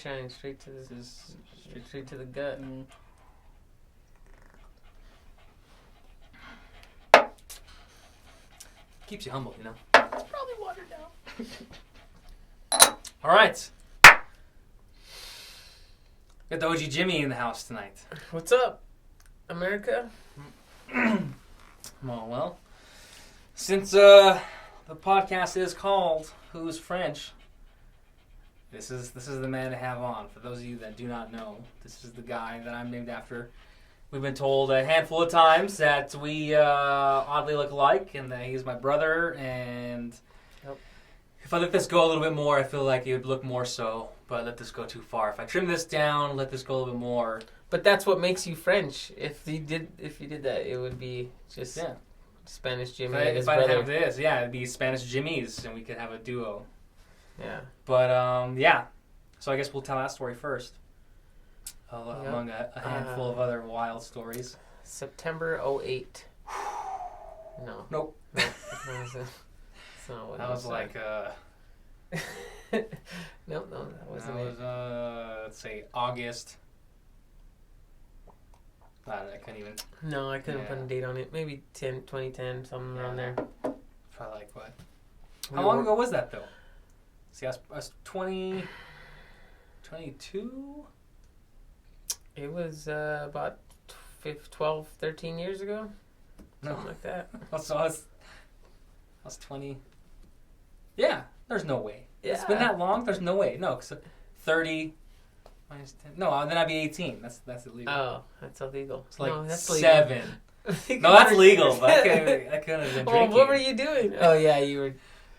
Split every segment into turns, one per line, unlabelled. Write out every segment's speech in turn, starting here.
moonshine straight to the gut.
Keeps you humble, you know.
It's probably watered down.
All right. Got the OG Jimmy in the house tonight.
What's up, America?
Well, since the podcast is called Who's French, this is the man to have on. For those of you that do not know, this is the guy that I'm named after. We've been told a handful of times that we oddly look alike and that he's my brother. And if I let this go a little bit more, I feel like it would look more so. But I let this go too far. If I trim this down, let this go a little bit more.
But that's what makes you French. If you did that, it would be just Spanish Jimmy and his brother.
If I have this, it'd be Spanish Jimmys, and we could have a duo.
Yeah.
But so I guess we'll tell that story first. Among a handful of other wild stories.
September 2008. No.
Nope.
That's not what
that was like
no, that wasn't it.
That was let's say August. I couldn't even.
No, I couldn't put a date on it. Maybe 2010, something around there.
Probably like what? How long ago was that though? See, I was 22.
It was about 12, 13 years ago. Something like that.
So I was 20. Yeah, there's no way.
Yeah.
It's been that long? There's no way. No, because 30 minus 10. No, then I'd be 18. That's illegal.
Oh, that's illegal.
It's like
no, that's
7.
legal.
No, that's legal, but I couldn't have been
Well,
drinking.
what were you doing? Oh, yeah, you were...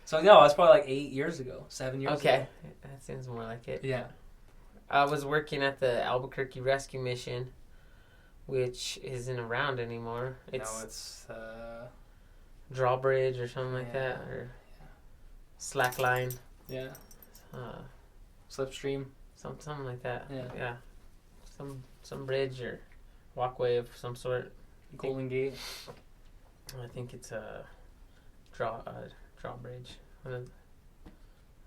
So, no, it was probably like 8 years ago. 7 years ago.
Okay, that seems more like it.
Yeah.
I was working at the Albuquerque Rescue Mission, which isn't around anymore.
It's
Drawbridge or something like that, or Slackline.
Yeah. Slipstream.
Something like that.
Yeah.
Some bridge or walkway of some sort.
Golden Gate.
I think it's a drawbridge.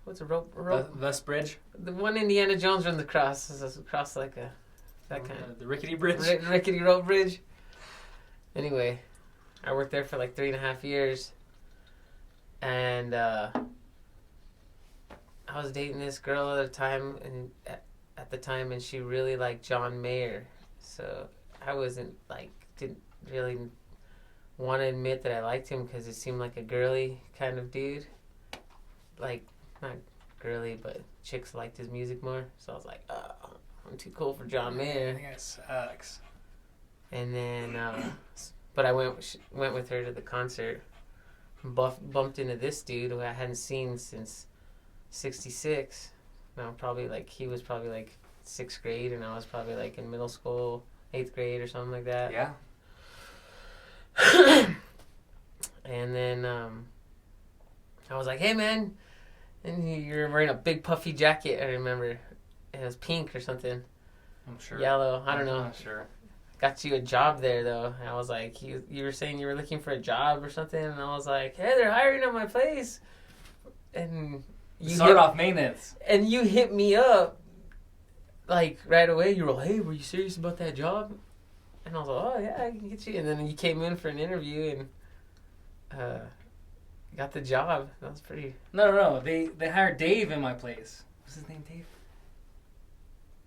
What's a rope?
Thus Bridge.
The one Indiana Jones runs across is across like that kind of
the rickety bridge.
Rickety rope bridge. Anyway, I worked there for like 3.5 years, and I was dating this girl at the time, and she really liked John Mayer. So I didn't really want to admit that I liked him because he seemed like a girly kind of dude. Like, not girly, but chicks liked his music more. So I was like, I'm too cool for John Mayer.
That guy sucks.
And then, but I went with her to the concert. Bumped into this dude who I hadn't seen since '66. Now he was probably like 6th grade, and I was probably like in middle school, 8th grade or something like that.
Yeah.
And then I was like, "Hey, man," and you're wearing a big puffy jacket. I remember it was pink or something.
I'm sure.
Yellow. I don't know.
I'm not sure.
Got you a job there though. And I was like, you were saying you were looking for a job or something, and I was like, "Hey, they're hiring at my place." And you
start off maintenance.
And you hit me up like right away. You were like, "Hey, were you serious about that job?" And I was like, "Oh yeah, I can get you." And then you came in for an interview and got the job. That was pretty.
No. They hired Dave in my place. What's his name, Dave?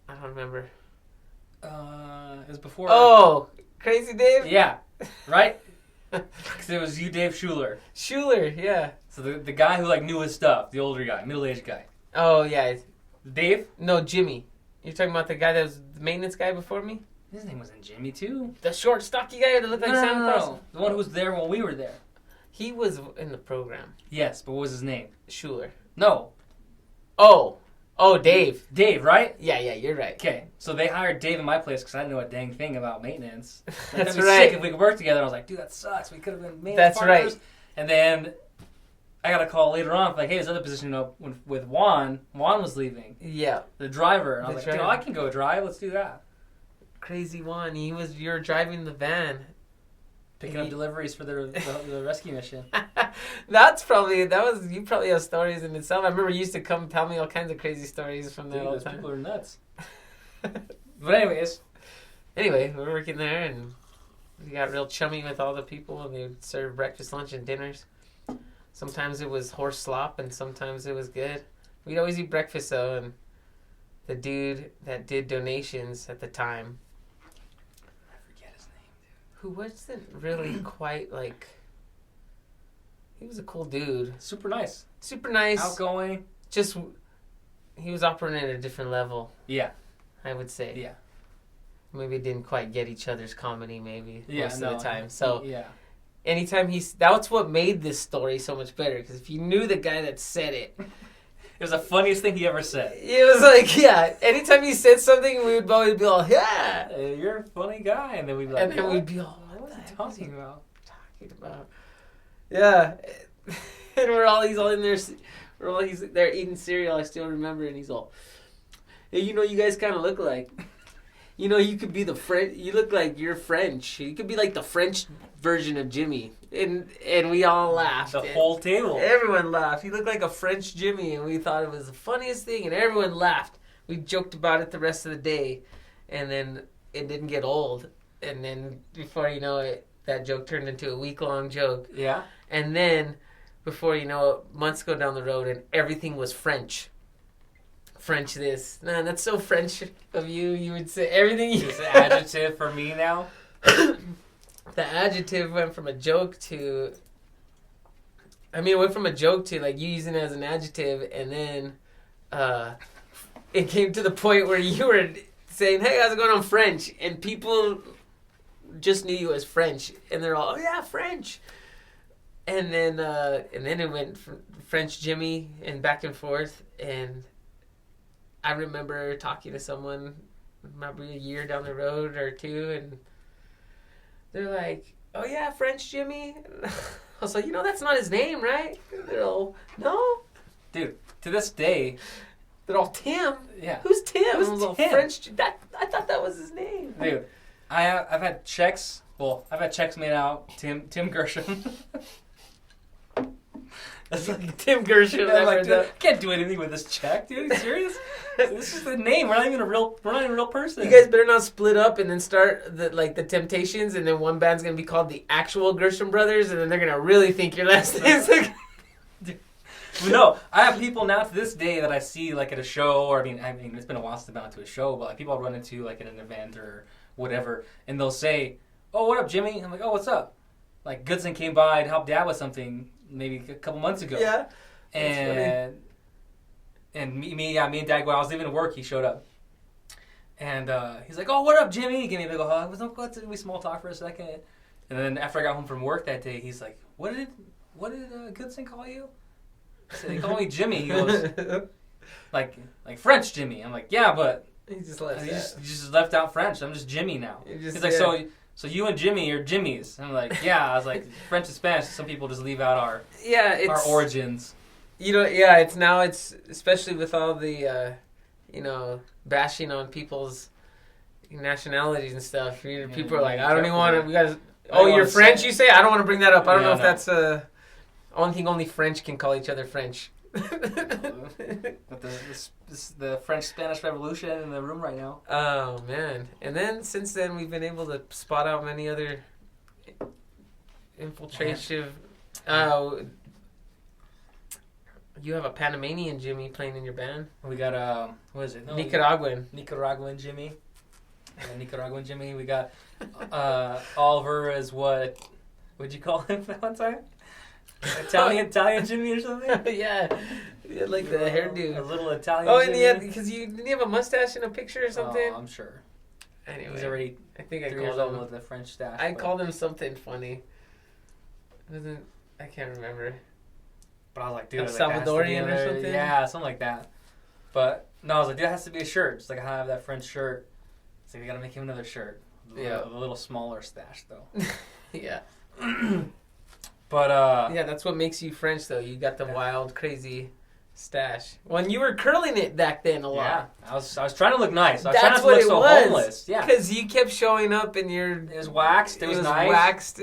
I don't remember.
It was before.
Oh, Crazy Dave.
Yeah, right. Because it was you, Dave Schuler.
Schuler, yeah.
So the guy who knew his stuff, the older guy, middle-aged guy.
Oh yeah.
Dave?
No, Jimmy. You're talking about the guy that was the maintenance guy before me?
His name wasn't Jimmy, too.
The short, stocky guy that looked like Santa Claus?
No. The one who was there when we were there.
He was in the program.
Yes, but what was his name?
Schuler.
No.
Oh, Dave.
Dave, right?
Yeah, you're right.
Okay, so they hired Dave in my place because I didn't know a dang thing about maintenance.
That's
That'd be
right.
sick if we could work together. I was like, dude, that sucks. We could have been maintenance
That's
partners.
right.
And then I got a call later on, like, hey, this other position with Juan. Juan was leaving.
Yeah.
The driver. And I was like, dude, I can go drive. Let's do that.
Crazy Juan. You were driving the van.
Picking up deliveries for the rescue mission.
You probably have stories in itself. I remember you used to come tell me all kinds of crazy stories from there all the time.
People are nuts. But anyways.
Anyway, we were working there and we got real chummy with all the people and they would serve breakfast, lunch, and dinners. Sometimes it was horse slop and sometimes it was good. We'd always eat breakfast though, and the dude that did donations at the time,
I forget his name, dude.
who wasn't really quite like, he was a cool dude.
Super nice. Outgoing.
Just, he was operating at a different level.
Yeah.
I would say.
Yeah.
Maybe didn't quite get each other's comedy most of the time. So
yeah.
Anytime that's what made this story so much better. Because if you knew the guy that said it.
It was the funniest thing he ever said.
It was like, yeah. Anytime he said something, we would always be all, yeah.
Hey, you're a funny guy. And then we'd be like,
and then we'd be all,
what was he talking about?
Yeah. And he's all in there. He's there eating cereal. I still remember. And he's all, hey, you guys kind of look like. You could be the French. You look like you're French. You could be like the French version of Jimmy. And we all laughed.
The whole table.
Everyone laughed. He looked like a French Jimmy, and we thought it was the funniest thing, and everyone laughed. We joked about it the rest of the day, and then it didn't get old. And then before you know it, that joke turned into a week-long joke.
Yeah.
And then, before you know it, months go down the road, and everything was French. French this. Man, that's so French of you. You would say everything.
Is an adjective for me now?
The adjective went from a joke to... it went from a joke to like you using it as an adjective, and then it came to the point where you were saying, hey, how's it going on French? And people just knew you as French, and they're all, oh yeah, French. And then it went from French Jimmy and back and forth, and I remember talking to someone maybe a year down the road or two, and they're like, oh yeah, French Jimmy. I was like, that's not his name, right? They're all, no.
Dude, to this day.
They're all, Tim?
Yeah.
Who's Tim?
Who's Tim?
French, I thought that was his name.
Dude, I've had checks. Well, I've had checks made out. Tim Gershom.
That's like Tim Gershom.
I'm like, dude, I can't do anything with this check, dude. Are you serious? This is the name. We're not even a real person.
You guys better not split up and then start the Temptations, and then one band's gonna be called the actual Gershom Brothers, and then they're gonna really think your last name's like.
No, I have people now to this day that I see like at a show, or I mean, it's been a while since I've been out to a show, but like people I'll run into like at an event or whatever, and they'll say, "Oh, what up, Jimmy?" I'm like, "Oh, what's up?" Like Goodson came by to help Dad with something maybe a couple months ago.
Yeah.
And me and Dad, when I was leaving work, he showed up. And he's like, "Oh, what up, Jimmy?" He gave me a big old hug. Let's we small talk for a second. And then after I got home from work that day, he's like, "What did Goodson call you?" I said, "They call me Jimmy." He goes, like French Jimmy. I'm like, "Yeah, but
he just left
you just left out French. I'm just Jimmy now." He's like, So you and Jimmy are Jimmys. And I'm like, yeah. I was like, French and Spanish, some people just leave out our origins.
It's especially with all the, bashing on people's nationalities and stuff. People are like, I don't even want to, you're French, you say? I don't want to bring that up. I don't know if that's, I don't think only French can call each other French.
But the French-Spanish Revolution in the room right now.
Oh, man. And then, since then, we've been able to spot out many other infiltration. You have a Panamanian Jimmy playing in your band.
We got, what is it? No, Nicaraguan Jimmy. Nicaraguan Jimmy. We got Oliver as what'd you call him that one time? Italian Jimmy or something?
Yeah, like the hairdo.
A little Italian.
Oh, and because didn't you have a mustache in a picture or something?
Oh, I'm sure.
Anyway,
he's already.
I think I
3 years old with a French stash.
I called him something funny. I can't remember.
But I was like, dude,
Salvadorian or something.
Yeah, something like that. But no, I was like, dude, that has to be a shirt. It's like I have that French shirt. So we gotta make him another shirt. A little smaller stash though.
Yeah.
But
that's what makes you French though. You got the wild, crazy Stash. When you were curling it back then a lot.
Yeah, I was trying to look nice. I was
That's
trying not to
what
look
it
so
was.
homeless. Yeah,
Because you kept showing up and
it was waxed. It was nice.
waxed.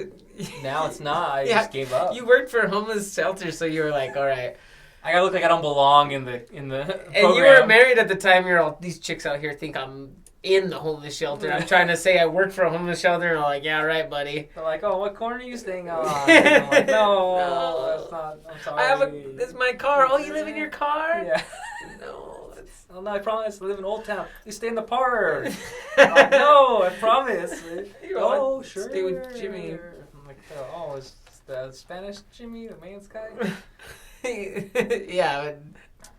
Now it's not. I just gave up.
You worked for a homeless shelter, so you were like, all right.
I gotta look like I don't belong in the
And
program.
you were married at the time. You're all, these chicks out here think I'm in the homeless shelter. I'm trying to say I work for a homeless shelter, and I'm like, yeah, right, buddy.
They're like, oh, what corner are you staying on? And I'm like, no, that's not. I'm sorry.
This is my car. Oh, you live in your car?
Yeah.
No, it's...
Oh, no, I promise. I live in Old Town. You stay in the park. I'm like, no, I promise. Oh, sure.
Stay with Jimmy.
I'm like, oh, is the Spanish Jimmy the man's guy?
Yeah.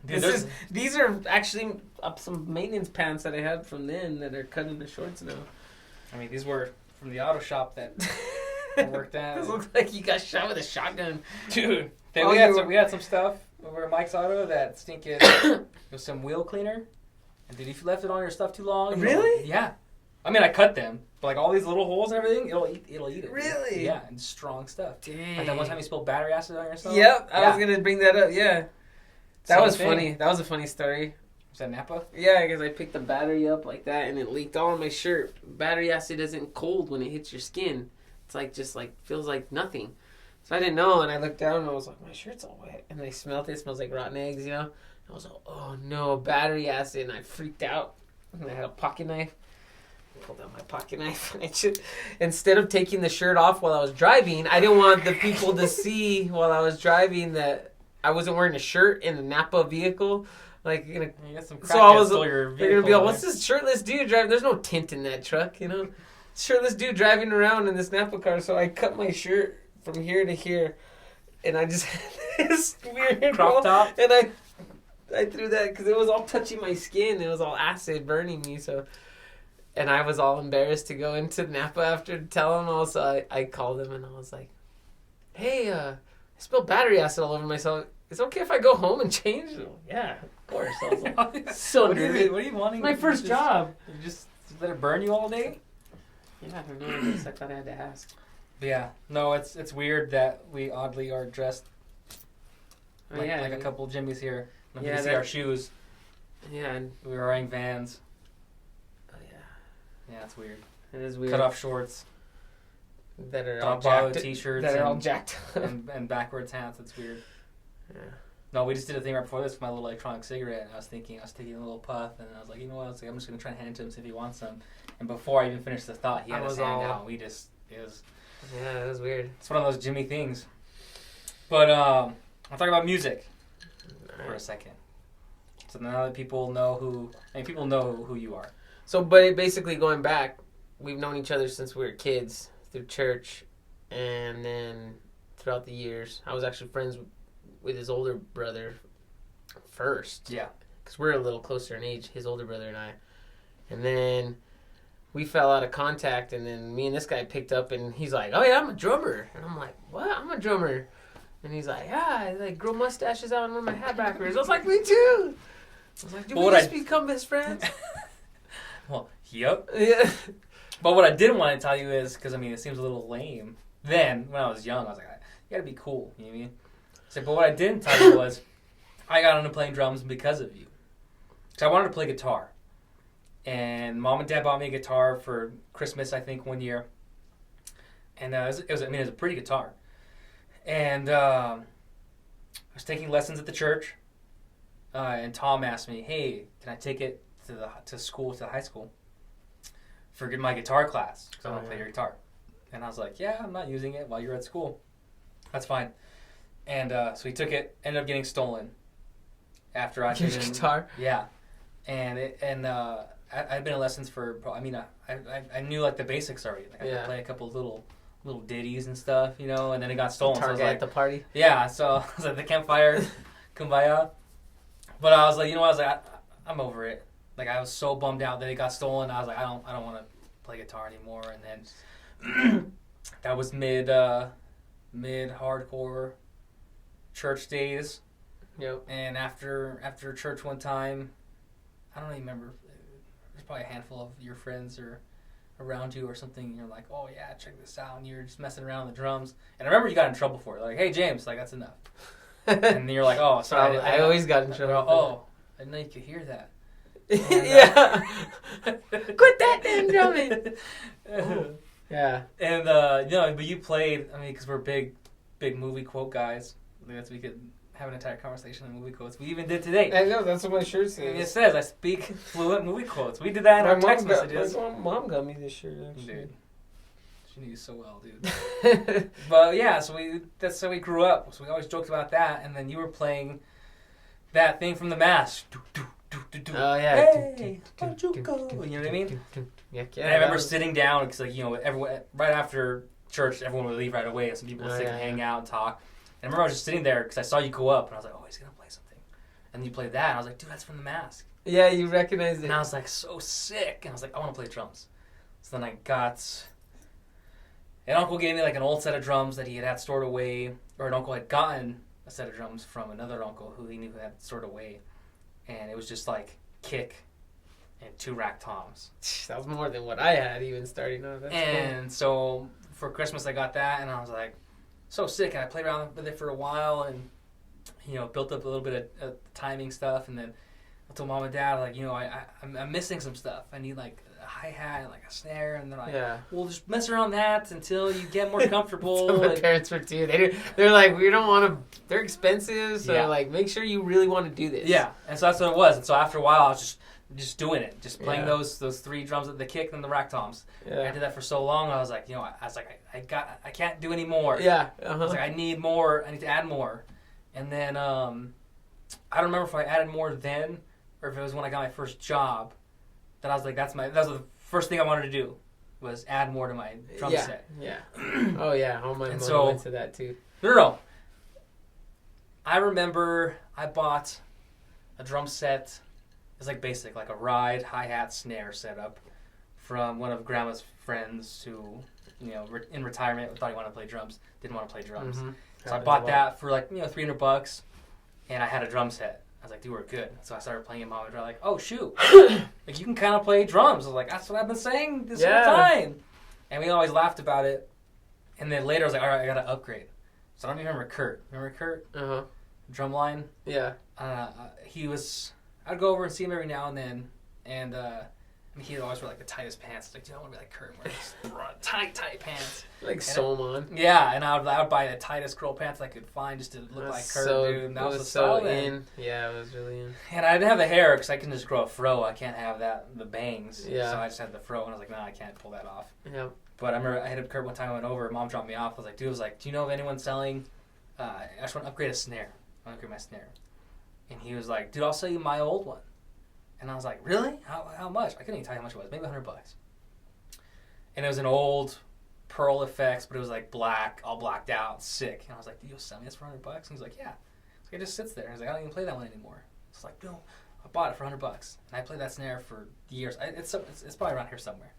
Dude,
these are actually some maintenance pants that I had from then that are cut into shorts now.
I mean, these were from the auto shop that I worked at.
This looks like you got shot with a shotgun.
Dude, we had some stuff over at Mike's Auto that stinking. It was some wheel cleaner. And dude, if you left it on your stuff too long.
Really?
Yeah. I mean, I cut them. But like all these little holes and everything, it'll eat it.
Really?
Yeah, and strong stuff.
Dang.
Like that one time you spilled battery acid on yourself?
Yep, I was going to bring that up, yeah. That was
thing.
funny. That was a funny story.
Was that Napa?
Yeah, because I picked the battery up like that and it leaked all on my shirt. Battery acid isn't cold when it hits your skin. It's like feels like nothing. So I didn't know, and I looked down and I was like, my shirt's all wet. And I smelled it. It smells like rotten eggs, you know? And I was like, oh no, battery acid. And I freaked out. And I had a pocket knife. I pulled out my pocket knife. And instead of taking the shirt off while I was driving, I didn't want the people to see while I was driving that I wasn't wearing a shirt in the Napa vehicle. Like, you know, so I was. They're gonna be like, "What's this shirtless dude driving?" There's no tint in that truck, you know. Shirtless dude driving around in this Napa car. So I cut my shirt from here to here, and I just had this weird
crop top.
And I threw that because it was all touching my skin. It was all acid burning me. So, and I was all embarrassed to go into Napa after to tell them. Also, I called them and I was like, "Hey, I spilled battery acid all over myself. Is it okay if I go home and change?" Yeah, of course. I was like, so
what are you wanting?
My first job.
You just let it burn you all day?
Yeah, I don't know. I guess I thought I had to ask.
But yeah, no, it's weird that we oddly are dressed like a couple of Jimmys here. You can see our shoes.
Yeah, and
we were wearing Vans.
Oh yeah.
Yeah, it's weird.
It is weird.
Cut off shorts.
That are all jacked.
T-shirts
that are all jacked.
and backwards hats. It's weird. Yeah. No, we just did a thing right before this with my little electronic cigarette. And I was taking a little puff, and I was like, you know what? I'm just gonna try and hand it to him see if he wants some. And before I even finished the thought, he had his hand out.
Yeah, it was weird.
It's one of those Jimmy things. But I'll talk about music for a second. So now that people know who you are.
So, but basically going back, we've known each other since we were kids through church, and then throughout the years, I was actually friends with his older brother first.
Yeah.
Because we're a little closer in age, his older brother and I. And then we fell out of contact, and then me and this guy picked up, and he's like, "Oh yeah, I'm a drummer." And I'm like, "What? I'm a drummer." And he's like, "Yeah, I like grow mustaches out and wear my hat backwards." I was like, "Me too." I was like, "Do we just become best friends?"
Well, yep.
Yeah.
But what I didn't want to tell you is, because I mean, it seems a little lame. Then, when I was young, I was like, you gotta be cool, you know what I mean? So, but what I didn't tell you was, I got into playing drums because of you. Because I wanted to play guitar. And Mom and Dad bought me a guitar for Christmas, I think, one year. And it was a pretty guitar. And I was taking lessons at the church. And Tom asked me, "Hey, can I take it to the high school, for my guitar class? Because I want to play your guitar." And I was like, "Yeah, I'm not using it while you're at school. That's fine." And so he took it. Ended up getting stolen. After I
your guitar.
Yeah, and I'd been in lessons for. I mean, I knew like the basics already. Like I could play a couple little ditties and stuff, you know. And then it got stolen.
Guitar
so I was
guy
like,
at the party.
Yeah, so I was like the campfire, kumbaya. But I was like, you know what? I was like, I'm over it. Like I was so bummed out that it got stolen. I was like, I don't want to play guitar anymore. And then that was mid hardcore church days.
Yep.
And after church one time, I don't even remember. There's probably a handful of your friends or around you or something. And you're like, "Oh yeah, check this out." And you're just messing around with the drums. And I remember you got in trouble for it. Like, "Hey James, like that's enough." And you're like, oh, sorry.
I always got in trouble.
Oh, I didn't know you could hear that.
Yeah. Quit that damn drumming. Oh. Yeah.
And but you played. I mean, because we're big movie quote guys. That's we could have an entire conversation on movie quotes. We even did today.
I know, that's what my shirt says.
It says I speak fluent movie quotes. We did that in our text messages.
My mom got me this shirt, actually.
Dude, she knew you so well, dude. But yeah, that's how we grew up. So we always joked about that. And then you were playing that thing from The Mask.
Oh yeah.
Hey, where'd you go? You know what I mean?
Yeah.
And I remember sitting down because, like, everyone right after church, everyone would leave right away. Some people would sit and hang out and talk. And I remember I was just sitting there because I saw you go up, and I was like, oh, he's gonna play something. And you played that, and I was like, dude, that's from The Mask.
Yeah, you recognized it.
And I was like, so sick. And I was like, I want to play drums. So then I got. An uncle gave me like an old set of drums that he had stored away, or an uncle had gotten a set of drums from another uncle who he knew had stored away. And it was just like kick and 2 rack toms.
That was more than what I had even starting off.
And so for Christmas I got that, and I was like, so sick. And I played around with it for a while, and built up a little bit of timing stuff. And then I told mom and dad, like, I'm missing some stuff. I need like a hi-hat and like a snare. And they're like, well, just mess around that until you get more comfortable.
So my parents were too. They're like, we don't want to. They're expensive, so like, make sure you really want to do this.
Yeah, and so that's what it was. And so after a while, I was just doing it, just playing those 3 drums at the kick and the rack toms. Yeah. I did that for so long. I was like, I can't do any more.
Yeah.
I was like, I need more. I need to add more. And then I don't remember if I added more then or if it was when I got my first job. That I was like, that was the first thing I wanted to do was add more to my drum set.
Yeah. Oh yeah. All my mom went to that too.
No. I remember I bought a drum set. It's like basic, like a ride, hi-hat, snare setup from one of Grandma's friends who, in retirement, thought he wanted to play drums, didn't want to play drums. Mm-hmm. So I bought that for like, $300, and I had a drum set. I was like, dude, we're good. So I started playing it. Mom and Dad were like, oh, shoot. Like, you can kind of play drums. I was like, that's what I've been saying this whole time. And we always laughed about it. And then later I was like, all right, I got to upgrade. So I don't even remember Kurt. Remember Kurt? Uh-huh. Drumline? Yeah. I'd go over and see him every now and then, and he'd always wear like the tightest pants. Like, dude, I want to be like Kurt and wear these tight pants.
Like sew them on.
Yeah, and I would buy the tightest curl pants I could find just to look like Kurt, dude. And that was so in.
Yeah, it was really in.
And I didn't have the hair because I can just grow a fro. I can't have the bangs. Yeah. So I just had the fro, and I was like, no, I can't pull that off. Yeah. But I remember I hit up Kurt one time. I went over. Mom dropped me off. I was like, do you know of anyone selling? I just want to upgrade a snare. I want to upgrade my snare. And he was like, dude, I'll sell you my old one. And I was like, really? How much? I couldn't even tell you how much it was. Maybe $100. And it was an old Pearl Effects, but it was like black, all blacked out, sick. And I was like, dude, you'll sell me this for $100? And he's like, yeah. So it just sits there. And he's like, I don't even play that one anymore. It's like, no, I bought it for $100. And I played that snare for years. It's probably around here somewhere.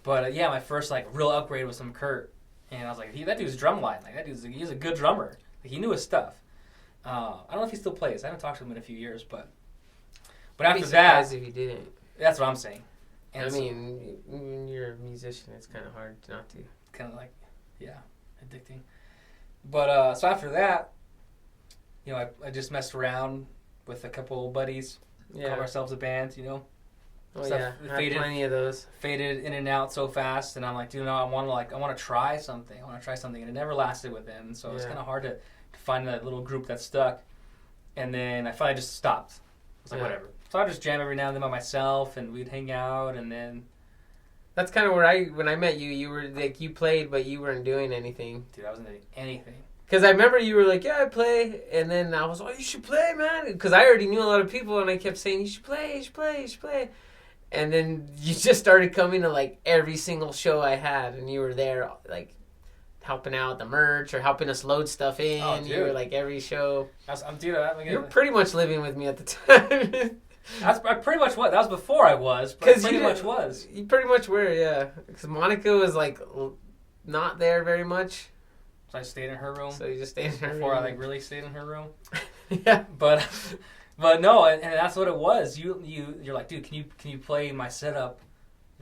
But my first like real upgrade was from Kurt. And I was like, that dude's drumline. Like, he's a good drummer. Like, he knew his stuff. I don't know if he still plays. I haven't talked to him in a few years, but after that,
if he didn't.
That's what I'm saying. And
I mean, when you're a musician, it's kind of hard not to.
Kind of like, addicting. But so after that, I just messed around with a couple of buddies. Yeah. Called ourselves a band,
Oh yeah, I had plenty of those.
Faded in and out so fast, and I'm like, dude, no, I want to try something. And it never lasted with them, so it's kind of hard to find that little group that stuck. And then I finally just stopped. I was like, whatever. So I just jam every now and then by myself, and we'd hang out, and then.
That's kind of where when I met you, you were like, you played, but you weren't doing anything.
Dude, I wasn't doing anything.
Because I remember you were like, yeah, I play, and then I was like, you should play, man. Because I already knew a lot of people, and I kept saying, you should play. And then you just started coming to like every single show I had, and you were there like helping out the merch or helping us load stuff in. Oh, you were like every show.
You're
pretty much living with me at the time.
I pretty much was. That was before I was, but I pretty much was.
You pretty much were, yeah. Because Monica was like not there very much.
So I stayed in her room.
So you just stayed in her room.
Before I like really stayed in her room.
Yeah.
But no, and that's what it was. You're like, dude, can you play my setup,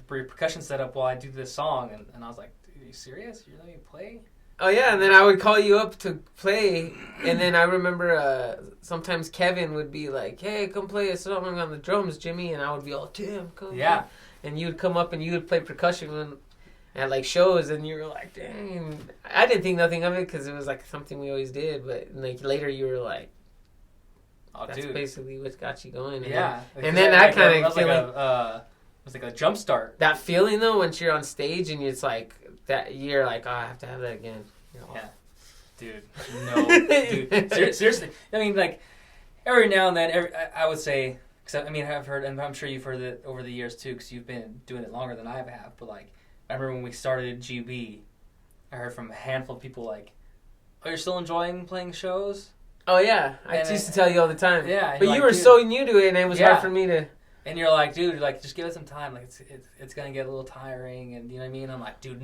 your percussion setup while I do this song? And I was like, dude, are you serious? You're letting me play?
Oh yeah, and then I would call you up to play, and then I remember sometimes Kevin would be like, "Hey, come play a song on the drums, Jimmy," and I would be all, "Tim, come."
Yeah.
And you would come up and you would play percussion at like shows, and you were like, "Dang." I didn't think nothing of it because it was like something we always did, but like later you were like,
"Oh,
that's
dude,
basically what got you going." And
yeah."
and then that kind of
feeling. It was like a jump start.
That feeling though, once you're on stage and it's like that, you're like, "Oh, I have to have that again."
Yeah, dude. No, dude. Seriously. I mean, like every now and then, I would say, because I mean, I've heard, and I'm sure you've heard it over the years too, because you've been doing it longer than I have. But like, I remember when we started GB, I heard from a handful of people like, "Oh, you're still enjoying playing shows?"
Oh yeah, I used to tell you all the time.
Yeah,
but
like,
you were
dude,
so new to it, and it was hard for me to.
And you're like, dude, like, just give it some time. Like, it's gonna get a little tiring, and you know what I mean. I'm like, dude,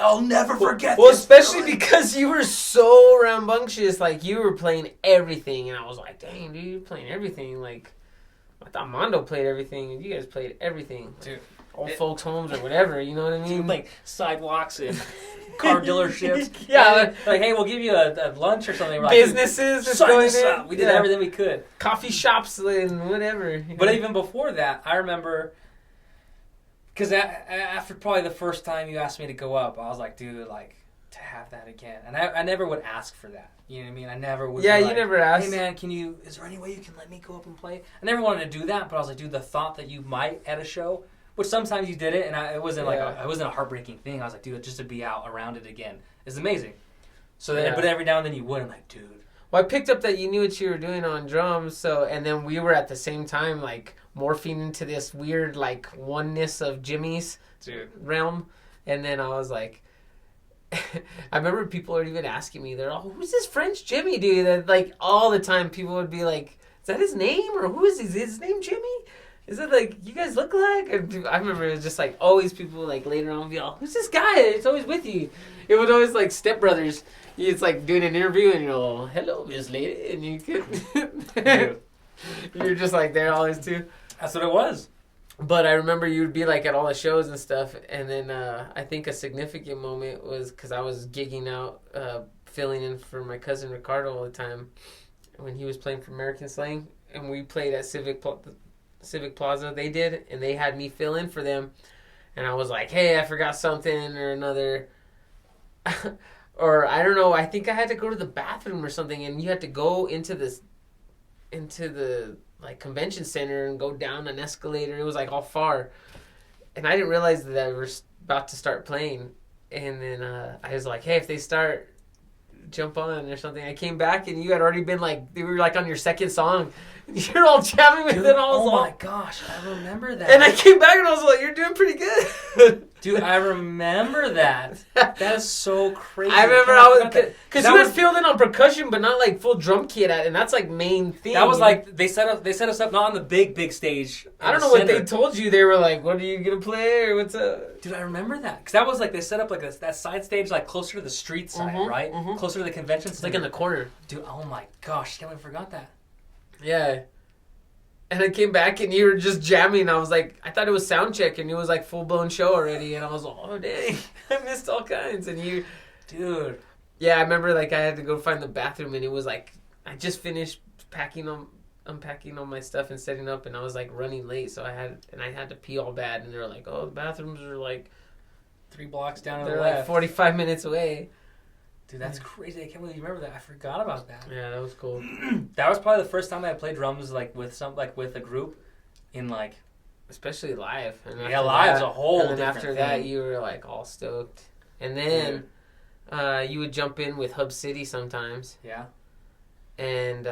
I'll never forget.
Well,
this
especially because you were so rambunctious. Like you were playing everything, and I was like, dang, dude, you're playing everything. Like I thought Mondo played everything, and you guys played everything,
dude.
Old folks' homes or whatever. You know what I mean?
Dude, like sidewalks and car dealerships.
Yeah,
like hey, we'll give you a lunch or something. We're like,
businesses just going in.
We did everything we could.
Coffee shops and whatever. You know?
But even before that, I remember because after probably the first time you asked me to go up, I was like, dude, like to have that again, and I never would ask for that. You know what I mean? I never would.
Yeah,
be
you
like,
never asked.
Hey man, is there any way you can let me go up and play? I never wanted to do that, but I was like, dude, the thought that you might at a show. Which sometimes you did it, and it wasn't it wasn't a heartbreaking thing. I was like, dude, just to be out around it again is amazing. So, but every now and then you would. I'm like, dude.
Well, I picked up that you knew what you were doing on drums, so and then we were at the same time like morphing into this weird like oneness of Jimmy's realm, and then I was like, I remember people are even asking me, they're all, "Who's this French Jimmy dude?" That like all the time people would be like, "Is that his name or who is his name Jimmy?" Is it like you guys look like? And I remember it was just like always people like later on be all, "Who's this guy? It's always with you." It was always like Step Brothers. It's like doing an interview and you're all, "Hello, Miss Lady," and you could you're just like there always too.
That's what it was.
But I remember you'd be like at all the shows and stuff, and then I think a significant moment was because I was gigging out, filling in for my cousin Ricardo all the time when he was playing for American Slang, and we played at Civic Plaza, they did, and they had me fill in for them, and I was like, "Hey, I forgot something or another," or I don't know. I think I had to go to the bathroom or something, and you had to go into the like convention center and go down an escalator. It was like all far, and I didn't realize that we were about to start playing, and then I was like, "Hey, if they start, jump on or something." I came back and you had already been like, they were like on your second song. You're all jamming with it.
Oh my gosh, I remember that.
And I came back and I was like, "You're doing pretty good."
Dude, I remember that. That is so crazy.
I remember because you had filled in on percussion, but not like full drum kit and that's like main thing.
That was like they set us up not on the big stage.
I don't know what they told you. They were like, "What are you gonna play?" or "What's up?"
Dude, I remember that because that was like they set up like that side stage like closer to the street side, right? Mm-hmm. Closer to the convention center.
It's like in the corner.
Dude, oh my gosh, I can't believe I forgot that.
Yeah. And I came back and you were just jamming. I was like, I thought it was sound check and it was like full blown show already. And I was like, "Oh dang, I missed all kinds." And you,
dude,
yeah, I remember like I had to go find the bathroom and it was like I just finished unpacking all my stuff and setting up, and I was like running late, so I had to pee all bad. And they were like, "Oh, the bathrooms are like
3 blocks down.
They're like 45 minutes away."
Dude, that's crazy. I can't believe you remember that. I forgot about that.
Yeah, that was cool.
That was probably the first time I played drums like with a group, in like,
especially live. And
yeah, live's a whole.
And then
different
after
thing.
that, you were like all stoked. And then you would jump in with HubCity sometimes.
Yeah.
And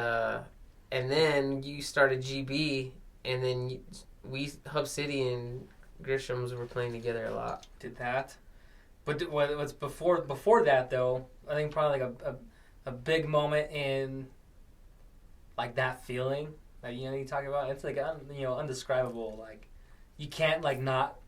then you started GB, and then HubCity and Grisham's were playing together a lot.
Did that. But what's before that though? I think probably like a big moment in like that feeling that you talk about. It's like undescribable. Like you can't like not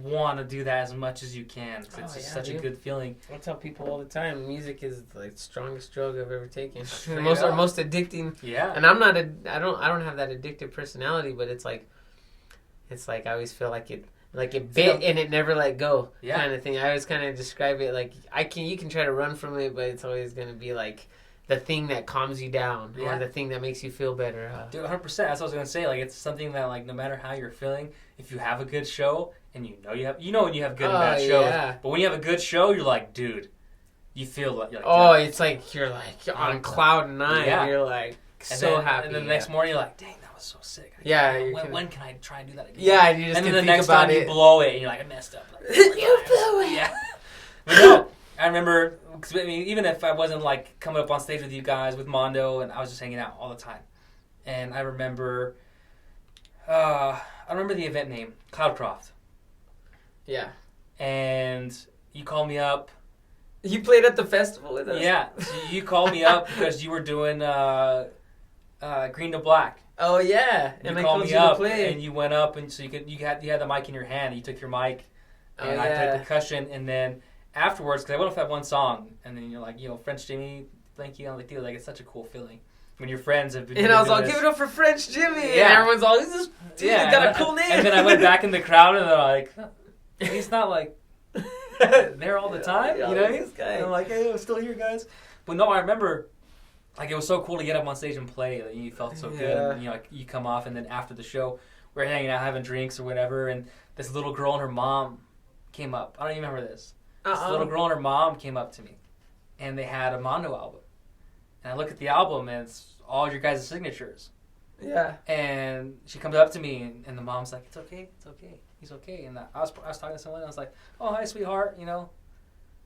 want to do that as much as you can. It's just such a good feeling.
I tell people all the time, music is like the strongest drug I've ever taken. most addicting.
Yeah.
And I don't have that addictive personality, but it's like I always feel like Like it bit and it never let go,
Yeah.
kind of thing. I always kind of describe it like you can try to run from it, but it's always gonna be like the thing that calms you down or the thing that makes you feel better.
Dude, 100%. That's what I was gonna say. Like it's something that like no matter how you're feeling, if you have a good show and you know when you have good and bad shows, but when you have a good show, you're like, dude, you feel like
it's like you're on cloud nine. Yeah. You're like happy.
And then the next morning you're like, dang, that was so sick. When can I try and do that again?
Yeah, and you just
and then
can
the
think
next
about
time
it.
you blow it and you're like, I messed up. Like,
you blew it.
Yeah. But no, I remember, cause I mean, even if I wasn't like coming up on stage with you guys with Mondo, and I was just hanging out all the time, and I remember the event name, Cloudcroft.
Yeah.
And you called me up.
You played at the festival with us.
Yeah, so you called me up because you were doing Green to Black.
Oh yeah,
and you called me up, and you went up, and so you had the mic in your hand. You took your mic, and I played percussion, and then afterwards, because I went off that one song, and then you're like, French Jimmy, thank you, like, dude, like it's such a cool feeling when your friends have been.
And I was like, give it up for French Jimmy.
Yeah,
and everyone's all, this dude got a cool name.
And then I went back in the crowd, and they're like, he's not like there all the time,
This guy.
And I'm like, hey, I'm still here, guys. But no, I remember. Like, it was so cool to get up on stage and play. Like, you felt so good. And, like, you come off, and then after the show, we're hanging out, having drinks or whatever, and this little girl and her mom came up. I don't even remember this. This little girl and her mom came up to me, and they had a Mondo album. And I look at the album, and it's all your guys' signatures.
Yeah.
And she comes up to me, and the mom's like, it's okay, he's okay. And I was talking to someone, and I was like, oh, hi, sweetheart,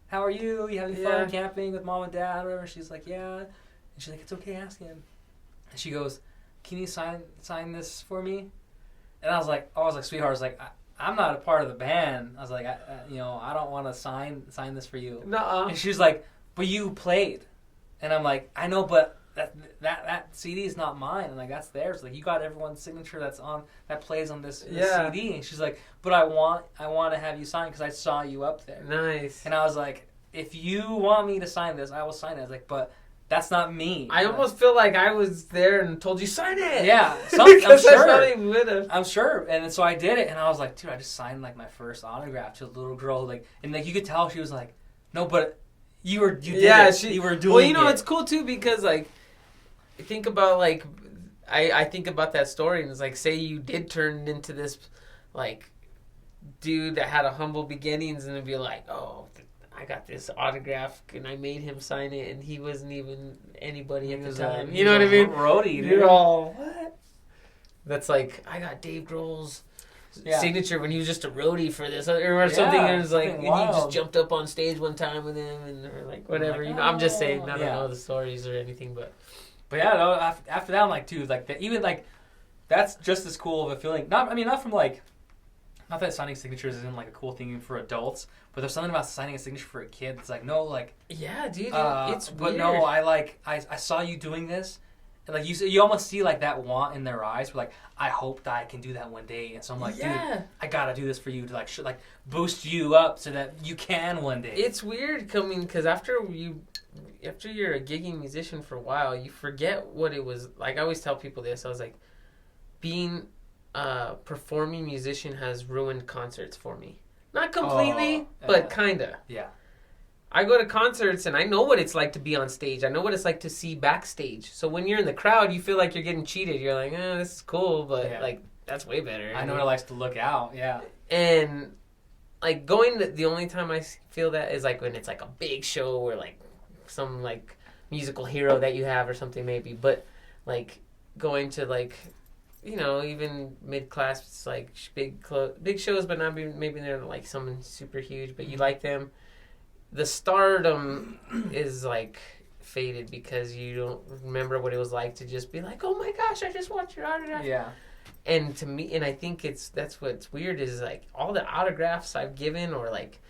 how are you? You having fun camping with mom and dad, or whatever? She's like, yeah. And she's like, it's okay, ask him. And she goes, can you sign this for me? And I was like, sweetheart, I was like, I'm not a part of the band. I was like, I don't want to sign this for you.
Nuh-uh.
And she was like, but you played. And I'm like, I know, but that CD is not mine. And like, that's theirs. Like, you got everyone's signature that plays on this CD. And she's like, but I want to have you sign because I saw you up there.
Nice.
And I was like, if you want me to sign this, I will sign it. I was like, but that's not me.
I almost feel like I was there and told you sign it.
Yeah, I'm
sure.
I'm sure. And so I did it, and I was like, dude, I just signed like my first autograph to a little girl, like, and like you could tell she was like, no, but you were doing it.
Well, it's cool too because like, think about like, I think about that story and it's like, say you did turn into this like dude that had a humble beginnings and it'd be like, oh, I got this autograph and I made him sign it and he wasn't even anybody at the time. You know what I mean?
Roadie, dude.
You're all, what? That's like, I got Dave Grohl's signature when he was just a roadie for this or something. And it was like, and he just jumped up on stage one time with him and or like whatever. Like, I'm just saying, I don't know the stories or anything, but
yeah, no, after that, I'm like, dude, like even like that's just as cool of a feeling. Not from like. Not that signing signatures isn't like a cool thing for adults, but there's something about signing a signature for a kid that's like, no, like...
Yeah, dude, it's weird.
But no, I saw you doing this, and like you almost see like that want in their eyes, where like, I hope that I can do that one day, and so I'm like, dude, I gotta do this for you to like boost you up so that you can one day.
It's weird coming, because after you're a gigging musician for a while, you forget what it was, like I always tell people this, I was like, being... performing musician has ruined concerts for me. Not completely, but kinda.
Yeah.
I go to concerts and I know what it's like to be on stage. I know what it's like to see backstage. So when you're in the crowd, you feel like you're getting cheated. You're like, this is cool, but like that's way better.
I know what it likes to look out. Yeah.
And like the only time I feel that is like when it's like a big show or like some like musical hero that you have or something maybe. But like going to like. Even mid-class, it's like big shows, but not maybe they're like someone super huge, but you like them. The stardom is like faded because you don't remember what it was like to just be like, oh my gosh, I just want your autograph.
Yeah.
And to me, and I think that's what's weird is like all the autographs I've given or like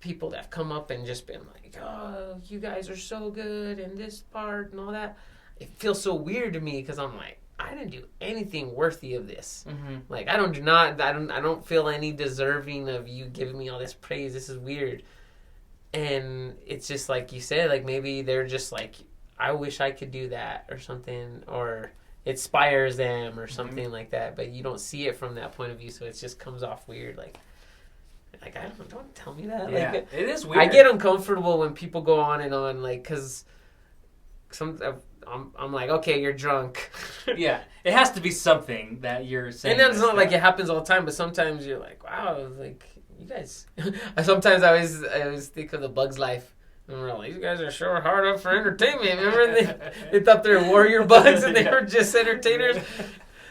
people that have come up and just been like, oh, you guys are so good and this part and all that. It feels so weird to me because I'm like, I didn't do anything worthy of this. Mm-hmm. Like I don't feel any deserving of you giving me all this praise. This is weird. And it's just like you said, like maybe they're just like, I wish I could do that or something, or inspires them or something like that. But you don't see it from that point of view, so it just comes off weird. Like I don't tell me that.
Yeah,
like,
it is weird.
I get uncomfortable when people go on and on, like, because I'm like, okay, you're drunk.
Yeah, it has to be something that you're saying.
And then it's not like it happens all the time, but sometimes you're like, wow, like, you guys. Sometimes I always think of the Bug's Life. And we're like, these guys are sure hard up for entertainment. Remember, they thought they were warrior bugs and they were just entertainers.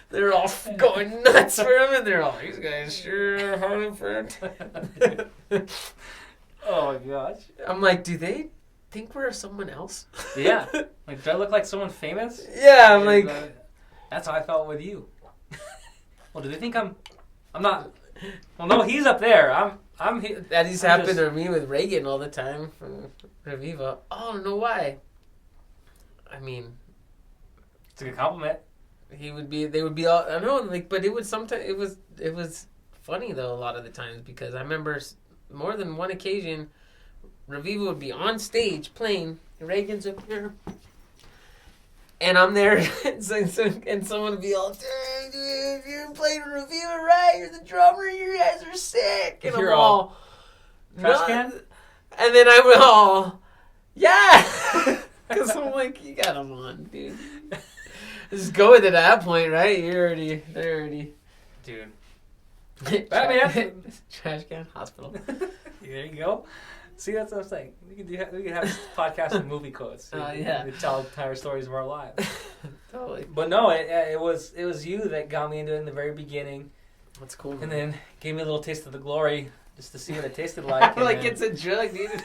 They're all going nuts for him, and they're all, these guys sure hard up for entertainment.
Oh my gosh.
I'm like, do they think we're someone else?
Yeah. Like, do I look like someone famous?
Yeah, I'm like...
That's how I felt with you. Well, do they think I'm not... Well, no, he's up there. I'm here.
That used to happen to me with Reagan all the time from Reviva. Oh, I don't know why. I mean...
It's a good compliment.
They would be all... I don't know, like, but it would sometimes... It was funny, though, a lot of the times, because I remember more than one occasion... Reviva would be on stage playing. Reagan's up here. And I'm there. and someone would be all, dude, you're playing Reviva, right? You're the drummer. You guys are sick. And
you're
I'm all...
Trash can?
And then I went all... Yeah. Because I'm like, you got them on, dude. Just go with it at that point, right? They're already...
Dude.
I mean, trash can, hospital.
There you go. See, that's what I'm saying. We could have a podcast with movie quotes.
Yeah.
We tell entire stories of our lives.
Totally.
But no, it was you that got me into it in the very beginning.
That's cool. Man.
And then gave me a little taste of the glory just to see what it tasted like.
Like it's a drug, dude.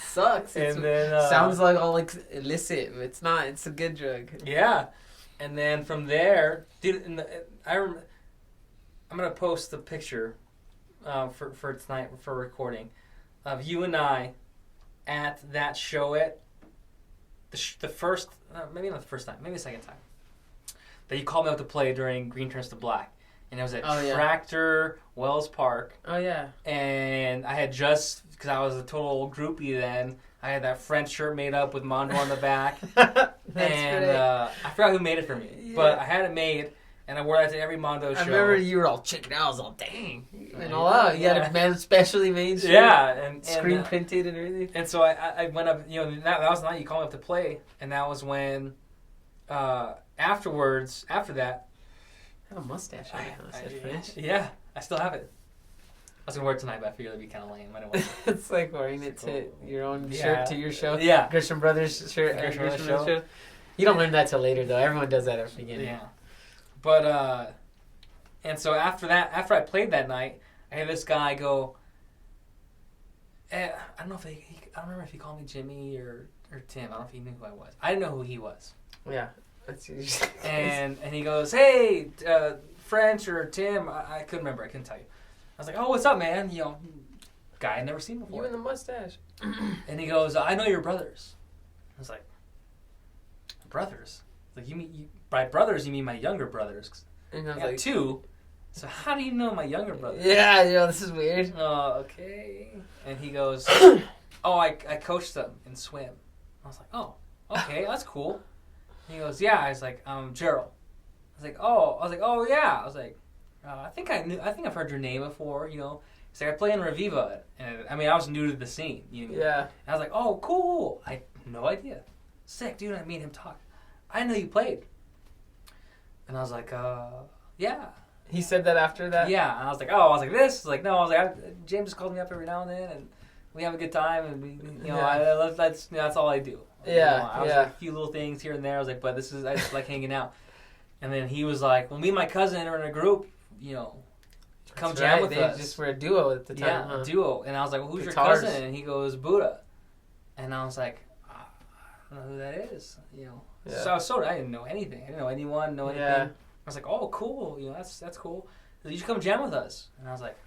Sucks.
And then
sounds like all like illicit. It's not. It's a good drug.
Yeah. And then from there, dude, I'm gonna post the picture for tonight for recording. Of you and I at that show the first, maybe not the first time, maybe the second time, that you called me out to play during Green Turns to Black. And it was at Tractor Wells Park.
Oh, yeah.
And I had just, because I was a total groupie then, I had that French shirt made up with Mondo on the back. And I forgot who made it for me. Yeah. But I had it made. And I wore that to every Mondo show.
I remember you were all chicken out. I was all, dang. And all out. You had a man specially made shirt.
Yeah. And
screen printed and everything.
And so I went up, that was the night you called me up to play. And that was when, after that.
I have a mustache on it. French.
Yeah. I still have it. I was going to wear it tonight, but I figured it'd be kind of lame. I didn't want to.
It's like wearing it to your own shirt to your show.
Yeah.
Grisham Brothers shirt.
Grisham Brothers show.
You don't learn that till later, though. Everyone does that at the beginning.
Yeah. But, and so after I played that night, I had this guy go, I don't know if I don't remember if he called me Jimmy or Tim. I don't know if he knew who I was. I didn't know who he was.
Yeah. That's usually
and he goes, hey, French or Tim. I couldn't remember. I couldn't tell you. I was like, oh, what's up, man? Guy I'd never seen before.
You and the mustache.
And he goes, I know your brothers. I was like, brothers? Like, by brothers, you mean my younger brothers?
And I was
got
like,
2. So how do you know my younger brothers?
Yeah, this is weird.
Oh, okay. And he goes, oh, I coached them in swim. I was like, oh, okay, that's cool. And he goes, yeah. I was like, Gerald. I was like, oh yeah. I was like, I think I've heard your name before. He's like, I play in Reviva, and I mean, I was new to the scene.
Yeah.
And I was like, oh, cool. I had no idea. Sick, dude. I made him talk. I didn't know you played. And I was like, yeah.
He said that after that?
Yeah. And I was like, this? Like, no. I was like, James just called me up every now and then, and we have a good time, and we, I love, that's all I do.
Yeah.
I was like, a few little things here and there. I was like, but I just like hanging out. And then he was like, well, me and my cousin are in a group, come
That's
jam
right.
with
they
us.
just were a duo at the time.
Yeah,
huh?
a duo. And I was like, well, who's
Guitars.
your cousin? And he goes, Buddha. And I was like, I don't know who that is.
Yeah.
So I didn't know anything. I didn't know anyone, anything.
Yeah.
I was like, oh, cool. That's cool. So you should come jam with us. And I was like,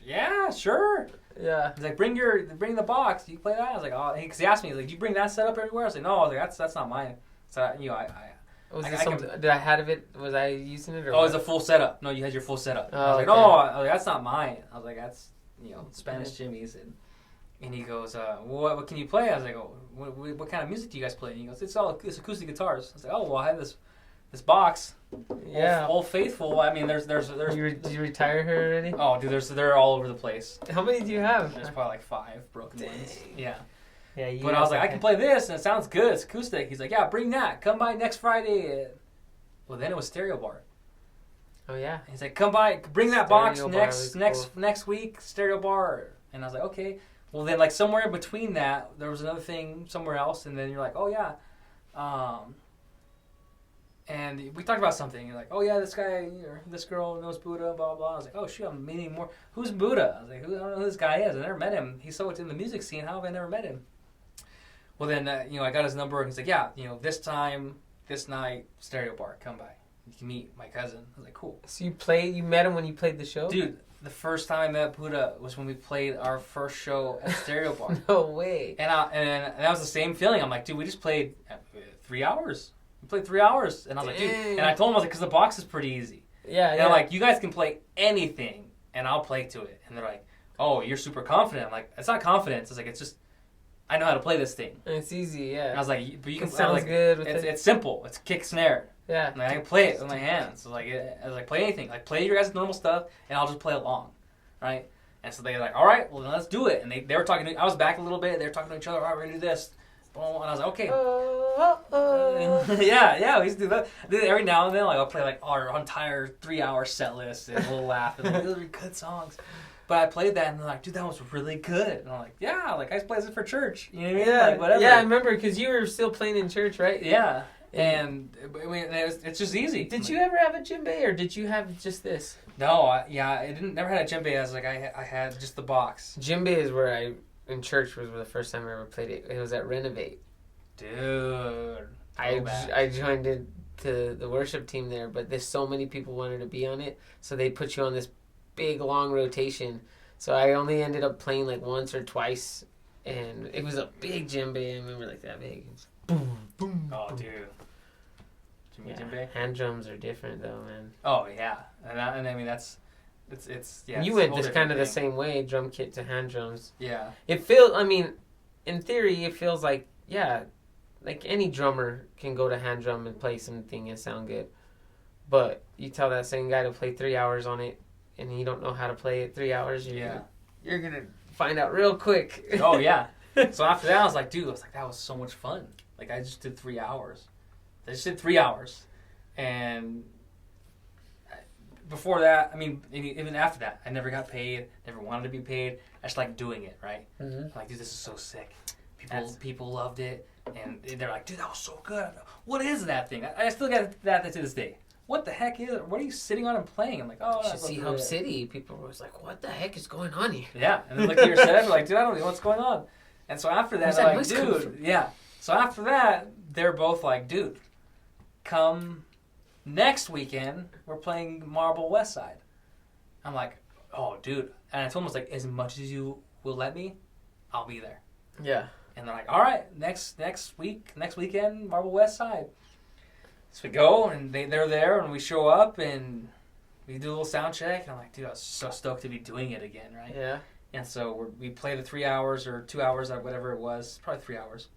yeah, sure.
Yeah.
He's like, bring the box. You play that? I was like, oh, because he asked me, he's like, do you bring that setup everywhere? I was like, no. I was like, that's not mine. So
Did I have it? Was I using it? Or
it was a full setup. No, you had your full setup.
Oh,
I was like,
okay.
no, that's not mine. I was like, that's Spanish Jimmy's, And he goes, what can you play? I was like, oh, what kind of music do you guys play? And he goes, it's acoustic guitars. I was like, oh, well, I have this box.
Yeah.
Old Faithful. I mean, there's.
Did you retire her already?
Oh, dude, they're all over the place.
How many do you have?
There's probably like 5 broken ones. Yeah.
Yeah.
But I was like, I can play this, and it sounds good. It's acoustic. He's like, yeah, bring that. Come by next Friday. Well, then it was Stereo Bar.
Oh yeah.
He's like, come by, bring that box
Stereo Bar
next week. Stereo Bar. And I was like, okay. Well, then like somewhere in between that, there was another thing somewhere else, and then you're like, oh yeah. And we talked about something. You're like, oh yeah, this guy, this girl knows Buddha, blah, blah. I was like, oh shoot, I'm meeting more. Who's Buddha? I was like, I don't know who this guy is. I never met him. He's so in the music scene. How have I never met him? Well then, I got his number, and he's like, yeah, this time, this night, Stereo Bar, come by. You can meet my cousin. I was like, cool.
So you met him when you played the show?
Dude, the first time I met Buddha was when we played our first show at Stereo Bar.
No way.
And that was the same feeling. I'm like, dude, we just played 3 hours. We played 3 hours. And I was like, dude. And I told him, I was like, because the box is pretty easy.
Yeah,
and I'm like, you guys can play anything, and I'll play to it. And they're like, oh, you're super confident. I'm like, it's not confidence. It's like, it's just, I know how to play this thing.
And it's easy, yeah.
And I was like, but you can.
It sounds good with it.
It's simple. It's kick snare.
Yeah.
And I can play it with my hands. So like, I was like, play anything. Like, play your guys' normal stuff, and I'll just play along, right? And so they're like, all right, well then let's do it. And they were talking. I was back a little bit. They were talking to each other. All right, we're gonna do this. And I was like, okay. Yeah, we used to do that. Then every now and then, like I'll play like our entire 3-hour set list, and we'll laugh. And like, those are good songs. But I played that, and they're like, dude, that was really good. And I'm like, yeah, like I play this for church. You know what I mean?
Yeah,
like, whatever.
Yeah, I remember because you were still playing in church, right?
Yeah. And I mean, it's just easy.
Did you ever have a djembe, or did you have just this?
No, I never had a djembe. I was like, I had just the box.
Djembe is where in church was the first time I ever played it. It was at Renovate.
Dude.
I joined it to the worship team there, but there's so many people wanted to be on it, so they put you on this big long rotation. So I only ended up playing like once or twice, and it was a big djembe. I remember like that big. Boom, boom.
Oh, dude. JimmyDjembe?
Hand drums are different though, man.
Oh yeah, and I mean that's it's yeah.
You went just kind of the same way, drum kit to hand drums.
Yeah.
It feels. I mean, in theory, it feels like like any drummer can go to hand drum and play something and sound good. But you tell that same guy to play 3 hours on it, and you don't know how to play it 3 hours. You're gonna find out real quick.
Oh yeah. So after that, I was like, that was so much fun. Like I just did 3 hours. I just did 3 hours, and before that, I mean, even after that, I never got paid. Never wanted to be paid. I just liked doing it, right?
Mm-hmm.
I'm like, dude, this is so sick. People loved it, and they're like, dude, that was so good. What is that thing? I still got that to this day. What the heck is it? What are you sitting on and playing? I'm like, oh,
you should see HubCity. People were like, what the heck is going on here?
Yeah, and then look at your setup, like, dude, I don't know what's going on. And so after that, they're like, dude, yeah. So after that, they're both like, dude, come next weekend, we're playing Marble West Side. I'm like, oh, dude. And I told them, I was like, as much as you will let me, I'll be there.
Yeah.
And they're like, all right, next weekend, Marble West Side. So we go, and they're there, and we show up, and we do a little sound check. And I'm like, dude, I was so stoked to be doing it again, right?
Yeah.
And so we played the 3 hours or 2 hours, or whatever it was, probably 3 hours.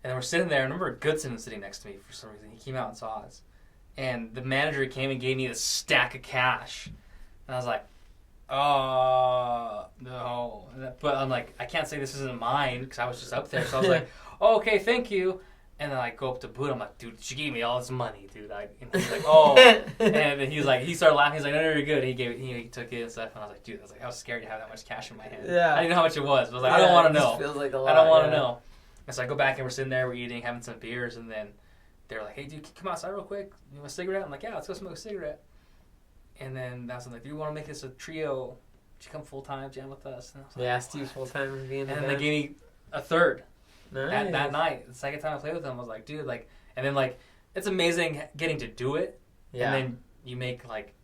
And we're sitting there. I remember Goodson was sitting next to me for some reason. He came out and saw us. And the manager came and gave me this stack of cash. And I was like, oh, no. But I'm like, I can't say this isn't mine because I was just up there. So I was like, oh, okay, thank you. And then I go up to Buddha. I'm like, dude, she gave me all this money, dude. And he's like, oh. And then he started laughing. He's like, no, you're good. And he took it and stuff. And I was like, dude, I was scared to have that much cash in my hand.
Yeah.
I didn't know how much it was. But I was like, I don't want to know.
Feels like a lot,
I don't want to know. And so I go back and we're sitting there, we're eating, having some beers, and then they're like, hey, dude, come outside real quick. You want a cigarette? I'm like, yeah, let's go smoke a cigarette. And then that's when like, do you want to make this a trio? Would you come full-time, jam with us? And I was like,
they asked you full-time to be in the
band?
band?
And they gave me a third.
Nice.
That night. The second time I played with them, I was like, dude, like, and then like, it's amazing getting to do it. Yeah. And then you make like,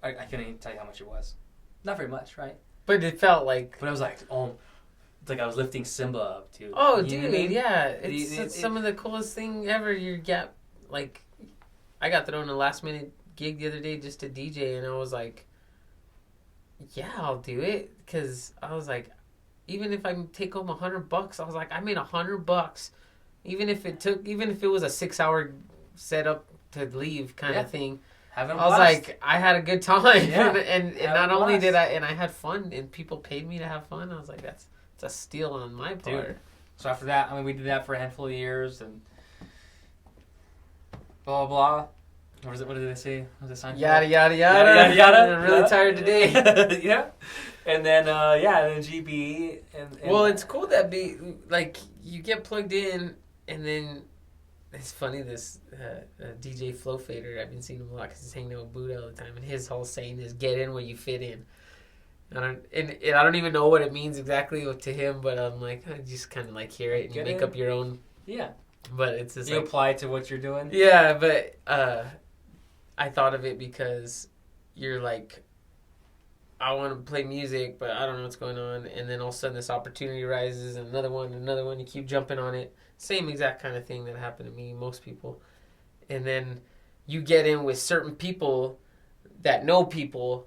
I can't even tell you how much it was. Not very much, right?
But it felt like.
But I was like, oh. It's like I was lifting Simba up, too.
Oh, dude, yeah. It's some of the coolest thing ever. I got thrown a last-minute gig the other day just to DJ, and I was like, yeah, I'll do it. Because I was like, even if I take home $100, I was like, I made $100. Even if it was a 6-hour setup to leave kind of thing. I was like, I had a good time.
Yeah.
and not only did I had fun, and people paid me to have fun. I was like, it's a steal on my part.
Dude. So after that, I mean, we did that for a handful of years, and blah, blah, blah. What did they say? What was it sign?
Yada, yada, yada. Yada, yada. I'm really tired today.
Yeah. And then, and then GB. And
well, it's cool that you get plugged in, and then it's funny, this DJ Flow Fader, I've been seeing him a lot because he's hanging out with Buddha all the time, and his whole saying is, get in where you fit in. And I don't even know what it means exactly to him, but I'm like, I just kind of like hear it, and you make up your own.
Yeah.
But it's just
you apply it to what you're doing.
Yeah, but I thought of it because you're like, I want to play music, but I don't know what's going on. And then all of a sudden this opportunity arises, and another one, you keep jumping on it. Same exact kind of thing that happened to me, most people. And then you get in with certain people that know people,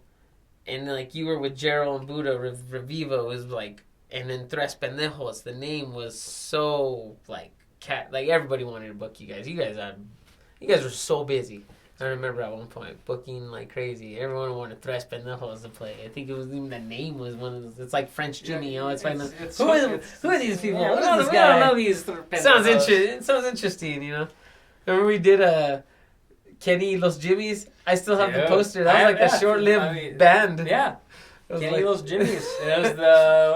and like you were with Gerald and Buddha, Revivo was like, and then Tres Pendejos, the name was so like everybody wanted to book you guys. You guys were so busy. I remember at one point booking like crazy. Everyone wanted Tres Pendejos to play. I think it was even the name was one of those. It's like French Jimmy, you know. It's like who are these people?
Yeah,
Who is this guy?
I don't know these Pendejos.
Sounds interesting, you know. Remember we did Kenny Los Jimmys. I still have the poster. That was like a short-lived band.
Yeah. Kenny Los Jimmys. It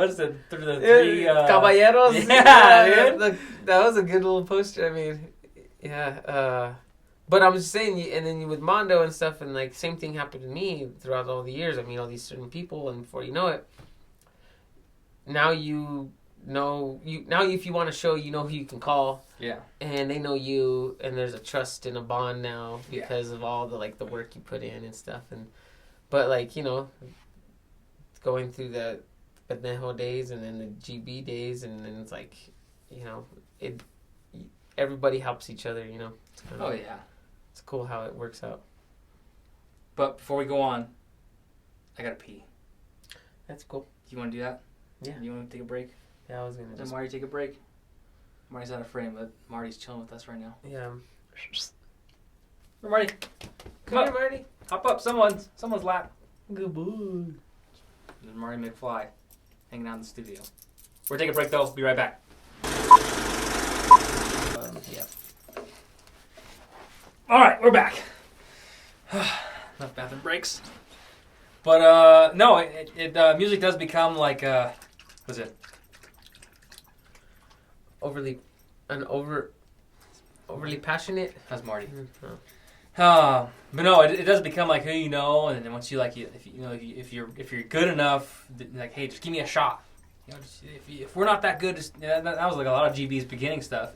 was the three
Caballeros.
Yeah,
that was a good little poster. I mean, yeah. But I'm just saying, and then with Mondo and stuff, and like same thing happened to me throughout all the years. I mean, all these certain people, and before you know it, now if you want a show, you know who you can call.
Yeah. And
they know you, and there's a trust and a bond now because of all the work you put in and stuff. But going through the Neho days and then the GB days, and then it's like, everybody helps each other, you know. It's cool how it works out.
But before we go on, I gotta pee.
That's cool.
Do you want to do that?
Yeah.
You want to take a break?
Yeah, I was gonna.
Then Marty take a break. Marty's out of frame, but Marty's chilling with us right now.
Yeah.
Marty,
come here, Marty.
Hop up, someone's lap.
Good boy.
There's Marty McFly, hanging out in the studio. We're taking a break though. Be right back.
Yeah.
All right, we're back. Enough bathroom breaks. But no, it music does become like what is it?
Overly passionate.
That's Marty.
Mm-hmm.
But no, it does become like who you know, and then once you if you're good enough, like, hey, just give me a shot. You know, if we're not that good, that was like a lot of GB's beginning stuff.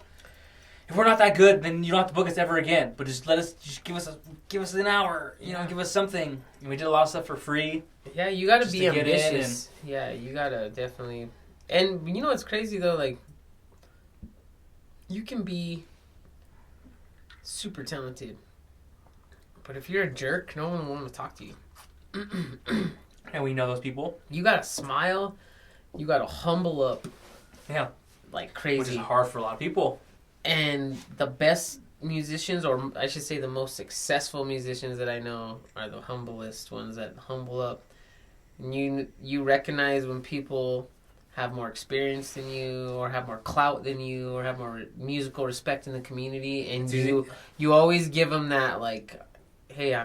If we're not that good, then you don't have to book us ever again. But just give us an hour. You know, give us something. And we did a lot of stuff for free.
Yeah, you got to be ambitious. Yeah, you got to definitely. And you know what's crazy though? Like, you can be super talented, but if you're a jerk, no one will want to talk to you.
And we know those people.
You got to smile. You got to humble up.
Yeah.
Like crazy.
Which is hard for a lot of people.
And the best musicians, or I should say the most successful musicians that I know, are the humblest ones that humble up. And you recognize when people have more experience than you, or have more clout than you, or have more musical respect in the community, and you always give them that, like, hey,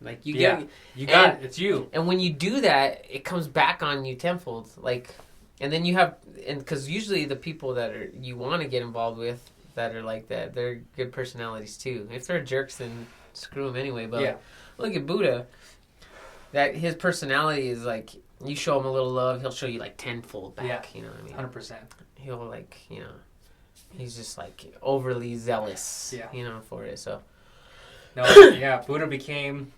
it's you.
And when you do that, it comes back on you tenfold, like. And then you have, and because usually the people that you want to get involved with that are like that, they're good personalities too. If they're jerks, then screw them anyway. But look at Buddha. That his personality is like, you show him a little love, he'll show you like tenfold back.
Yeah.
You know what I mean?
100%.
He'll like, he's just like overly zealous.
Yeah.
For it. So.
No, yeah. Buddha became,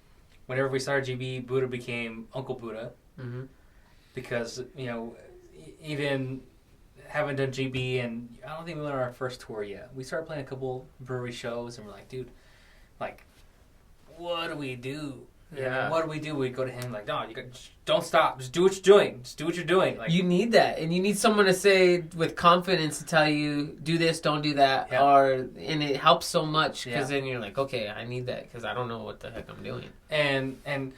whenever we started GB, Buddha became Uncle Buddha. Mm-hmm. Because even having done GB, and I don't think we went on our first tour yet. We started playing a couple brewery shows, and we're like, dude, like, what do we do?
Yeah.
What do? We go to him like, no, don't stop. Just do what you're doing. Just do what you're doing. Like,
you need that, and you need someone to say with confidence to tell you, do this, don't do that, and it helps so much because then you're like, okay, I need that because I don't know what the heck I'm doing.
And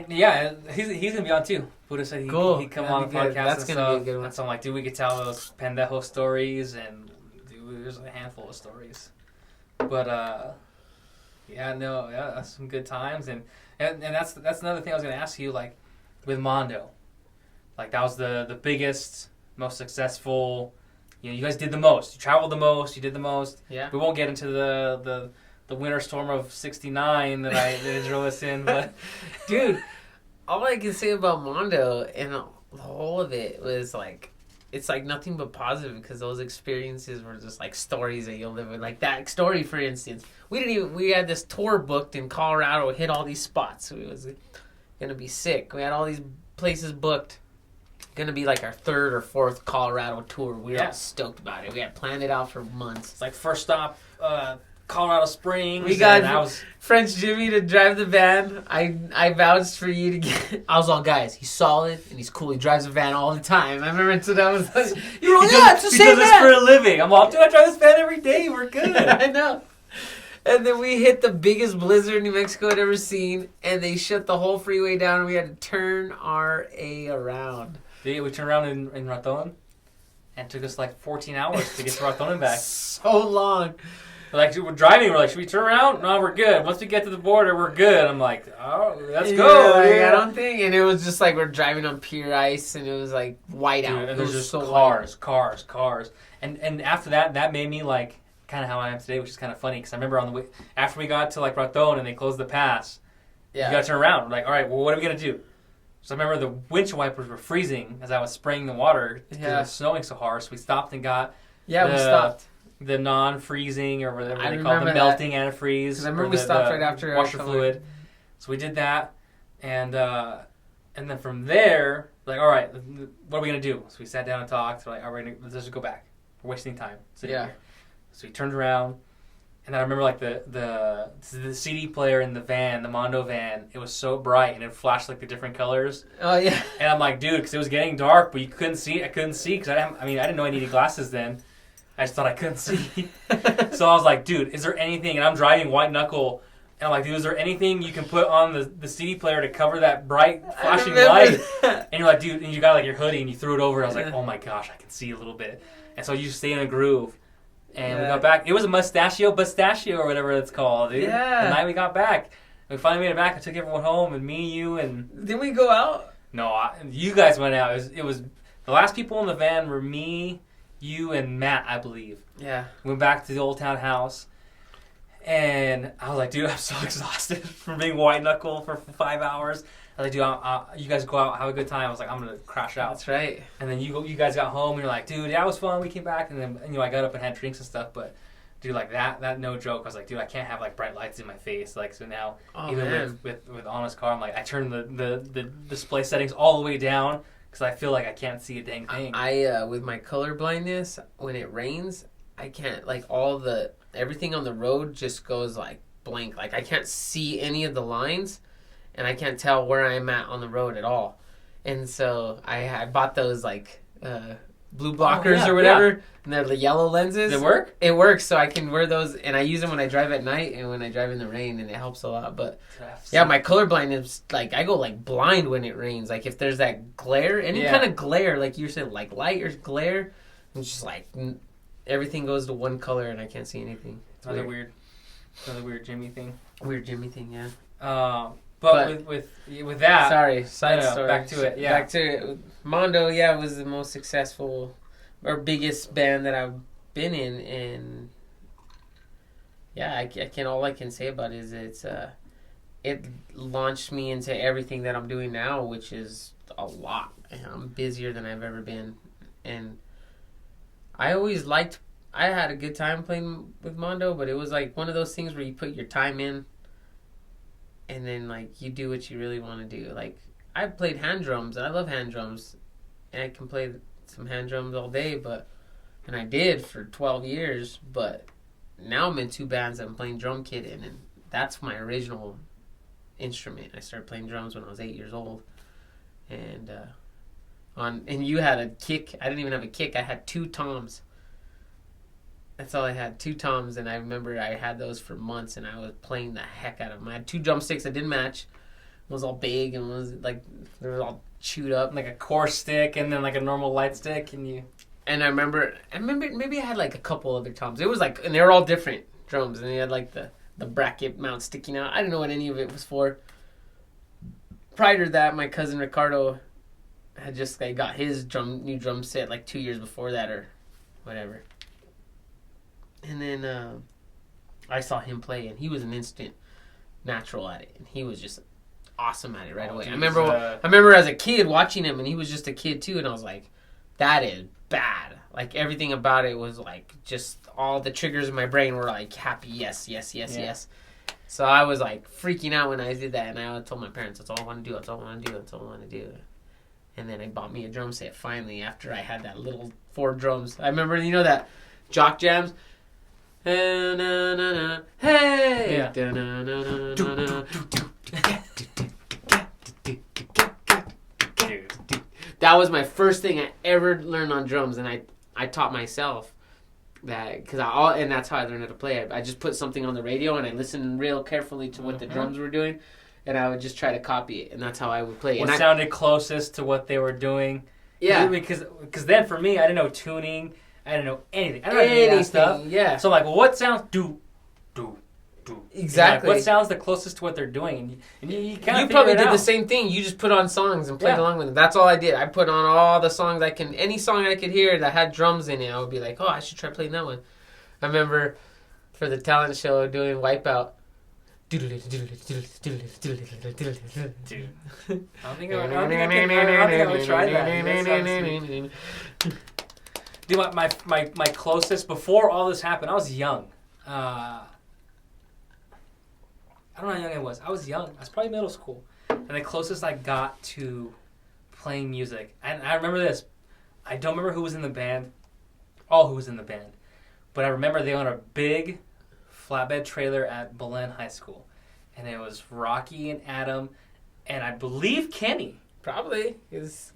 yeah, he's gonna be on too. Buddha said he'd come on the podcast.
That's
and
gonna
stuff.
be a good one.
And so I'm like, dude, we could tell those pendejo stories, and dude, there's a handful of stories. But that's some good times, and that's another thing I was gonna ask you, like with Mondo, like that was the biggest, most successful. You know, you guys did the most. You traveled the most. You did the most.
Yeah.
We won't get into the winter storm of '69 that I drove us in, but
dude, all I can say about Mondo and the whole of it was like, it's like nothing but positive because those experiences were just like stories that you'll live with. Like that story, for instance, we had this tour booked in Colorado, hit all these spots. So it was gonna be sick. We had all these places booked. Gonna be like our third or fourth Colorado tour. We were all stoked about it. We had planned it out for months.
It's like first stop, Colorado Springs.
We got French Jimmy to drive the van. I vouched for you to get. I was all, guys, he's solid and he's cool. He drives the van all the time. I remember so that was like, you were like, yeah, it's the same van. He does this
for a living. I'm like, dude, I drive this van every day. We're good.
I know. And then we hit the biggest blizzard New Mexico had ever seen, and they shut the whole freeway down, and we had to turn our A around.
Yeah, we turned around in Raton, and it took us like 14 hours to get to Raton and back.
So long.
We're driving, we're like, should we turn around? No, we're good. Once we get to the border, we're good. I'm like, oh, let's go.
I don't think. And it was just like we're driving on pure ice, and it was like white out.
And there's just
so
cars. And after that made me like kind of how I am today, which is kind of funny because I remember on the way, after we got to like Raton and they closed the pass, you got to turn around. We're like, all right, well, what are we going to do? So I remember the windshield wipers were freezing as I was spraying the water because it was snowing so hard. So we stopped and got
we stopped.
The non-freezing or whatever they call it, the
melting
antifreeze.
I remember we stopped right after
washer fluid. So we did that, and then from there, like, all right, what are we gonna do? So we sat down and talked. We're like, all right, let's just go back. We're wasting time sitting here. So we turned around, and I remember like the CD player in the van, the Mondo van. It was so bright and it flashed like the different colors.
Oh yeah.
And I'm like, dude, because it was getting dark, but you couldn't see. I couldn't see because I didn't know I needed glasses then. I just thought I couldn't see. So I was like, dude, is there anything? And I'm driving white knuckle. And I'm like, dude, is there anything you can put on the CD player to cover that bright flashing light? And you're like, dude, and you got like your hoodie and you threw it over. I was like, oh my gosh, I can see a little bit. And so you stay in a groove. And we got back. It was a pistachio or whatever it's called, dude.
Yeah.
The night we got back. We finally made it back. I took everyone home, and me, you, and...
Didn't we go out?
No, you guys went out. It was the last people in the van were me, you, and Matt, I believe.
Yeah.
Went back to the old town house, and I was like, dude, I'm so exhausted from being white knuckle for 5 hours. I was like, dude, you guys go out, have a good time. I was like, I'm gonna crash out.
That's right.
And then you guys got home, and you're like, dude, yeah, it was fun. We came back, and then I got up and had drinks and stuff. But dude, like that no joke. I was like, dude, I can't have like bright lights in my face. Like so now, even with Honest Car, I'm like, I turned the display settings all the way down. Because I feel like I can't see a dang thing.
I with my color blindness, when it rains, I can't, like, everything on the road just goes, like, blank. Like, I can't see any of the lines, and I can't tell where I'm at on the road at all. And so I bought those, like, blue blockers or whatever, and they're the yellow lenses.
Does it work?
It works, so I can wear those, and I use them when I drive at night and when I drive in the rain, and it helps a lot. But yeah, my color blindness, like, I go like blind when it rains. Like if there's that glare, any kind of glare, like you said, like light or glare, it's just like everything goes to one color and I can't see anything. It's
another weird Jimmy thing.
Weird Jimmy thing, yeah.
But with that,
sorry, side story.
Back to it. Yeah,
back to it. Mondo, was the most successful or biggest band that I've been in, and all I can say about it is it launched me into everything that I'm doing now, which is a lot. I'm busier than I've ever been, and I had a good time playing with Mondo, but it was like one of those things where you put your time in, and then like you do what you really want to do. Like I played hand drums. I love hand drums, and I can play some hand drums all day. And I did for 12 years. But now I'm in 2 bands I'm playing drum kit in, and that's my original instrument. I started playing drums when I was 8 years old, and and you had a kick. I didn't even have a kick. I had 2 toms. That's all I had, 2 toms, and I remember I had those for months, and I was playing the heck out of them. I had 2 drumsticks that didn't match. It was all big, and it was like they were all chewed up,
like a core stick, and then like a normal light stick, and you.
And I remember maybe I had like a couple other toms. It was like, and they were all different drums, and they had like the bracket mount sticking out. I didn't know what any of it was for. Prior to that, my cousin Ricardo had just like got his new drum set like 2 years before that or whatever. And then I saw him play, and he was an instant natural at it, and he was just awesome at it right away.
Geez,
I remember as a kid watching him, and he was just a kid too, and I was like, that is bad. Like everything about it was like just all the triggers in my brain were like happy, yes. So I was like freaking out when I did that, and I told my parents, that's all I want to do. And then they bought me a drum set finally after I had that little 4 drums. I remember, that jock jams. Hey!
Yeah.
That was my first thing I ever learned on drums, and I taught myself that and that's how I learned how to play. I just put something on the radio, and I listened real carefully to what the drums were doing, and I would just try to copy it, and that's how I would play.
What sounded closest to what they were doing?
Yeah,
because then for me, I didn't know tuning. I didn't know anything. I didn't know any of that stuff.
Yeah.
So I'm like, well, what sounds do?
Exactly.
Like, what sounds the closest to what they're doing? And you kind of
you probably did the same thing. You just put on songs and played along with them. That's all I did. I put on all the songs any song I could hear that had drums in it. I would be like, oh, I should try playing that one. I remember for the talent show doing Wipeout. Dude, I
don't think I would try that. Dude, my closest, before all this happened, I was young. I don't know how young I was. I was young. I was probably middle school. And the closest I got to playing music, and I remember this. I don't remember who was in the band, who was in the band. But I remember they owned a big flatbed trailer at Belen High School. And it was Rocky and Adam, and I believe Kenny.
Probably.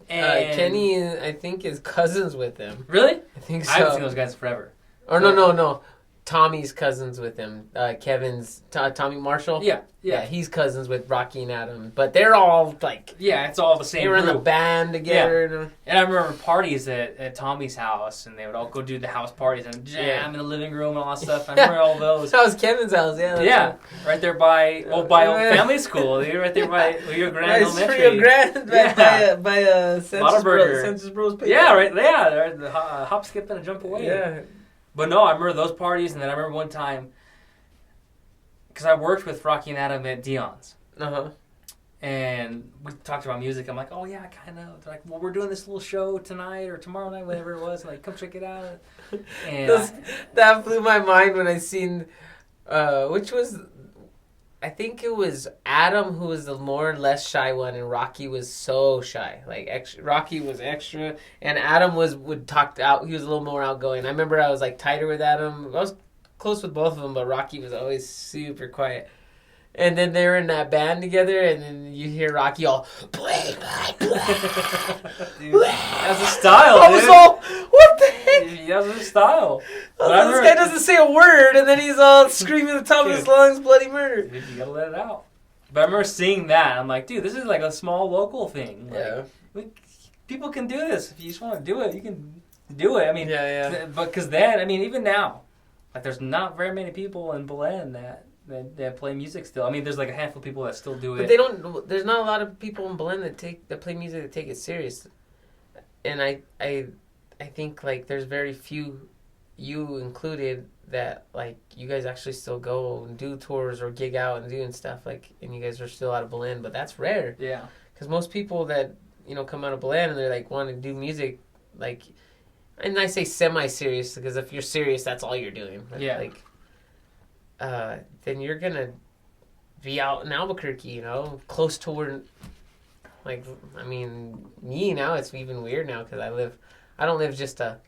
Kenny, I think, is cousins with them.
Really?
I think so.
I haven't seen those guys forever.
Or no. Tommy's cousins with him. Kevin's Tommy Marshall. Yeah, he's cousins with Rocky and Adam. But they're all like...
Yeah, it's all the same
They were
group.
in the band together.
Yeah. And I remember parties at Tommy's house, and they would all go do the house parties and jam in the living room and all that stuff. I remember all those.
That was Kevin's house,
yeah. Right there by family school. You're right there by Rio Grande Elementary.
Rio Grande by Census Bros.
Yeah, right. Yeah, the hop, skip, and a jump away.
Yeah.
But no, I remember those parties, and then I remember one time, because I worked with Rocky and Adam at Dion's.
Uh-huh.
And we talked about music. I'm like, oh yeah, kind of. They're like, well, we're doing this little show tonight or tomorrow night, whatever it was. Like, come check it out. And
that blew my mind when I seen, which was, I think it was Adam who was the more or less shy one, and Rocky was so shy. Like Rocky was extra, and Adam would talk out. He was a little more outgoing. I remember I was like tighter with Adam. I was close with both of them, but Rocky was always super quiet. And then they were in that band together, and then you hear Rocky all, play my
dude, that's a style,
I was all, what the heck?
He has a style.
This guy doesn't say a word, and then he's all screaming at the top of his lungs, bloody murder.
Dude, you gotta let it out. But I remember seeing that, I'm like, dude, this is like a small local thing. Like, people can do this. If you just want to do it, you can do it. I mean, but because then, I mean, even now, like, there's not very many people in Belen that play music still. I mean, there's like a handful of people that still do it.
But they don't. There's not a lot of people in Belen that play music that take it serious. And I think like there's very few, you included, that like you guys actually still go and do tours or gig out and doing stuff like, and you guys are still out of Belen. But that's rare.
Yeah. Because
most people that come out of Belen and they're like want to do music like, and I say semi-serious because if you're serious, that's all you're doing.
Yeah.
Like. Then you're gonna be out in Albuquerque, close to where, like, I mean, me now, it's even weird now because I don't live just a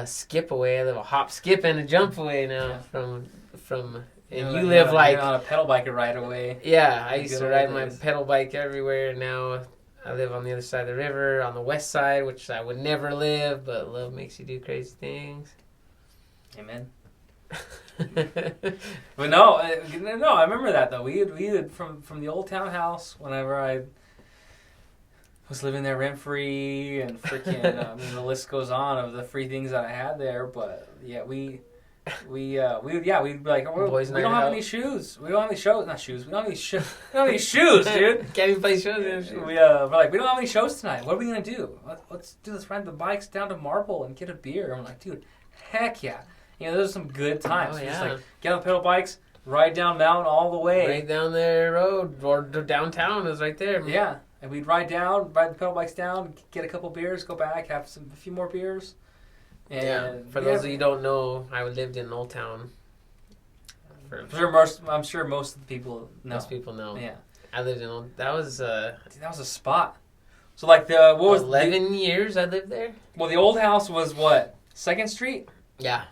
skip away. I live a hop, skip, and a jump away now from And you live like...
You're on a pedal bike right away.
Yeah, I used to ride my pedal bike everywhere, and now I live on the other side of the river, on the west side, which I would never live, but love makes you do crazy things.
Amen. But no, I remember that though. We had from the old townhouse whenever I was living there rent free and freaking. I mean, the list goes on of the free things that I had there. But yeah, we'd be like, we don't have any shoes. We don't have any shows. Not shoes. We don't have any shoes. We don't have any shoes, dude.
Can't even play shows.
We're like, we don't have any shows tonight. What are we gonna do? Let's ride the bikes down to Marble and get a beer. I'm like, dude, heck yeah. You know, those are some good times.
Oh, yeah.
Just like get on the pedal bikes, ride down mountain all the way.
Right down the road, or downtown is right there.
Yeah, and we'd ride the pedal bikes down, get a couple beers, go back, have a few more beers. And
for those of you who don't know, I lived in Old Town.
I'm sure most of the people know.
Most people know.
Yeah,
I lived in Old. That was
that was a spot. So like what was
11 years I lived there.
Well, the old house was what 2nd Street.
Yeah.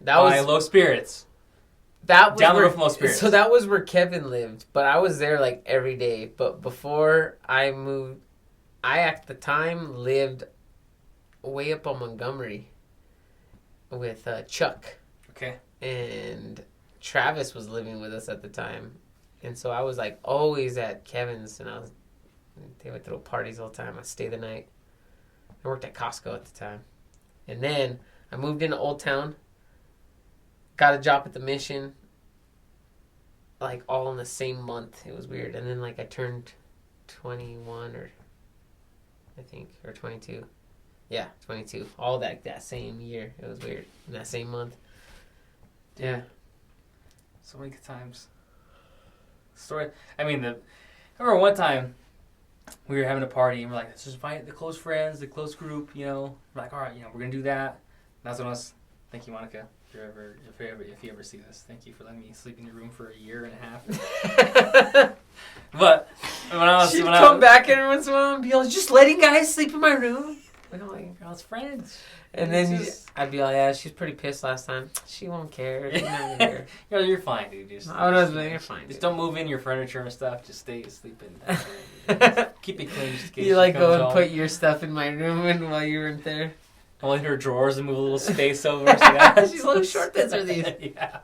That was Low Spirits.
That was
down the roof of Low Spirits.
So that was where Kevin lived, but I was there like every day. But before I moved, I at the time lived way up on Montgomery with Chuck.
Okay.
And Travis was living with us at the time, and so I was like always at Kevin's, and they would throw parties all the time. I'd stay the night. I worked at Costco at the time, and then I moved into Old Town. Got a job at the Mission, like all in the same month. It was weird. And then like I turned 21 or 22. Yeah, 22. All that same year. It was weird. In that same month. Yeah.
So many good times. I remember one time we were having a party and we're like, let's just invite the close friends, the close group, you know. We're like, all right, we're going to do that. And that's when thank you, Monica. If you ever see this, thank you for letting me sleep in your room for a year and a half. But
she'd come back every once in a while and be like, just letting guys sleep in my room.
Like, girls, friends.
And then I'd be like, yeah, she's pretty pissed last time. She won't care. She's not here.
You're fine, dude. You're
fine.
Just don't move in your furniture and stuff. Just stay sleeping. Keep it clean. Just in case
you like go and
home.
put your stuff in my room and while you weren't there.
Only her drawers and move a little space over. So
she's a little short. That's are these.
Yeah.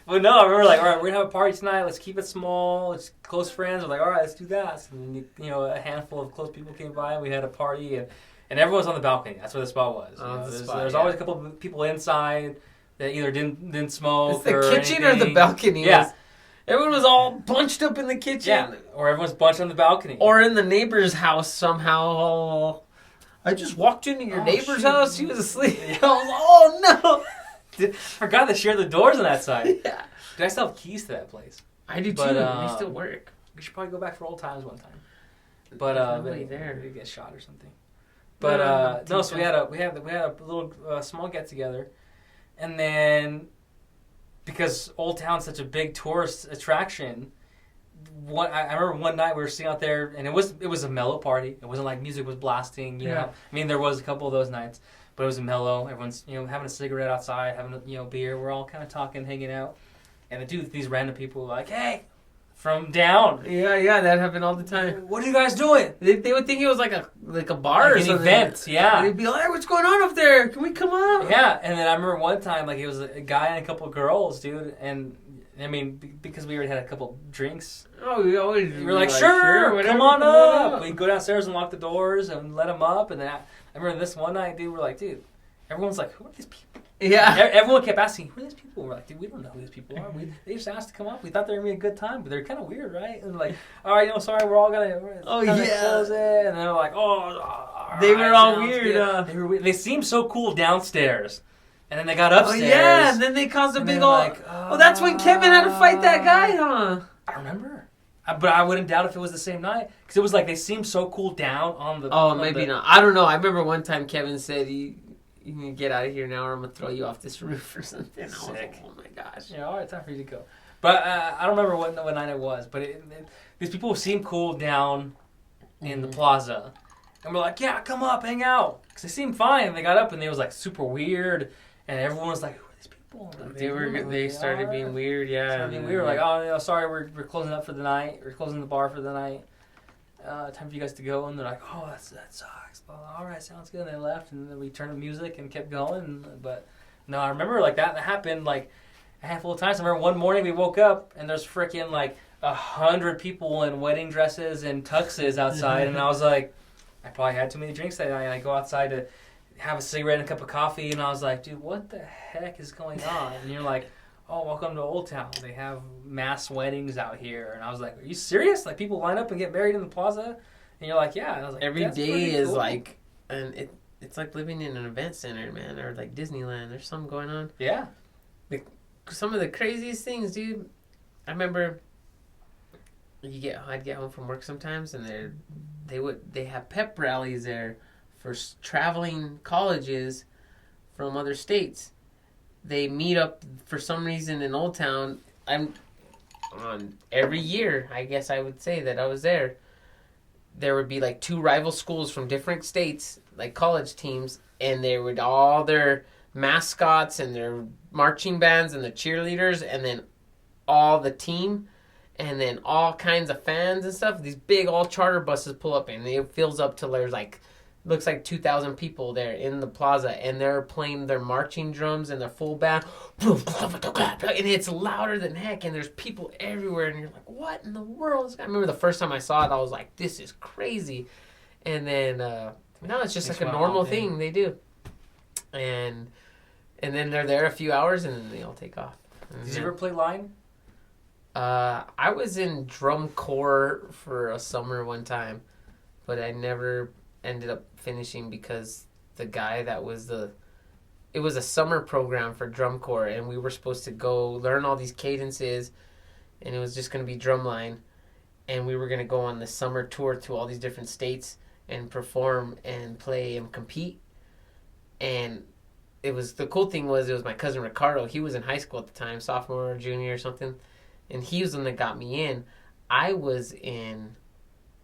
But no, I remember like, all right, we're gonna have a party tonight. Let's keep it small. It's close friends. We're like, all right, let's do that. So then, a handful of close people came by. And we had a party, and everyone's on the balcony. That's where the spot was. There's always a couple of people inside that either didn't smoke.
It's the kitchen or the balcony.
Yeah.
Everyone was all bunched up in the kitchen.
Yeah. Or everyone's bunched on the balcony.
Or in the neighbor's house somehow. I just walked into your neighbor's house. He was asleep.
Yeah.
I was like, oh no!
I forgot to share the doors on that side.
Yeah.
Dude, I still have keys to that place.
I do too. They still work.
We should probably go back for old times one time. But
there.
We get shot or something. But no. So we had a little small get together, and then because Old Town's such a big tourist attraction. I remember one night we were sitting out there, and it was a mellow party. It wasn't like music was blasting, you know. I mean, there was a couple of those nights, but it was a mellow. Everyone's having a cigarette outside, having a beer. We're all kind of talking, hanging out, and these random people were like, "Hey, from down."
Yeah, that happened all the time.
What are you guys doing?
They would think it was like a bar or
an
something.
Event. Yeah.
They'd be like, "Hey, what's going on up there? Can we come up?"
Yeah, and then I remember one time like it was a guy and a couple of girls, dude, and. I mean, because we already had a couple drinks.
Oh, we were
like, sure, come on up. We'd go downstairs and lock the doors and let them up. And then I remember this one night, dude, we're like, dude, everyone's like, who are these people?
Yeah.
Everyone kept asking, who are these people? We're like, dude, we don't know who these people are. They just asked to come up. We thought they were going to be a good time, but they're kind of weird, right? And like, all right, sorry, we're all going to close it. And they're like,
they were all weird.
They seemed so cool downstairs. And then they got upstairs.
Oh, yeah, and then they caused a big old... that's when Kevin had to fight that guy, huh?
I remember. But I wouldn't doubt if it was the same night. Because it was like they seemed so cool down on the...
Oh, maybe not. I don't know. I remember one time Kevin said, you can get out of here now or I'm going to throw you off this roof or something.
Sick.
I was like, oh, my gosh.
Yeah, all right, time for you to go. But I don't remember what night it was. But these people seemed cool down in the plaza. And we're like, yeah, come up, hang out. Because they seemed fine. And they got up and they was like super weird. And everyone was like, who are these people? people. Like,
They started being weird, yeah.
Started being weird. Like, oh, sorry, we're closing up for the night. We're closing the bar for the night. Time for you guys to go. And they're like, oh, that sucks. All right, sounds good. And they left, and then we turned the music and kept going. But no, I remember like that happened like a handful of times. I remember one morning we woke up and there's freaking like 100 people in wedding dresses and tuxes outside, and I was like, I probably had too many drinks that night. And I go outside to have a cigarette and a cup of coffee, and I was like, dude, what the heck is going on? And you're like, oh, welcome to Old Town. They have mass weddings out here. And I was like, are you serious? Like, people line up and get married in the plaza? And you're like, yeah. And I was like,
every day is cool. Like, and it's like living in an event center, man, or like Disneyland. There's something going on.
Yeah.
Some of the craziest things, dude. I remember I'd get home from work sometimes, and they have pep rallies there for traveling colleges from other states. They meet up for some reason in Old Town. I'm on every year. I guess I would say that I was there. There would be like 2 rival schools from different states, like college teams, and they would all their mascots and their marching bands and the cheerleaders, and then all the team, and then all kinds of fans and stuff. These big all charter buses pull up, and it fills up till there's like, looks like 2,000 people there in the plaza, and they're playing their marching drums and their full band, and it's louder than heck, and there's people everywhere, and you're like, what in the world? I remember the first time I saw it, I was like, this is crazy. And then now it's just like a normal thing they do, and then they're there a few hours, and then they all take off.
Did you ever play line?
I was in drum corps for a summer one time, but I never ended up finishing because the guy that was it was a summer program for drum corps, and we were supposed to go learn all these cadences, and it was just going to be drumline, and we were going to go on the summer tour to all these different states and perform and play and compete. And the cool thing was, it was my cousin Ricardo. He was in high school at the time, sophomore or junior or something, and he was the one that got me in. I was in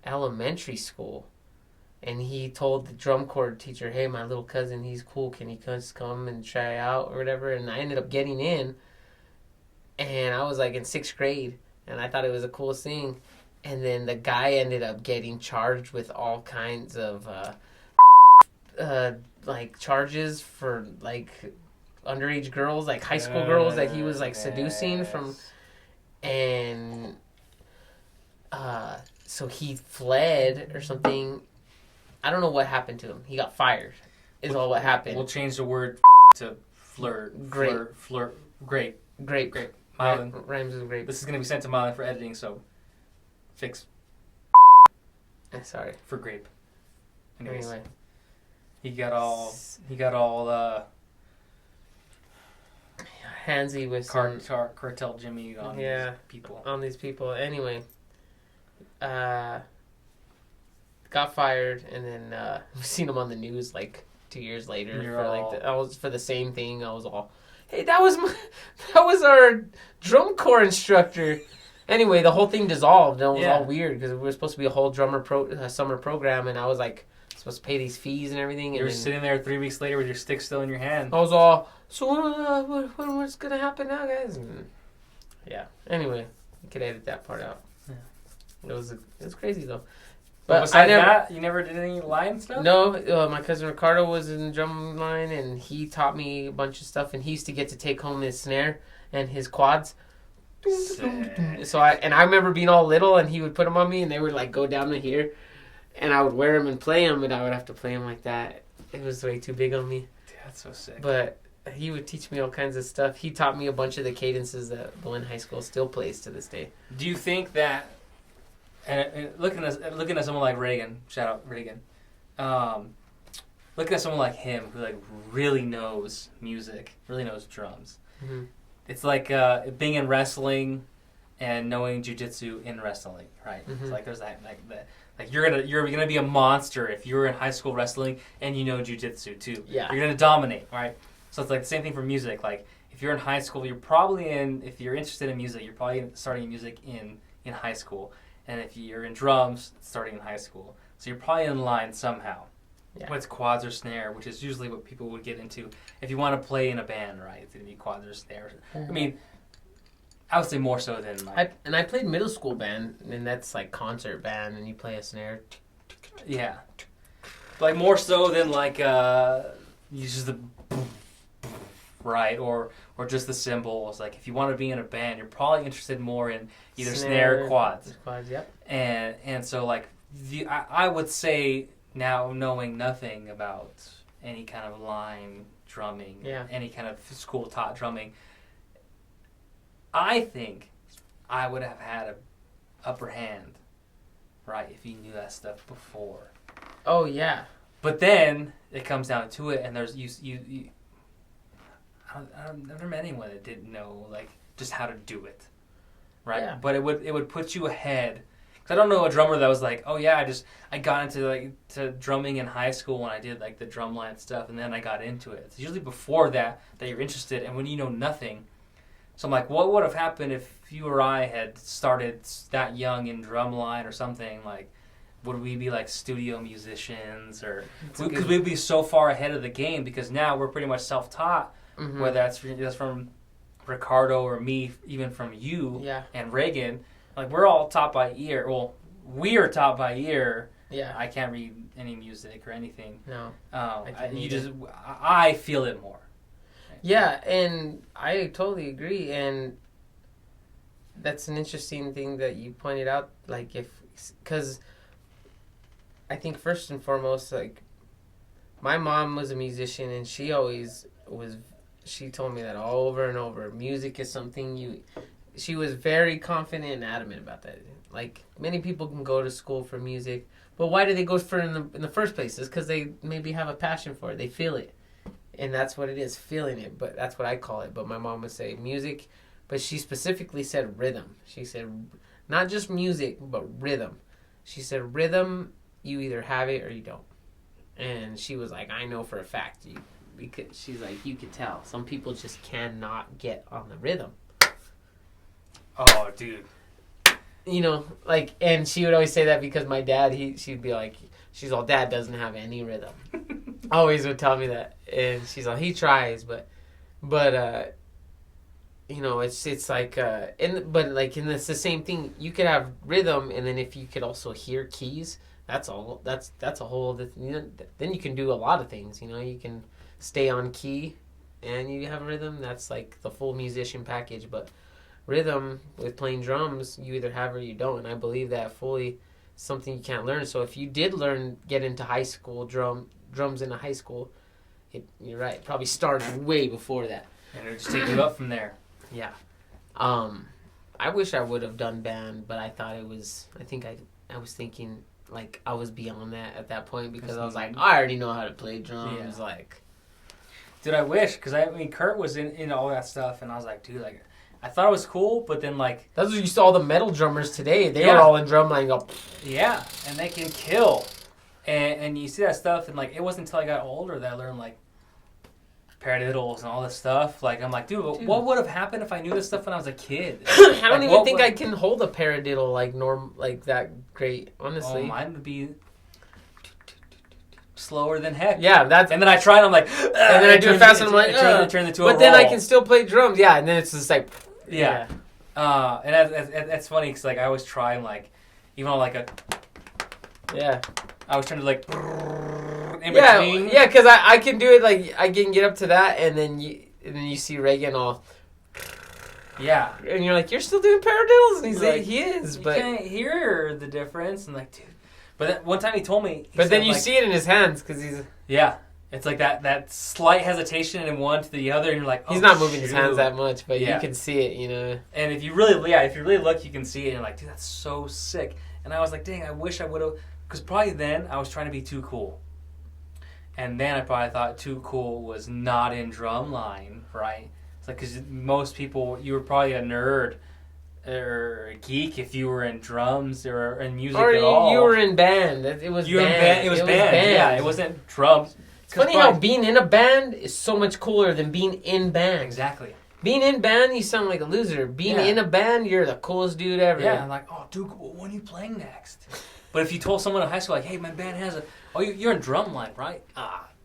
elementary school, and he told the drum corps teacher, hey, my little cousin, he's cool, can he just come and try out or whatever? And I ended up getting in, and I was like in 6th grade, and I thought it was the coolest thing. And then the guy ended up getting charged with all kinds of like charges for like underage girls, like high school girls that he was like seducing from, and so he fled or something. I don't know what happened to him. He got fired. All what happened.
We'll change the word to flirt.
Grape.
Grape.
Mylan. Rhymes with grape.
This is going to be sent to Mylan for editing, so fix.
Sorry.
For grape.
Anyway.
He got all
handsy with
cartel Jimmy on these people.
On these people. Anyway. Got fired, and then we seen him on the news like 2 years later for the same thing. I was all, hey, that was our drum corps instructor. Anyway, the whole thing dissolved, and it was all weird because we were supposed to be a whole summer program, and I was like supposed to pay these fees and everything.
You were sitting there 3 weeks later with your stick still in your hand.
I was all, so what's gonna happen now, guys? And anyway, you could edit that part out. Yeah, it was crazy though.
But besides that, you never did any line stuff?
No, my cousin Ricardo was in drum line, and he taught me a bunch of stuff, and he used to get to take home his snare and his quads. Sick. So I remember being all little, and he would put them on me, and they would like go down to here, and I would wear them and play them, and I would have to play them like that. It was way too big on me.
Dude, that's so sick.
But he would teach me all kinds of stuff. He taught me a bunch of the cadences that Bowen High School still plays to this day.
Do you think that, and looking at someone like Reagan, shout out Reagan, looking at someone like him who like really knows music, really knows drums.
Mm-hmm.
It's like being in wrestling and knowing jiu-jitsu in wrestling, right?
Mm-hmm.
It's like there's that like you're gonna be a monster if you're in high school wrestling and you know jiu-jitsu too.
Yeah.
You're gonna dominate, right? So it's like the same thing for music. Like if you're in high school, if you're interested in music, you're probably starting music in high school. And if you're in drums, starting in high school. So you're probably in line somehow.
Yeah.
What's quads or snare, which is usually what people would get into if you want to play in a band, right? It's gonna be quads or snare. I mean, I would say more so than like.
I played middle school band, and that's like concert band, and you play a snare.
Yeah. Like more so than like uses the right or just the cymbals. Like if you want to be in a band, you're probably interested more in either snare or quads.
Quads, yep.
And so like I would say now, knowing nothing about any kind of line drumming, any kind of school taught drumming, I think I would have had an upper hand, right, if you knew that stuff before.
Oh yeah.
But then it comes down to it, and there's you I've never met anyone that didn't know like just how to do it, right?
Yeah.
But it would put you ahead. Cause I don't know a drummer that was like, oh yeah, I got into to drumming in high school when I did like the drumline stuff, and then I got into it. It's usually before that you're interested, and when you know nothing. So I'm like, what would have happened if you or I had started that young in drumline or something? Like, would we be like studio musicians, or because we'd be so far ahead of the game? Because now we're pretty much self-taught, whether that's from Ricardo or me, even from you and Reagan. Like, we're all taught by ear. Well, we are taught by ear.
Yeah.
I can't read any music or anything.
No.
I feel it more.
Yeah, and I totally agree. And that's an interesting thing that you pointed out. Like, because I think first and foremost, like, my mom was a musician, and she always was. She told me that over and over. Music is something She was very confident and adamant about that. Like, many people can go to school for music, but why do they go for it in the first place? It's because they maybe have a passion for it. They feel it. And that's what it is, feeling it. But that's what I call it. But my mom would say music, but she specifically said rhythm. She said not just music, but rhythm. She said rhythm, you either have it or you don't. And she was like, I know for a fact. Because she's like, you could tell. Some people just cannot get on the rhythm.
Oh, dude.
You know, like, and she would always say that because my dad, she'd be like, she's all, Dad doesn't have any rhythm. Always would tell me that. And she's like, he tries, but you know, it's like, it's the same thing. You could have rhythm, and then if you could also hear keys, that's a whole other thing. You know, then you can do a lot of things, you know, you can stay on key and you have rhythm. That's like the full musician package, but rhythm with playing drums, you either have or you don't, and I believe that fully. Something you can't learn. So if you did get into high school drums in high school, you're right, probably started way before that.
And it'll just take you up from there.
Yeah. I wish I would have done band, but I was thinking like I was beyond that at that point, because I was like, I already know how to play drums.
Yeah.
Like,
dude, I wish, because I mean Kurt was in all that stuff, and I was like, dude, like, I thought it was cool, but then like,
that's what you saw the metal drummers today. They were all in drumline. Go,
yeah, and they can kill, and you see that stuff, and like, it wasn't until I got older that I learned like paradiddles and all this stuff. Like, I'm like, dude, what would have happened if I knew this stuff when I was a kid?
I don't even think I can hold a paradiddle like that great, honestly.
Oh, mine would be slower than heck.
Yeah,
and then I try and I'm like,
and then I do it fast and I'm like,
turn into a
but
roll.
then I can still play drums. Yeah, and then it's just like,
yeah. And that's funny, because like I always try and like, even on like a, I was trying to like in between.
Yeah, because I can do it, like I can get up to that, and then you see Reagan all.
Yeah.
And you're like, you're still doing paradiddles? And he's like, he is, but
you can't hear the difference. And like, dude. But then one time he told me.
But then you see it in his hands, because he's.
Yeah. It's like that slight hesitation in one to the other, and you're like, oh,
he's not moving his hands that much, but you can see it, you know.
And if you really look, you can see it, and you're like, dude, that's so sick. And I was like, dang, I wish I would have, because probably then I was trying to be too cool. And then I probably thought too cool was not in drumline, right? It's like, because most people, you were probably a nerd or a geek if you were in drums or in music at all.
Or you were in band. It was band.
It was band. Yeah, it wasn't drums.
It's funny how being in a band is so much cooler than being in band.
Exactly.
Being in band, you sound like a loser. Being in a band, you're the coolest dude ever.
Yeah, I'm like, oh, dude, when are you playing next? But if you told someone in high school, like, hey, my band has you're in drumline, right?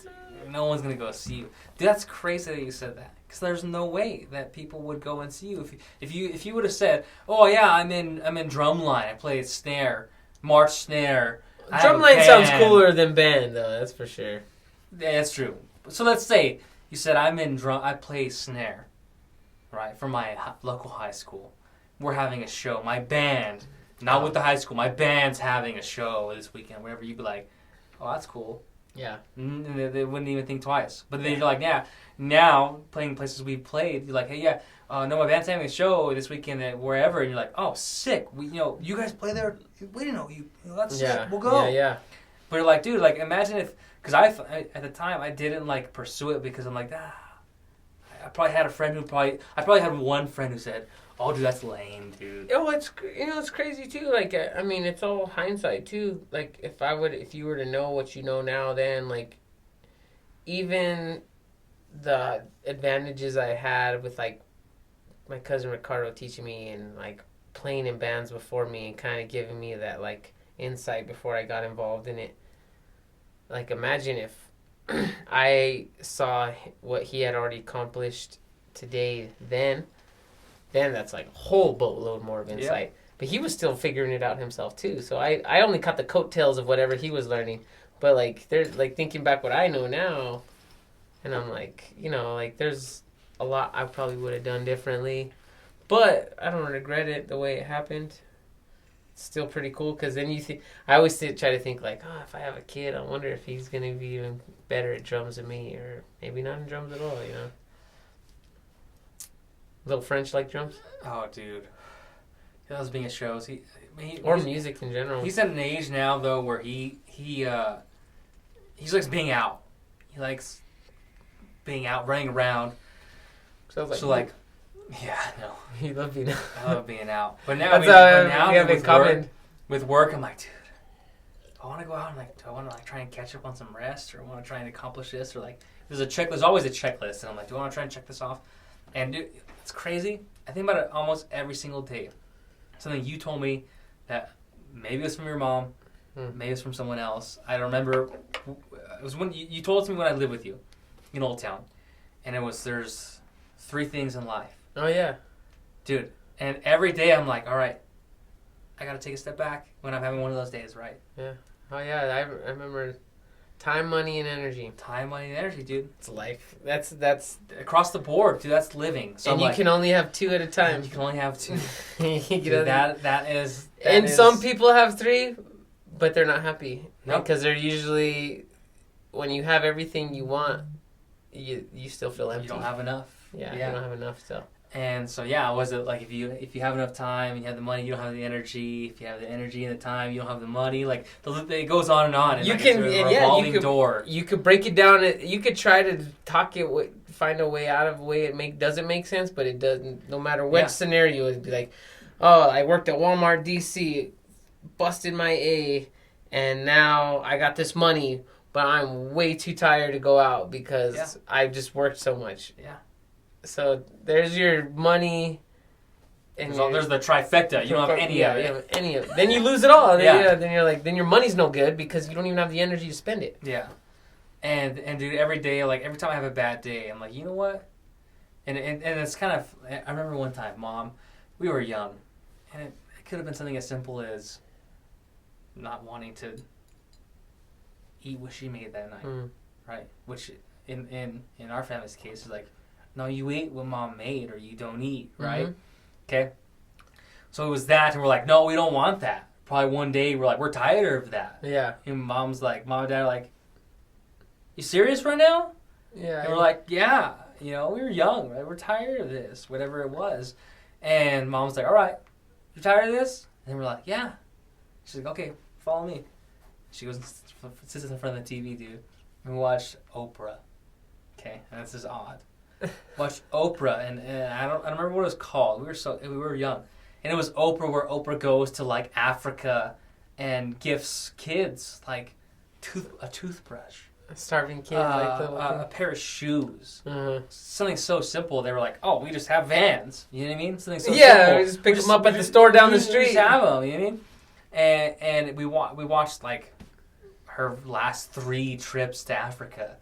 Dude, no one's going to go see you. Dude, that's crazy that you said that. Because there's no way that people would go and see you. If you would have said, oh, yeah, I'm in drumline. I play snare, march snare.
Drumline sounds cooler than band, though. That's for sure.
Yeah, that's true. So let's say you said I play snare, right, for my local high school. We're having a show. My band, not with the high school, my band's having a show this weekend, whatever. You'd be like, oh, that's cool.
Yeah.
And they wouldn't even think twice. But then you're like, yeah, now playing places we played, you're like, hey, yeah, no, my band's having a show this weekend at wherever. And you're like, oh, sick. You guys play there? We didn't know you. That's sick. We'll go.
Yeah.
But you're like, dude, like, imagine if, because I at the time, I didn't, like, pursue it because I'm like, I probably had a friend I probably had one friend who said, oh, dude, that's lame, dude.
Oh, it's crazy too. Like, I mean, it's all hindsight too. Like, if you were to know what you know now, then like, even the advantages I had with like my cousin Ricardo teaching me and like playing in bands before me and kind of giving me that like insight before I got involved in it. Like, imagine if I saw what he had already accomplished today, then that's like a whole boatload more of insight. Yeah. But he was still figuring it out himself too. So I only caught the coattails of whatever he was learning. But like, there's like thinking back what I know now, and I'm like, like there's a lot I probably would have done differently. But I don't regret it the way it happened. It's still pretty cool because then I always try to think like, if I have a kid, I wonder if he's going to be even better at drums than me, or maybe not in drums at all, Little French like drums?
Oh, dude. He loves being at shows.
Or music in general.
He's at an age now, though, where he likes being out. He likes being out, running around.
So
yeah, no.
He loves being out.
I love being out. But now, with work, I'm like, dude, do I want to go out and like, do I want to like try and catch up on some rest, or want to try and accomplish this, or like, there's always a checklist, and I'm like, do I want to try and check this off? And dude, it's crazy. I think about it almost every single day. Something you told me that maybe it was from your mom, maybe it's from someone else. I don't remember. It was when you told it to me when I lived with you in Old Town, and it was there's 3 things in life.
Oh yeah,
dude. And every day I'm like, all right, I gotta take a step back when I'm having one of those days, right?
Yeah. Oh yeah, I remember. Time, money, and energy.
Time, money, and energy, dude.
It's life. That's
across the board, dude. That's living. So
and you can only have 2 at a time.
You can only have 2.
Dude,
that is.
Some people have 3, but they're not happy.
Nope.
Because they're usually, when you have everything you want, you still feel empty.
You don't have enough.
Yeah. You don't have enough still.
And so was it like if you have enough time, you have the money, you don't have the energy. If you have the energy and the time, you don't have the money. Like it goes on and on. And
you
like
can,
it's a revolving door.
You could break it down. You could try to find a way out of a way doesn't make sense, but it doesn't. No matter what scenario, it'd be like, oh, I worked at Walmart DC, busted my A, and now I got this money, but I'm way too tired to go out because I just worked so much.
Yeah.
So there's your money, and
there's the trifecta. You don't have any of it.
You don't have any of it. Then you lose it all. Then you're like, then your money's no good because you don't even have the energy to spend it.
Yeah, and dude, every day, like every time I have a bad day, I'm like, you know what? And it's kind of. I remember one time, Mom, we were young, and it could have been something as simple as not wanting to eat what she made that night, right? Which in our family's case is like. No, you eat what Mom made, or you don't eat, right? Mm-hmm. Okay. So it was that, and we're like, no, we don't want that. Probably one day we're like, we're tired of that.
Yeah.
And Mom and Dad are like, you serious right now?
Yeah.
And we're like, yeah. We were young, right? We're tired of this, whatever it was. And Mom's like, all right, you tired of this? And we're like, yeah. She's like, okay, follow me. She goes and sits in front of the TV, dude, and we watch Oprah. Okay, and that's just odd. Watched Oprah, and I don't remember what it was called. We were young, and it was Oprah where Oprah goes to like Africa and gifts kids like a toothbrush,
starving kids,
a pair of shoes, something so simple. They were like, "Oh, we just have vans." You know what I mean? Something so simple.
We just pick them up at the store down the street.
We just have them. You know what I mean? And we watched like her last 3 trips to Africa,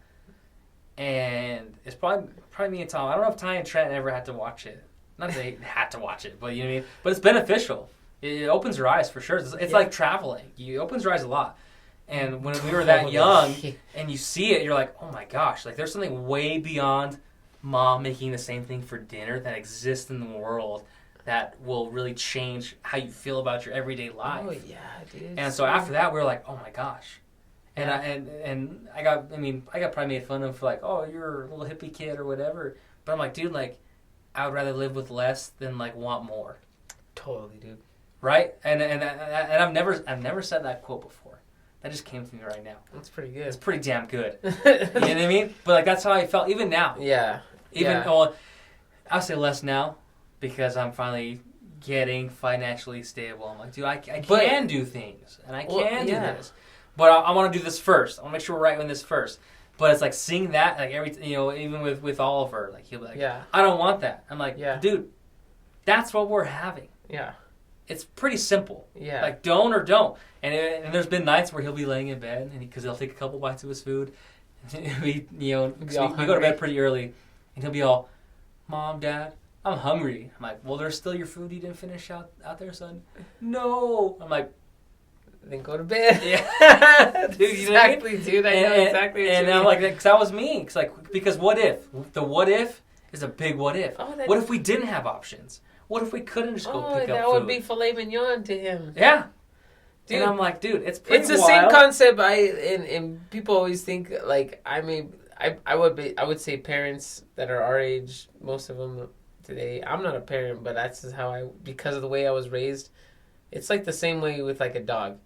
and it's probably me and Tom. I don't know if Ty and Trent ever had to watch it. Not that they had to watch it, but you know what I mean. But it's beneficial. It opens your eyes for sure. It's like traveling. It opens your eyes a lot. And when we were that young, and you see it, you're like, oh my gosh, like there's something way beyond mom making the same thing for dinner that exists in the world that will really change how you feel about your everyday life.
Oh yeah, dude.
And so after that, we were like, oh my gosh. And I got probably made fun of for like, oh, you're a little hippie kid or whatever. But I'm like, dude, like, I would rather live with less than like want more.
Totally, dude.
Right? And I've never said that quote before. That just came to me right now.
That's pretty good.
It's pretty damn good. You know what I mean? But like that's how I felt even now.
Yeah.
Well, I'll say less now because I'm finally getting financially stable. I'm like, dude, I can do things and I can do this. But I want to do this first. I want to make sure we're right on this first. But it's like seeing that, like even with Oliver, like he'll be like, I don't want that. I'm like, dude, that's what we're having.
Yeah.
It's pretty simple.
Yeah.
Like, don't or don't. And there's been nights where he'll be laying in bed because he'll take a couple bites of his food. We go to bed pretty early. And he'll be all, Mom, Dad, I'm hungry. I'm like, well, there's still your food you didn't finish out there, son. No. I'm like,
then go to bed.
Yeah. Dude, you know what I mean?
Exactly, dude. I know exactly what you mean.
And I'm like, because that was me. Because what if? The what if is a big what if. Oh, what if we didn't have options? What if we couldn't just go pick up food?
That would be filet mignon to him.
Yeah.
Dude,
and I'm like, dude, it's pretty
wild. It's the same concept. And people always think, like, I would say parents that are our age, most of them today, I'm not a parent, but that's just how because of the way I was raised, it's like the same way with, like, a dog.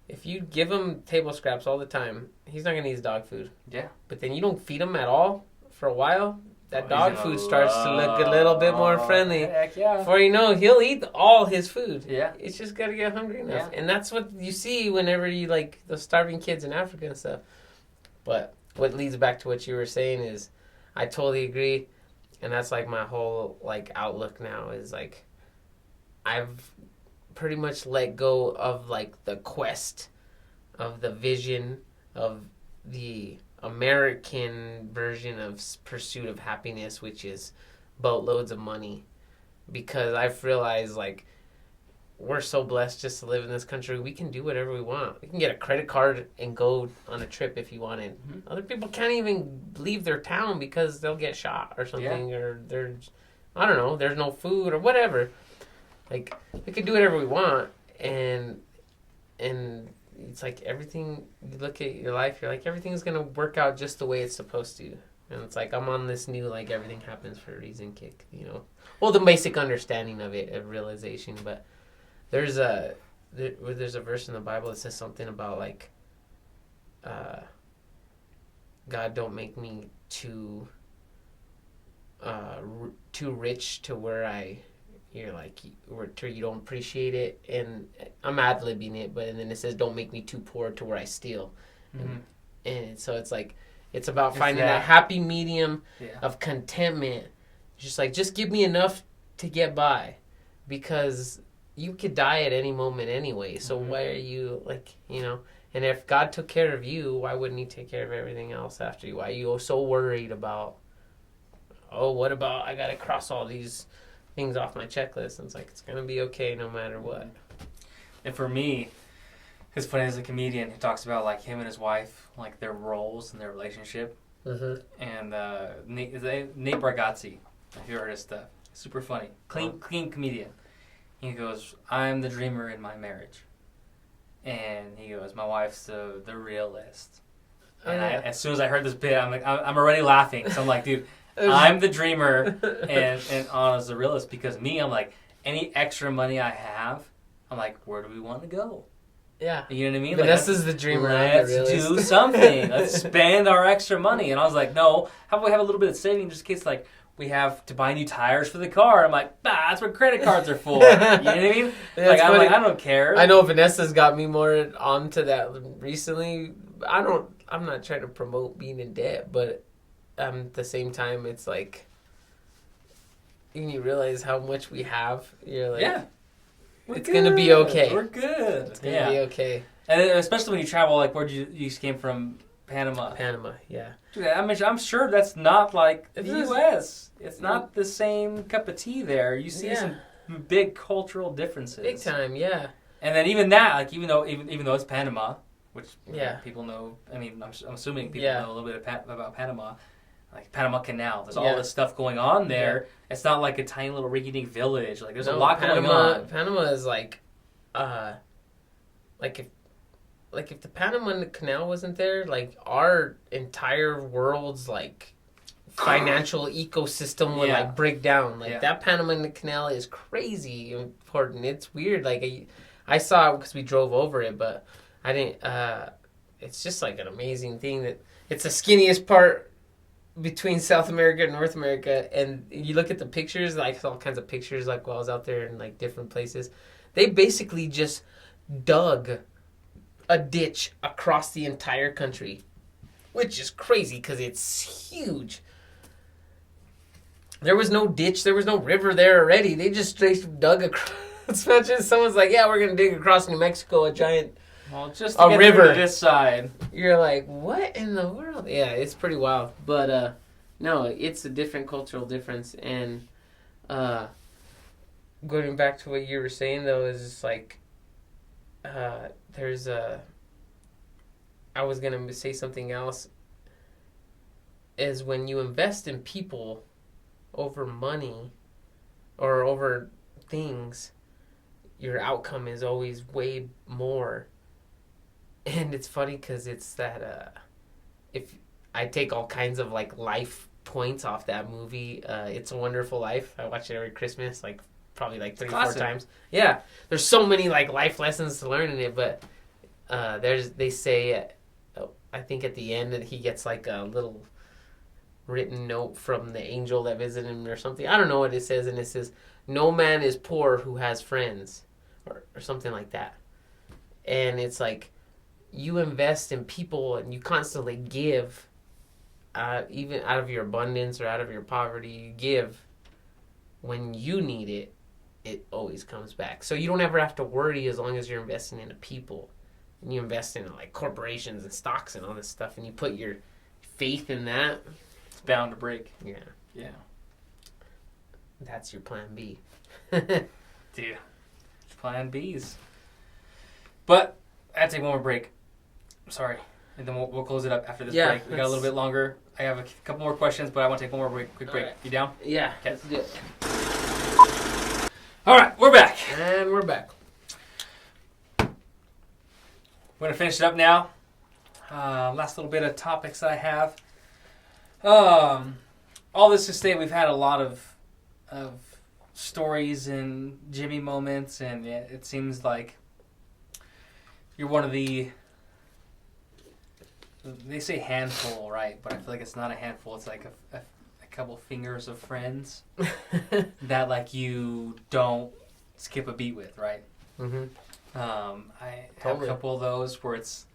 If you give him table scraps all the time, he's not going to eat his dog food.
Yeah.
But then you don't feed him at all for a while, that dog food starts to look a little bit more friendly.
Heck yeah.
Before you know, he'll eat all his food.
Yeah.
It's just got to get hungry enough.
Yeah.
And that's what you see whenever you, like, those starving kids in Africa and stuff. But what leads back to what you were saying is I totally agree. And that's, like, my whole, like, outlook now is, like, I've pretty much let go of, like, the quest of the vision of the American version of pursuit of happiness, which is boatloads of money, because I've realized, like, we're so blessed just to live in this country. We can do whatever we want. We can get a credit card and go on a trip if you wanted. Mm-hmm. Other people can't even leave their town because they'll get shot or something, or there's, I don't know, there's no food or whatever. Like, we can do whatever we want, and it's like everything, you look at your life, you're like, everything's going to work out just the way it's supposed to. And it's like, I'm on this new, like, everything happens for a reason kick, you know? Well, the basic understanding of it, of realization. But there's a verse in the Bible that says something about, like, God, don't make me too rich to where you're like, where you don't appreciate it, and I'm ad-libbing it, but and then it says, don't make me too poor to where I steal. Mm-hmm. And so it's like, it's about finding that happy medium of contentment. Just like, just give me enough to get by, because you could die at any moment anyway, so why are you, like, you know, and if God took care of you, why wouldn't he take care of everything else after you? Why are you so worried about, what about, I gotta cross all these things off my checklist? And it's like, it's gonna be okay no matter what.
And for me, it's funny, as a comedian, he talks about, like, him and his wife, like, their roles in their relationship. Mm-hmm. And Nate Bargatze, if you heard his stuff, super funny, clean comedian. He goes, I'm the dreamer in my marriage, and he goes, my wife's the realist. And as soon as I heard this bit, I'm like, I'm already laughing. So I'm like, dude, I'm the dreamer, and Anna's the realist, because I'm like, any extra money I have, I'm like, where do we want to go?
Yeah.
You know what I mean?
Vanessa's the dreamer.
Let's do something. Let's spend our extra money. And I was like, no, how about we have a little bit of saving just in case, like, we have to buy new tires for the car? I'm like, that's what credit cards are for. You know what I mean? Like, I'm like, I don't care.
I know Vanessa's got me more onto that recently. I'm not trying to promote being in debt, but at the same time, it's like, when you realize how much we have, you're like, It's gonna be okay.
We're good.
It's gonna be okay.
And especially when you travel, like where you came from, Panama.
Panama, yeah.
Dude, I'm sure that's not like the U.S. It's not the same cup of tea there. You see some big cultural differences.
Big time, yeah.
And then even that, like even though it's Panama, which people know. I mean, I'm assuming people know a little bit about Panama. Like Panama Canal, there's all this stuff going on there. Yeah. It's not like a tiny little rinky-dink village. Like there's a lot going on.
Panama is like if the Panama Canal wasn't there, like our entire world's like financial ecosystem would like break down. Like that Panama Canal is crazy important. It's weird. Like I saw it because we drove over it, but I didn't. It's just like an amazing thing that it's the skinniest part between South America and North America, and you look at the pictures, like all kinds of pictures, like while I was out there in like different places, they basically just dug a ditch across the entire country, which is crazy because it's huge. There was no ditch, there was no river there already. They just straight dug across. Imagine someone's like, yeah, we're gonna dig across New Mexico a giant
just to get river to this side.
You're like, what in the world? Yeah, it's pretty wild. But no, it's a different cultural difference. And going back to what you were saying though, is just like there's a. I was gonna say something else. Is when you invest in people over money or over things, your outcome is always way more. And it's funny because it's that if I take all kinds of like life points off that movie, It's a Wonderful Life. I watch it every Christmas, like probably like 3 or 4 times. Yeah, there's so many like life lessons to learn in it. But they say, I think at the end that he gets like a little written note from the angel that visited him or something. I don't know what it says, and it says, "No man is poor who has friends," or something like that. And it's like, you invest in people and you constantly give, even out of your abundance or out of your poverty, you give. When you need it, it always comes back. So you don't ever have to worry as long as you're investing into people. And you invest in like corporations and stocks and all this stuff, and you put your faith in that.
It's bound to break.
Yeah.
Yeah.
That's your plan B.
Dude. Plan Bs. But I have to take one more break. Sorry. And then we'll close it up after this break. We got a little bit longer. I have a couple more questions, but I want to take one more quick break. Right. You down?
Yeah.
Okay. Let's do it. All right. We're back.
And we're back.
We're going to finish it up now. Last little bit of topics that I have. All this to say, we've had a lot of stories and Jimmy moments, and it seems like you're one of the, they say handful, right? But I feel like it's not a handful. It's like a couple fingers of friends that like you don't skip a beat with, right?
Mm-hmm.
I have a couple of those where it's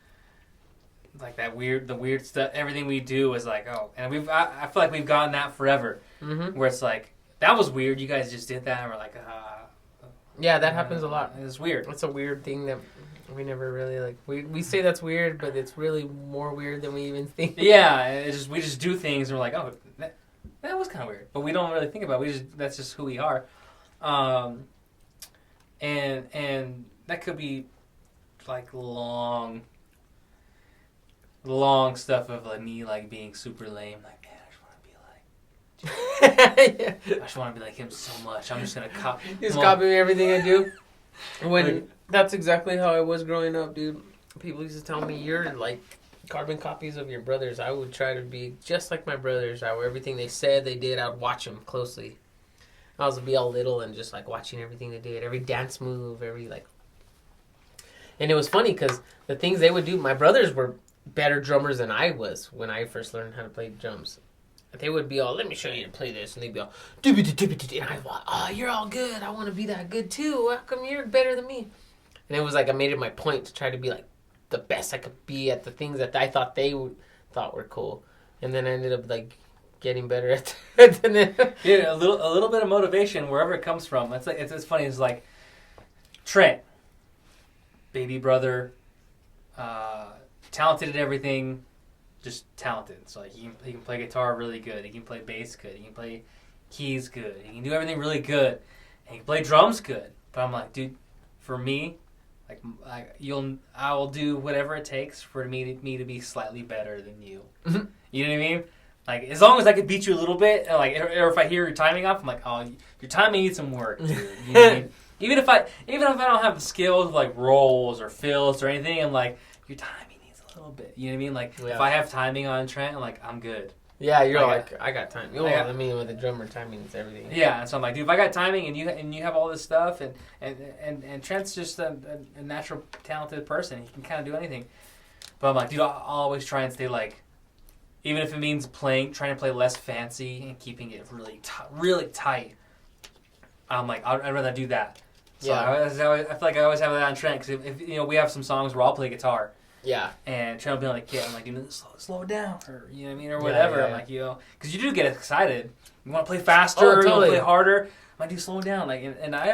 like the weird stuff. Everything we do is like, oh, and I feel like we've gotten that forever, where it's like, that was weird. You guys just did that, and we're like,
yeah, that happens a lot.
It's weird.
It's a weird thing that we never really like. We say that's weird, but it's really more weird than we even think.
Yeah, we just do things, and we're like, oh, that was kind of weird, but we don't really think about it. That's just who we are, and that could be like long stuff of like me like being super lame, like, man, I just want to be like him so much. I'm just gonna copy.
Just copy everything I do. When that's exactly how I was growing up, dude. People used to tell me, you're like carbon copies of your brothers. I would try to be just like my brothers. Everything they said, they did. I would watch them closely. I was be all little and just like watching everything they did, every dance move, every like. And it was funny because the things they would do, my brothers were better drummers than I was when I first learned how to play drums. They would be all, let me show you how to play this. And they'd be all, and I'd be like, oh, you're all good. I want to be that good too. How come you're better than me? And it was like I made it my point to try to be like the best I could be at the things that I thought they thought were cool. And then I ended up like getting better at
yeah, a little bit of motivation wherever it comes from. It's funny. It's like Trent, baby brother, talented at everything, just talented. So like he can play guitar really good. He can play bass good. He can play keys good. He can do everything really good. And he can play drums good. But I'm like, dude, for me, like I will do whatever it takes for me to be slightly better than you. You know what I mean? Like as long as I could beat you a little bit, like or if I hear your timing off, I'm like, oh, your timing needs some work, dude. You know what I mean? Even if I don't have the skills of like rolls or fills or anything, I'm like, your timing needs a little bit. You know what I mean? Like if I have timing on Trent, I'm like, I'm good.
Yeah, you're like I got timing. Well, I mean, with the drummer, timing is everything.
Yeah, and so I'm like, dude, if I got timing and you have all this stuff, and Trent's just a natural talented person, he can kind of do anything. But I'm like, dude, I'll always try and stay like, even if it means trying to play less fancy and keeping it really tight. I'm like, I'd rather do that. So I feel like I always have that on Trent because if we have some songs where I'll play guitar. Yeah. And Trent will be like, yeah, I'm like, slow it down, or you know what I mean, or whatever. I'm like, because you do get excited. You want to play faster, totally. You want to play harder. I'm like, dude, slow it down. Like, and I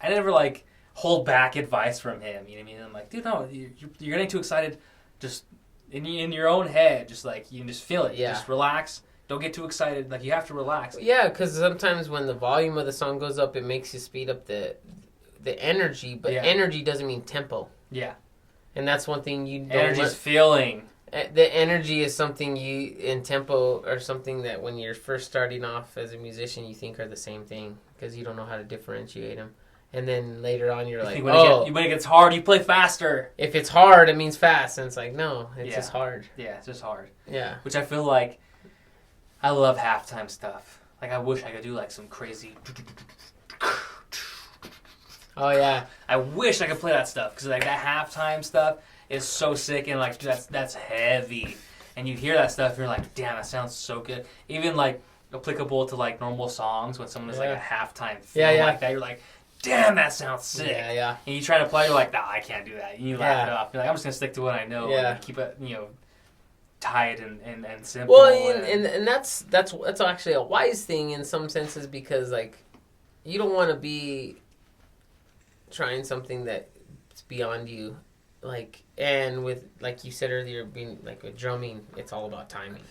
never like hold back advice from him. You know what I mean? I'm like, dude, no, you're getting too excited. Just in your own head, just like you can just feel it. Yeah. Just relax. Don't get too excited. Like you have to relax.
Yeah, because sometimes when the volume of the song goes up, it makes you speed up the energy. But energy doesn't mean tempo. Yeah. And that's one thing you don't...
Energy's feeling.
The energy is something in tempo or something that when you're first starting off as a musician, you think are the same thing because you don't know how to differentiate them. And then later on, you're like,
when it gets hard, you play faster.
If it's hard, it means fast. And it's like, no, it's just hard.
Yeah, it's just hard.
Yeah.
Which I feel like I love halftime stuff. Like, I wish I could do like some crazy...
Oh yeah,
I wish I could play that stuff because like that halftime stuff is so sick and like that's heavy, and you hear that stuff and you're like, damn, that sounds so good. Even like applicable to like normal songs when someone is like a halftime feel like that, you're like, damn, that sounds sick. Yeah. And you try to play, you're like, nah, I can't do that. And you laugh it off. You're like, I'm just gonna stick to what I know. And keep it, tight and simple.
Well, and that's actually a wise thing in some senses because like you don't want to be trying something that's beyond you, like, and with, like you said earlier, being like with drumming, it's all about timing.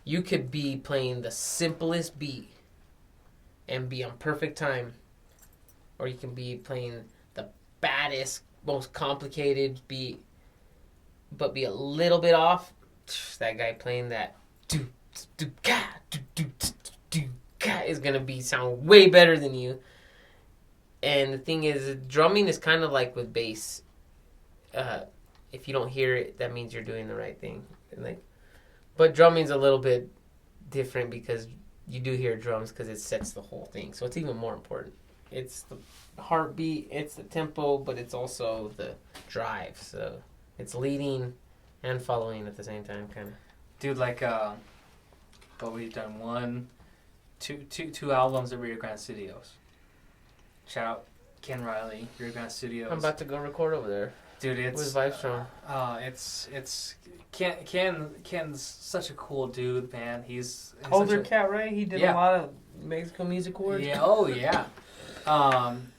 You could be playing the simplest beat and be on perfect time, or you can be playing the baddest, most complicated beat, but be a little bit off. That guy playing that is gonna sound way better than you. And the thing is, drumming is kind of like with bass. If you don't hear it, that means you're doing the right thing. But drumming's a little bit different because you do hear drums because it sets the whole thing. So it's even more important. It's the heartbeat, it's the tempo, but it's also the drive. So it's leading and following at the same time, kind of.
Dude, like, but we've done two albums at Rio Grande Studios. Shout out Ken Riley, Rio Grande Studios.
I'm about to go record over there.
Dude, it's
with Vibestrong.
It's Ken's such a cool dude, man. He's
older cat, right? He did a lot of Mexico music awards.
Yeah,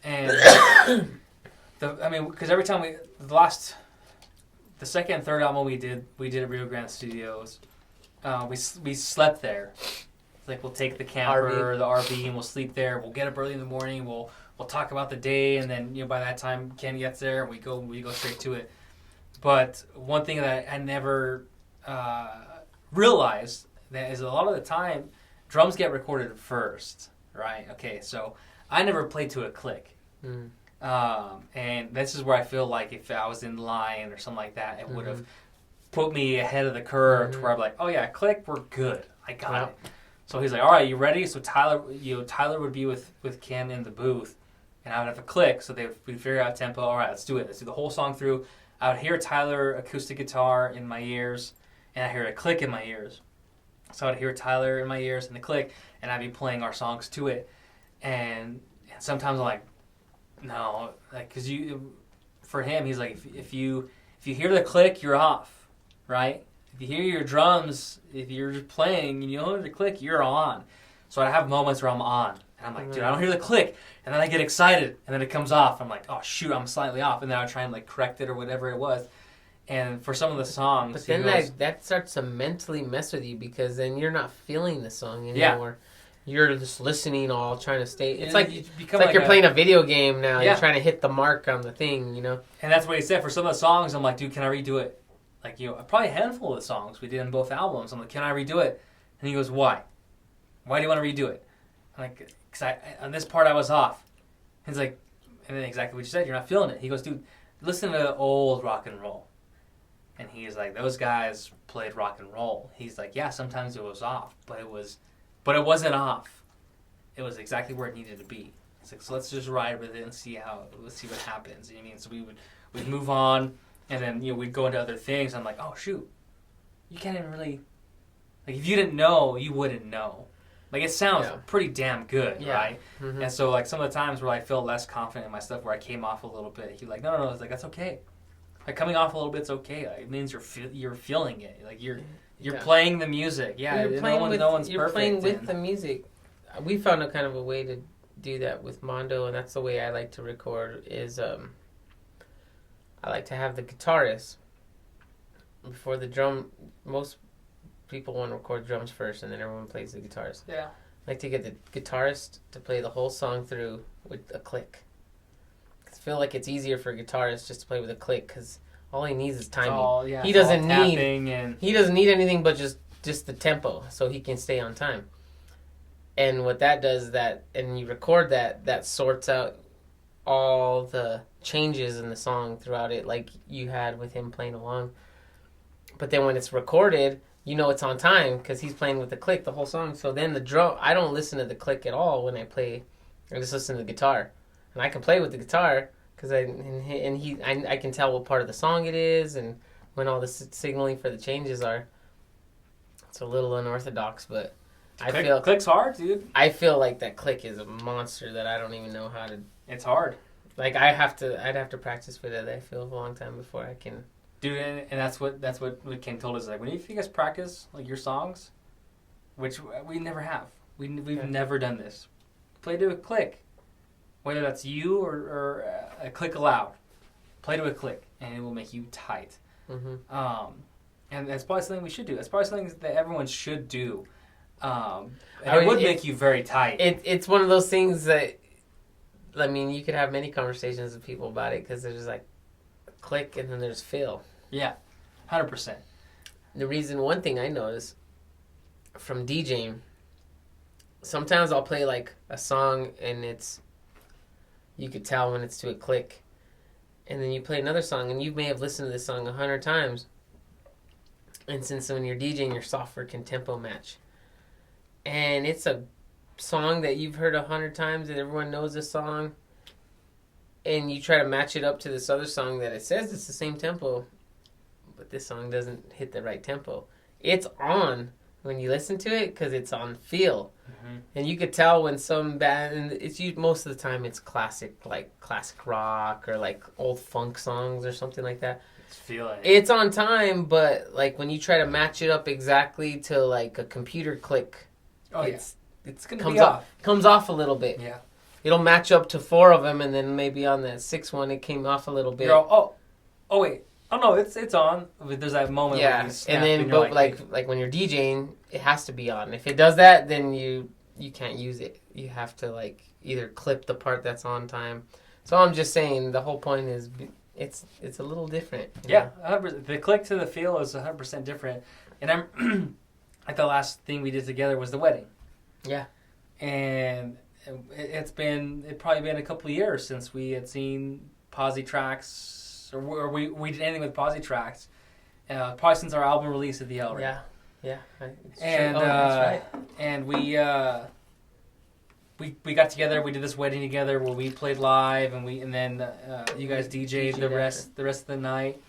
and because every time the second and third album we did at Rio Grande Studios, we slept there. Like we'll take the camper, the RV, and we'll sleep there. We'll get up early in the morning. We'll talk about the day, and then by that time Ken gets there, and we go straight to it. But one thing that I never realized that is a lot of the time drums get recorded first, right? Okay, so I never played to a click, and this is where I feel like if I was in line or something like that, it would have put me ahead of the curve to where I'm like, oh yeah, click, we're good, I got it. So he's like, all right, you ready? So Tyler would be with Ken in the booth, and I would have a click. So we'd figure out tempo. All right, let's do it. Let's do the whole song through. I would hear Tyler acoustic guitar in my ears, and I hear a click in my ears. So I'd hear Tyler in my ears and the click, and I'd be playing our songs to it. And sometimes I'm like, no, like because for him, he's like, if you hear the click, you're off, right? If you hear your drums, if you're just playing and you know the click, you're on. So I have moments where I'm on. And I'm like, dude, I don't hear the click. And then I get excited, and then it comes off. I'm like, oh, shoot, I'm slightly off. And then I try and, like, correct it or whatever it was. And for some of the songs...
But then that starts to mentally mess with you because then you're not feeling the song anymore. Yeah. You're just listening all, trying to stay... It's like you're playing a video game now. Yeah. You're trying to hit the mark on the thing, you know?
And that's what he said. For some of the songs, I'm like, dude, can I redo it? Like, you know, probably a handful of the songs we did in both albums. I'm like, can I redo it? And he goes, why? Why do you want to redo it? I'm like, because on this part I was off. And he's like, and then exactly what you said, you're not feeling it. He goes, dude, listen to old rock and roll. And he's like, those guys played rock and roll. He's like, yeah, sometimes it was off, but it wasn't off. It was exactly where it needed to be. He's like, so let's just ride with it and let's see what happens. You know what I mean? So we'd move on, and then, you know, we'd go into other things. I'm like, oh shoot, you can't even really, like, if you didn't know, you wouldn't know. Like, it sounds pretty damn good, right? Mm-hmm. And so, like, some of the times where I feel less confident in my stuff, where I came off a little bit, he's like, no, it's like, that's okay. Like, coming off a little bit's okay. Like, it means you're feeling it. Like, you're playing the music. Yeah, no one's
you're
perfect.
Playing with the music. We found a kind of a way to do that with Mondo, and that's the way I like to record. Is I like to have the guitarist before the drum. Most people want to record drums first, and then everyone plays the guitars.
Yeah.
I like to get the guitarist to play the whole song through with a click. I feel like it's easier for a guitarist just to play with a click because all he needs is timing. He doesn't need anything but just the tempo so he can stay on time. And what that does is that, and you record that sorts out all the changes in the song throughout it, like you had with him playing along. But then when it's recorded, you know it's on time because he's playing with the click the whole song. So then the drum, I don't listen to the click at all when I play. I just listen to the guitar, and I can play with the guitar because I can tell what part of the song it is and when all the signaling for the changes are. It's a little unorthodox, but
click's hard, dude.
I feel like that click is a monster that I don't even know how to.
It's hard.
Like I'd have to practice with it. I feel a long time before I can.
Dude, and that's what Ken told us. Like, when you guys practice like your songs, which we never have. We've never done this. Play to a click, whether that's you or a click aloud. Play to a click, and it will make you tight. Mm-hmm. And that's probably something we should do. That's probably something that everyone should do. And it would make you very tight.
It's one of those things that, I mean, you could have many conversations with people about it because there's like a click and then there's feel.
Yeah, 100%.
One thing I notice from DJing, sometimes I'll play like a song and you could tell when it's to a click. And then you play another song and you may have listened to this song 100 times. And since when you're DJing, your software can tempo match. And it's a song that you've heard 100 times and everyone knows this song. And you try to match it up to this other song that it says it's the same tempo, but this song doesn't hit the right tempo. It's on when you listen to it because it's on feel. Mm-hmm. And you could tell when some band, and it's most of the time it's classic rock or like old funk songs or something like that. It's on time, but like when you try to match it up exactly to like a computer click, it's gonna be off. Comes off a little bit.
Yeah,
it'll match up to 4 of them, and then maybe on that 6th one it came off a little bit.
Wait, no, it's on. There's that moment.
Yeah,
where you snap
and then but like when you're DJing, it has to be on. If it does that, then you can't use it. You have to like either clip the part that's on time. So I'm just saying the whole point is. It's a little different.
Yeah, 100%. The click to the feel is 100% different. And I'm like the last thing we did together was the wedding.
Yeah.
And it's probably been a couple of years since we had seen Positrax or we did anything with Positrax. Probably since our album release at the El Rey.
Yeah.
That's right. And we got together. We did this wedding together where we played live, and then you guys DJ'd the rest of the night.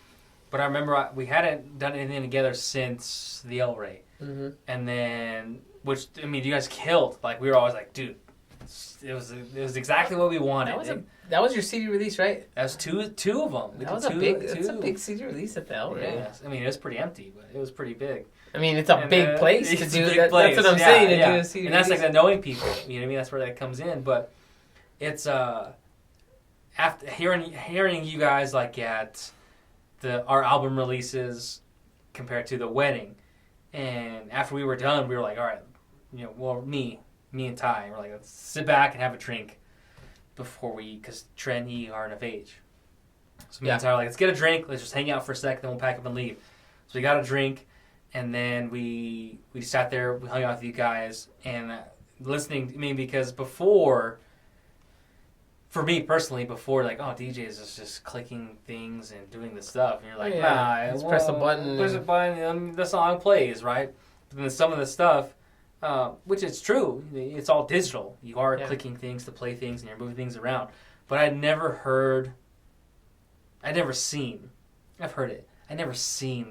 But I remember we hadn't done anything together since the El Rey, mm-hmm. And then you guys killed. Like we were always like, dude, it was exactly what we wanted.
That was your CD release, right?
That was two of them.
That's a big CD release at the El Rey.
Yeah, I mean it was pretty empty, but it was pretty big.
I mean, it's a big place to do that.
Place.
That's what I'm saying. To do a CD
and that's
release.
like the knowing people. You know what I mean? That's where that comes in. But it's after hearing you guys like at our album releases compared to the wedding, and after we were done, we were like, all right, me and Ty, we're like, let's sit back and have a drink before because Trent and E aren't of age. So me and Ty were like, let's get a drink, let's just hang out for a sec, then we'll pack up and leave. So we got a drink, and then we sat there, we hung out with you guys, and listening. I mean, because before, for me personally, before like, oh, DJs is just clicking things and doing the stuff, and you're like,
let's press a button.
Press a button, and the song plays, right? But then some of the stuff, which is true, it's all digital. You are clicking things to play things, and you're moving things around. But I've heard it. I never seen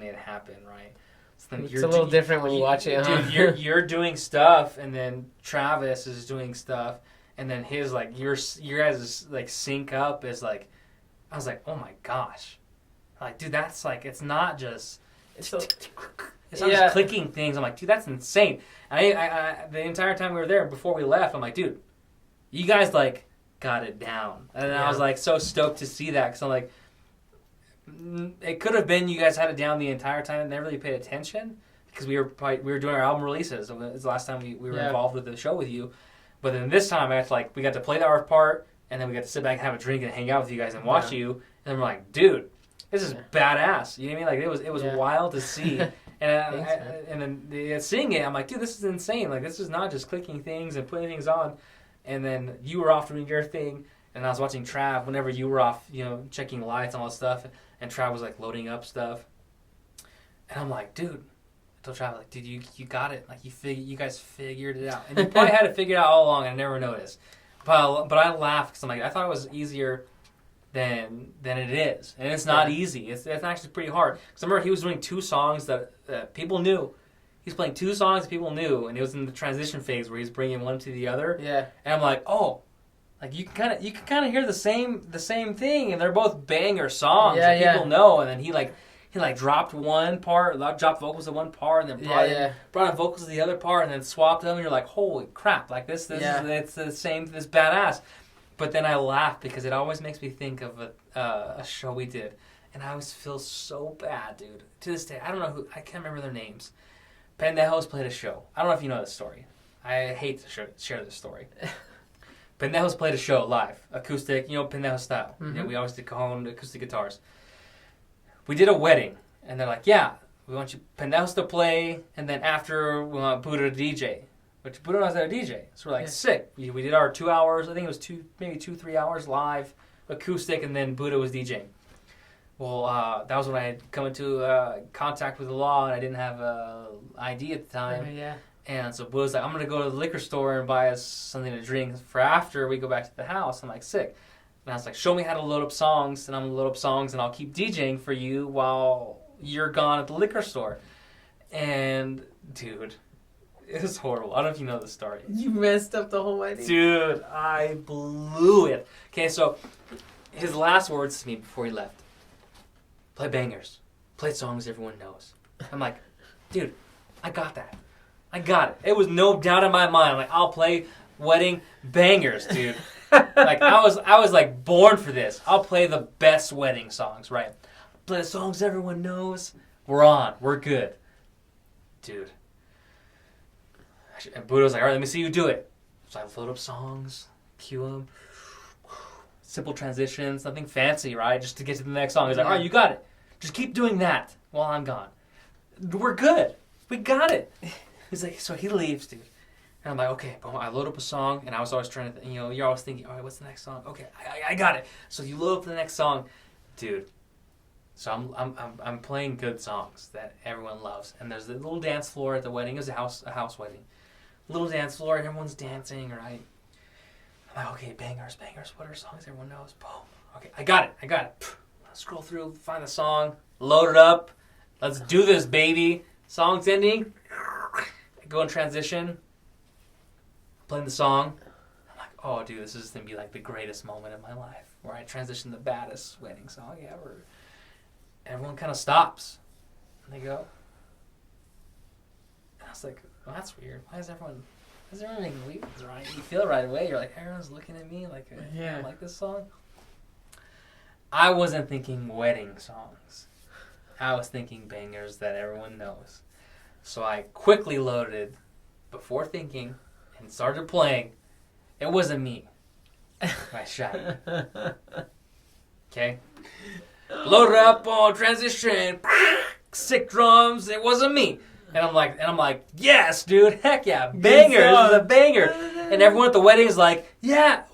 it happen, right? So
it's a little different when you watch it.
Dude, you're doing stuff, and then Travis is doing stuff, and then his like your guys' like sync up is like, I was like, oh my gosh, like dude, that's like it's not just just clicking things. I'm like, dude, that's insane. I the entire time we were there before we left, I'm like, dude, you guys like got it down, and I was like so stoked to see that because I'm like, it could have been you guys had it down the entire time and never really paid attention because we were doing our album releases. It was the last time we were involved with the show with you, but then this time we got to play our part, and then we got to sit back and have a drink and hang out with you guys and watch you, and we're like, dude, this is badass. You know what I mean? Like it was wild to see. And then seeing it, I'm like, dude, this is insane. Like, this is not just clicking things and putting things on. And then you were off doing your thing, and I was watching Trav whenever you were off, checking lights and all that stuff. And Trav was, like, loading up stuff. And I'm like, dude, I told Trav, like, dude, you got it. Like, you guys figured it out. And you probably had it figured out all along, and I never noticed. But I laughed because I'm like, I thought it was easier than it is, and it's not easy. It's actually pretty hard. Because I remember he was doing 2 songs that people knew. He's playing 2 songs that people knew, and it was in the transition phase where he's bringing one to the other. Yeah. And I'm like, oh, like you can kind of hear the same thing, and they're both banger songs that people know. And then he dropped one part, dropped vocals to one part, and then brought in vocals to the other part, and then swapped them. And you're like, holy crap! Like this is it's the same. This badass. But then I laugh because it always makes me think of a show we did, and I always feel so bad, dude. To this day, I don't know I can't remember their names. Pendejos played a show. I don't know if you know this story. I hate to share this story. Pendejos played a show live, acoustic, Pendejo style. Mm-hmm. We always did cajon acoustic guitars. We did a wedding, and they're like, yeah, we want you Pendejos to play, and then after we want Buddha to DJ. Which Buddha knows how to DJ. So we're like, sick. We did our 2 hours, I think it was 2-3 hours live, acoustic, and then Buddha was DJing. Well, that was when I had come into contact with the law, and I didn't have an ID at the time. And so Buddha's like, I'm going to go to the liquor store and buy us something to drink for after we go back to the house. I'm like, sick. And I was like, show me how to load up songs, and I'm going to load up songs, and I'll keep DJing for you while you're gone at the liquor store. And, dude, it was horrible. I don't know if you know the story.
You messed up the whole wedding.
Dude, I blew it. Okay, so his last words to me before he left, play bangers. Play songs everyone knows. I'm like, dude, I got that. I got it. It was no doubt in my mind. I'm like, I'll play wedding bangers, dude. Like, I was like born for this. I'll play the best wedding songs, right? Play the songs everyone knows. We're on. We're good. Dude. And Buddha was like, all right, let me see you do it. So I load up songs, cue them. Simple transitions, nothing fancy, right? Just to get to the next song. He's like, all right, you got it. Just keep doing that while I'm gone. We're good. We got it. He's like, so he leaves, dude. And I'm like, okay, boom. I load up a song, and I was always trying to, you're always thinking, all right, what's the next song? Okay, I got it. So you load up the next song, dude. So I'm playing good songs that everyone loves, and there's a little dance floor at the wedding. It was a house wedding. Little dance floor, and everyone's dancing, right? I'm like, okay, bangers. What are songs everyone knows? Boom. Okay, I got it. I'll scroll through, find the song, load it up. Let's do this, baby. Song's ending. I go in transition. Playing the song. I'm like, oh, dude, this is going to be like the greatest moment of my life where I transition the baddest wedding song ever. Everyone kind of stops. And they go, was like, well, that's weird. Why is everyone making leaves, right? You feel it right away. You're like, everyone's looking at me like, I don't like this song. I wasn't thinking wedding songs. I was thinking bangers that everyone knows. So I quickly loaded before thinking and started playing. It wasn't me. My Shaggy. Okay? Loaded up on transition. Sick drums. It wasn't me. And I'm like, yes, dude. Heck yeah. Banger. This is a banger. And everyone at the wedding is like, yeah.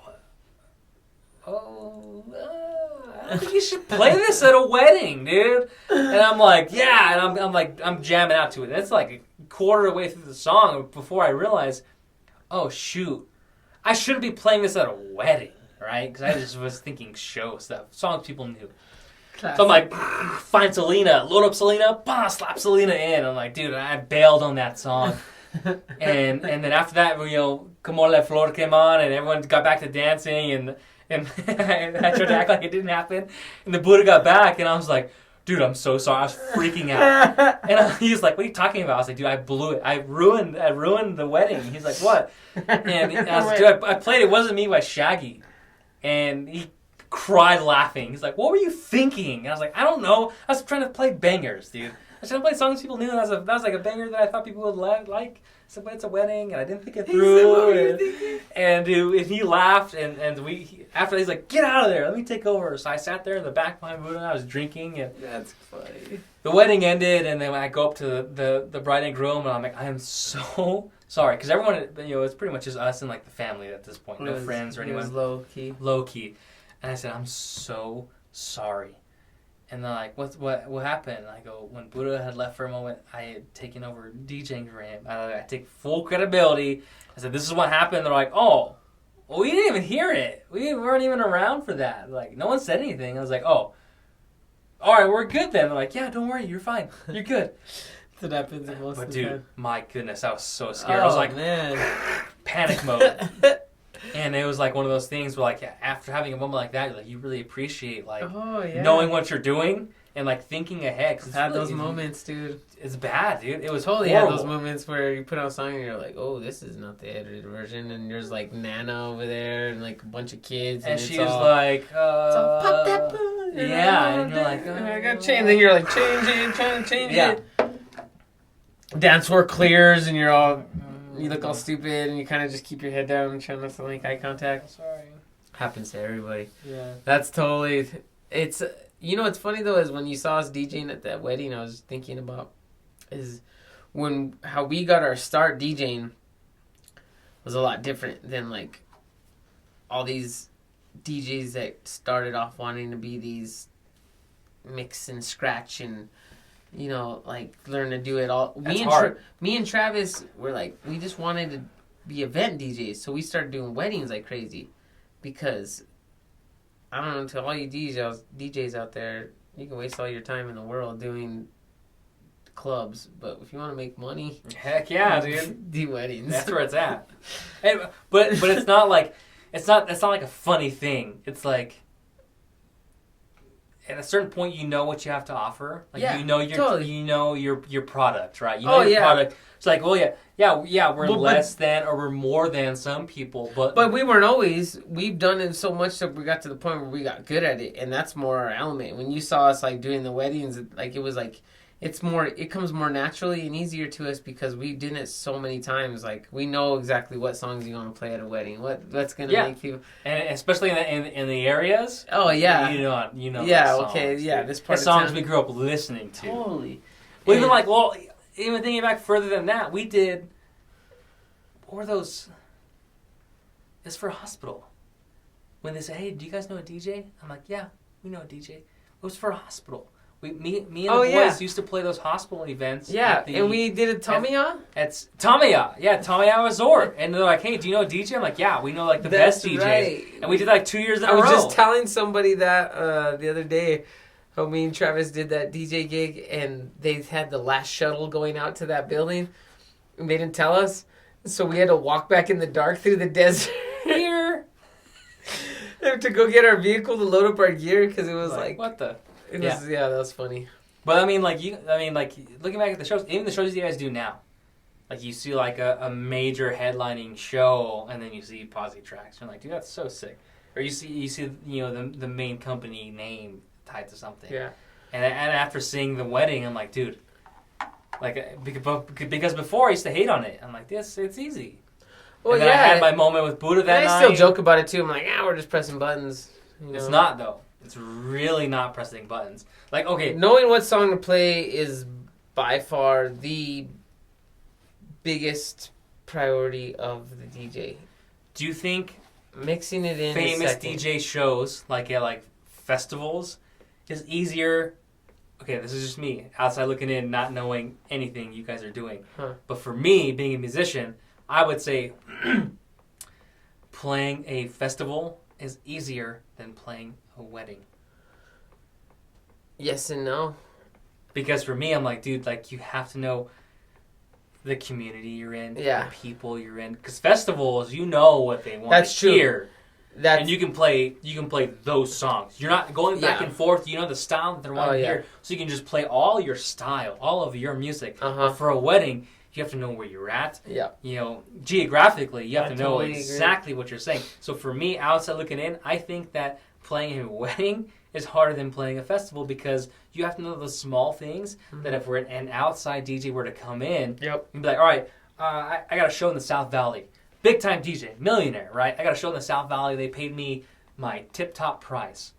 I don't think you should play this at a wedding, dude. And I'm like, yeah. And I'm jamming out to it. It's like a quarter of the way through the song before I realize, oh, shoot. I shouldn't be playing this at a wedding, right? Because I just was thinking show stuff. Songs people knew. Classic. So I'm like, find Selena, load up Selena, slap Selena in. I'm like, dude, I bailed on that song. and then after that, Como La Flor came on, and everyone got back to dancing, and I tried to act like it didn't happen. And the Buddha got back, and I was like, dude, I'm so sorry. I was freaking out. And he's like, what are you talking about? I was like, dude, I blew it. I ruined the wedding. He's like, what? And I was like, dude, I played It Wasn't Me by Shaggy. And he cried laughing. He's like, what were you thinking? And I was like, I don't know. I was trying to play bangers, dude. I was trying to play songs people knew. And that was like a banger that I thought people would like. I said, but it's a wedding, and I didn't think it through. And he laughed, and after he's like, get out of there, let me take over. So I sat there in the back behind Buddha, and I was drinking. And
that's funny.
The wedding ended, and then I go up to the bride and groom, and I'm like, I am so sorry. Because everyone, it's pretty much just us and like the family at this point. No friends or anyone. It
was
low key. And I said, I'm so sorry. And they're like, what happened? And I go, when Buddha had left for a moment, I had taken over DJing for him. I take full credibility. I said, this is what happened. They're like, oh, well, we didn't even hear it. We weren't even around for that. Like, no one said anything. I was like, oh, all right, we're good then. They're like, yeah, don't worry, you're fine. You're good.
That happens most of the time.
But dude, my goodness, I was so scared. I was like,
man.
Panic mode. And it was like one of those things where, like, after having a moment like that, like, you really appreciate, like, knowing what you're doing and, like, thinking ahead.
I've had those moments, dude.
It's bad, dude. It was
totally
horrible.
had those moments where you put out a song and you're like, oh, this is not the edited version. And there's, like, Nana over there and, like, a bunch of kids.
And she was like,
pop that ball.
Yeah. And you're like,
I got to change. Then you're like, trying to change it. Dance floor clears and you look all stupid, and you kind of just keep your head down and try not to make eye contact.
Sorry.
Happens to everybody.
Yeah.
That's totally... It's... what's funny, though, is when you saw us DJing at that wedding, I was thinking about is how we got our start DJing was a lot different than, like, all these DJs that started off wanting to be these mix and scratch and... like, learn to do it all. Me and Travis were like, we just wanted to be event DJs, so we started doing weddings like crazy. Because, I don't know, to all you DJs out there, you can waste all your time in the world doing clubs, but if you want to make money...
Heck yeah, dude.
Do weddings.
That's where it's at. But it's not like... It's not like a funny thing. It's like... At a certain point, you know what you have to offer. Like, you know your product, right? You know your product. It's like, well, we're less than or we're more than some people, but
we weren't always. We've done it so much that we got to the point where we got good at it, and that's more our element. When you saw us like doing the weddings, like it was like it comes more naturally and easier to us because we've done it so many times. Like, we know exactly what songs you want to play at a wedding. What's going to make people...
And especially in the areas.
Oh, yeah.
You know.
Yeah,
songs,
okay, yeah. This part
the songs we grew up listening to.
Totally.
Well, even thinking back further than that, we did... What were those... It's for a hospital. When they say, hey, do you guys know a DJ? I'm like, yeah, we know a DJ. It was for a hospital. Me and the boys used to play those hospital events.
Yeah, and we did a Tamiya?
It's Tamiya. Yeah, Tamiya Resort. And they're like, hey, do you know a DJ? I'm like, yeah, we know like the best DJs. Right. And we did like 2 years in a row.
I was just telling somebody that the other day, how me and Travis did that DJ gig, and they had the last shuttle going out to that building, and they didn't tell us. So we had to walk back in the dark through the desert here to go get our vehicle to load up our gear, because it was like
what the...
that was funny.
But looking back at the shows, even the shows you guys do now, Like you see like a major headlining show, and then you see Positrax. You're like, dude, that's so sick. Or you see the main company name tied to something.
Yeah.
And after seeing the wedding, I'm like, dude, like because before I used to hate on it. I'm like, it's easy.
Well,
and then I had my moment with Buddha that night.
I still joke about it too. I'm like, we're just pressing buttons.
It's not though. It's really not pressing buttons. Like, okay,
knowing what song to play is by far the biggest priority of the DJ.
Do you think
mixing it in
famous DJ shows like at festivals is easier? Okay, this is just me outside looking in, not knowing anything you guys are doing. But for me, being a musician, I would say playing a festival is easier than playing a wedding.
Yes and no.
Because for me, I'm like, dude, like you have to know the community you're in, the people you're in. Because festivals, you know what they want to hear. And you can play those songs. You're not going back and forth. You know the style that they want to hear. So you can just play all your style, all of your music. But for a wedding, you have to know where you're at.
Yeah.
You know, geographically, you have to know exactly what you're saying. So for me, outside looking in, I think that playing a wedding is harder than playing a festival because you have to know the small things that if we're an outside DJ were to come in, you'd be like, all right, I got a show in the South Valley. Big time DJ, millionaire, right? I got a show in the South Valley. They paid me my tip-top price.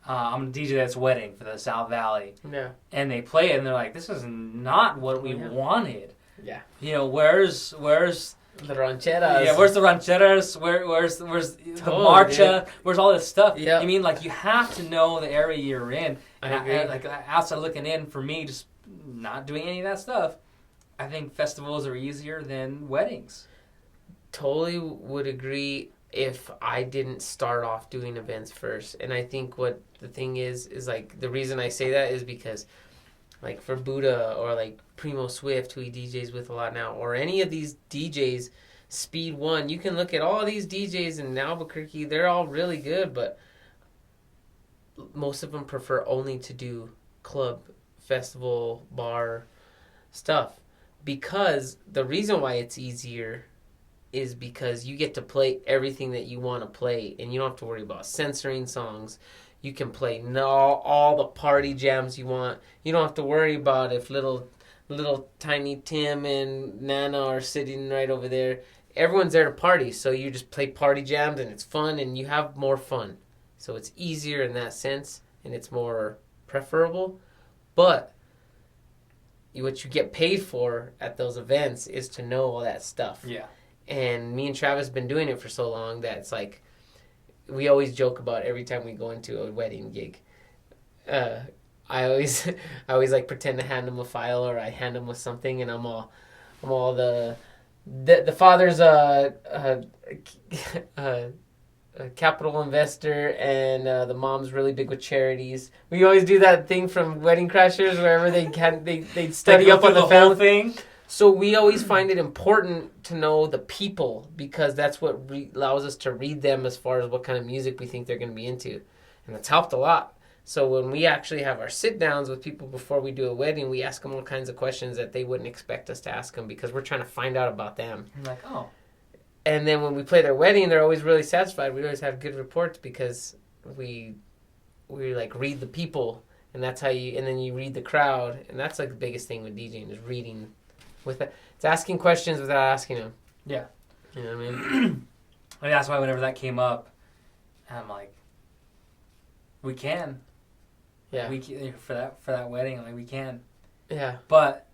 I'm a DJ that's wedding for the South Valley. Yeah. And they play it and they're like, this is not what we wanted. Yeah. You know, where's
the rancheras?
Yeah, where's the rancheras? Where's the marcha? Where's all this stuff? Yeah. I mean, like you have to know the area you're in. And I agree. Like outside looking in, for me, just not doing any of that stuff, I think festivals are easier than weddings.
Totally would agree if I didn't start off doing events first. And I think what the thing is like the reason I say that is because like for Buddha or like Primo Swift, who he DJs with a lot now, or any of these DJs, Speed One, you can look at all these DJs in Albuquerque, they're all really good, but most of them prefer only to do club, festival, bar stuff. Because the reason why it's easier is because you get to play everything that you want to play, and you don't have to worry about censoring songs. You can play all the party jams you want. You don't have to worry about if little tiny Tim and Nana are sitting right over there. Everyone's there to party, so you just play party jams, and it's fun, and you have more fun. So it's easier in that sense, and it's more preferable. But what you get paid for at those events is to know all that stuff. Yeah. And me and Travis have been doing it for so long that it's like, we always joke about every time we go into a wedding gig. I always like pretend to hand him a file, or I hand him with something, and I'm all the father's a capital investor, and the mom's really big with charities. We always do that thing from Wedding Crashers, wherever they study up on the family thing. So we always find it important to know the people, because that's what allows us to read them as far as what kind of music we think they're going to be into. And that's helped a lot. So when we actually have our sit-downs with people before we do a wedding, we ask them all kinds of questions that they wouldn't expect us to ask them, because we're trying to find out about them.
You're like, oh.
And then when we play their wedding, they're always really satisfied. We always have good reports because we like read the people, and that's how and then you read the crowd. And that's like the biggest thing with DJing, is reading. It's asking questions without asking them. Yeah. You know what I mean?
And that's why whenever that came up, I'm like, we can. Yeah. For that wedding, I'm like, we can. Yeah. But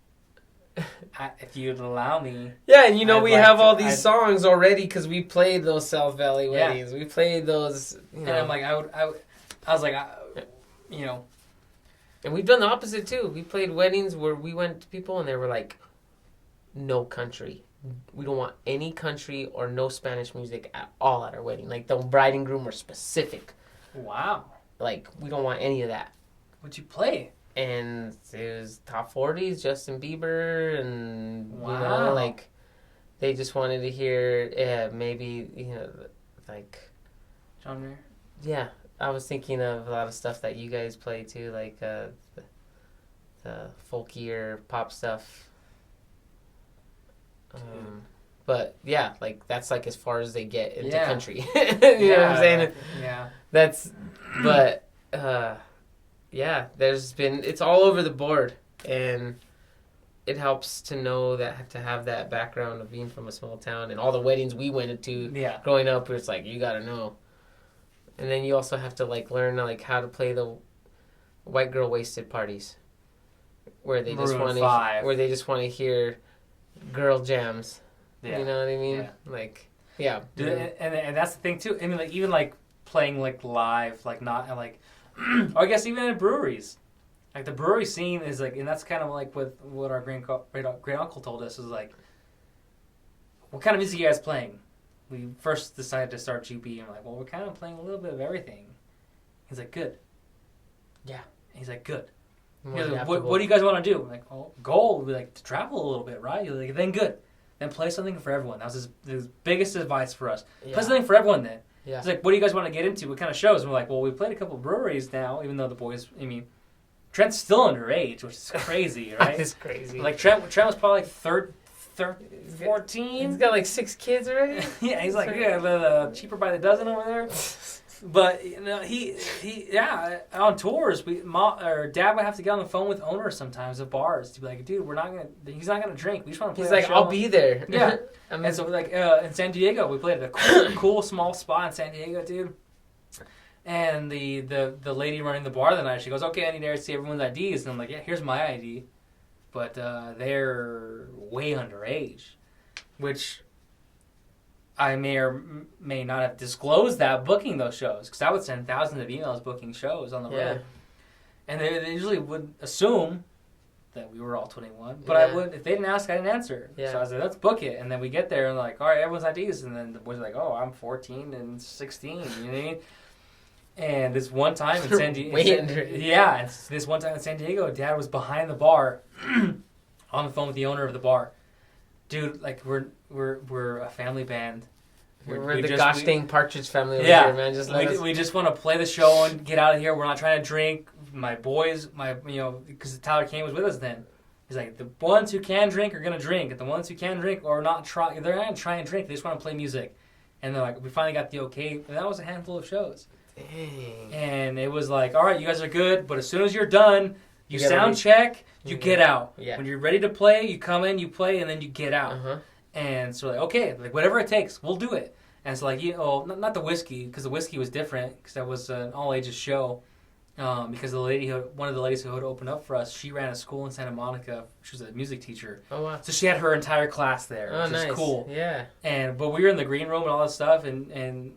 if you'd allow me.
Yeah, and we have all these songs already because we played those South Valley weddings. We played those.
And I'm like, I was like,
And we've done the opposite too. We played weddings where we went to people and they were like, no country. We don't want any country or no Spanish music at all at our wedding. Like, the bride and groom were specific.
Wow.
Like, we don't want any of that.
What'd you play?
And it was top 40s, Justin Bieber, and,
wow.
Like, they just wanted to hear, maybe, like...
John Mayer?
Yeah. I was thinking of a lot of stuff that you guys play, too, like, the folkier pop stuff. But yeah, like that's like as far as they get into
Yeah.
country. You know what I'm saying?
Yeah.
That's, but yeah, it's all over the board, and it helps to know that, to have that background of being from a small town and all the weddings we went to
Yeah.
growing up. It's like you gotta know, and then you also have to like learn like how to play the white girl wasted parties, where they just
Maroon
want
5.
where they just want to hear girl jams.
Yeah.
You know what I mean?
Yeah.
Like, yeah.
Dude, and that's the thing too. I mean, like even like playing like live, like not like, or I guess even in breweries, like the brewery scene is like, and that's kind of like what our great uncle told us is like, what kind of music are you guys playing? We first decided to start GP, and we're like, well, we're kind of playing a little bit of everything. He's like, good.
Yeah.
He's like, good.
More
He's like,
adaptable.
what do you guys want to do? I'm like, oh, goal would be like to travel a little bit, right? He's like, then good. Then play something for everyone. That was his biggest advice for us.
Yeah.
Play something for everyone then.
Yeah.
He's like, what do you guys want to get into? What kind of shows? And we're like, well, we played a couple of breweries now, even though the boys, I mean, Trent's still underage, which is crazy, right?
It's crazy.
Like, Trent was probably like 14.
He's got like 6 kids already.
Yeah, he's like, yeah, the cheaper by the dozen over there. But you know, he yeah, on tours, Mom or Dad would have to get on the phone with owners sometimes of bars to be like, dude, he's not gonna drink. We just want to play.
He's
that
like,
show.
I'll be there.
Yeah.
I mean,
And so like in San Diego, we played at a cool small spot in San Diego, dude. And the lady running the bar that night, she goes, okay, I need to see everyone's IDs. And I'm like, yeah, here's my ID. But they're way underage, which I may or may not have disclosed that booking those shows, because I would send thousands of emails booking shows on the road. And they usually would assume that we were all 21, but I would, if they didn't ask, I didn't answer.
Yeah.
So I was like, let's book it. And then we get there and like, all right, everyone's IDs. And then the boys are like, oh, I'm 14 and 16, you know what I mean? And this one time in San Diego, this one time in San Diego, Dad was behind the bar on the phone with the owner of the bar. Dude, like we're a family band.
We're the gosh dang Partridge family over here, man. Just
we just want to play the show and get out of here. We're not trying to drink. My boys, because Tyler Kane was with us then. He's like, the ones who can drink are gonna drink, and the ones who can drink or not try, they're not gonna try and drink. They just want to play music. And they're like, we finally got the okay, and that was a handful of shows.
Dang.
And it was like, all right, you guys are good, but as soon as you're done, you
get
sound
ready.
check, you get out.
Yeah.
When you're ready to play, you come in, you play, and then you get out.
Uh-huh.
And so like, okay, like whatever it takes, we'll do it. And it's like, not the whiskey, because the whiskey was different, because that was an all ages show. Because one of the ladies who had opened up for us, she ran a school in Santa Monica. She was a music teacher.
Oh wow.
So she had her entire class there, which
nice.
is cool.
Yeah.
But we were in the green room and all that stuff, and they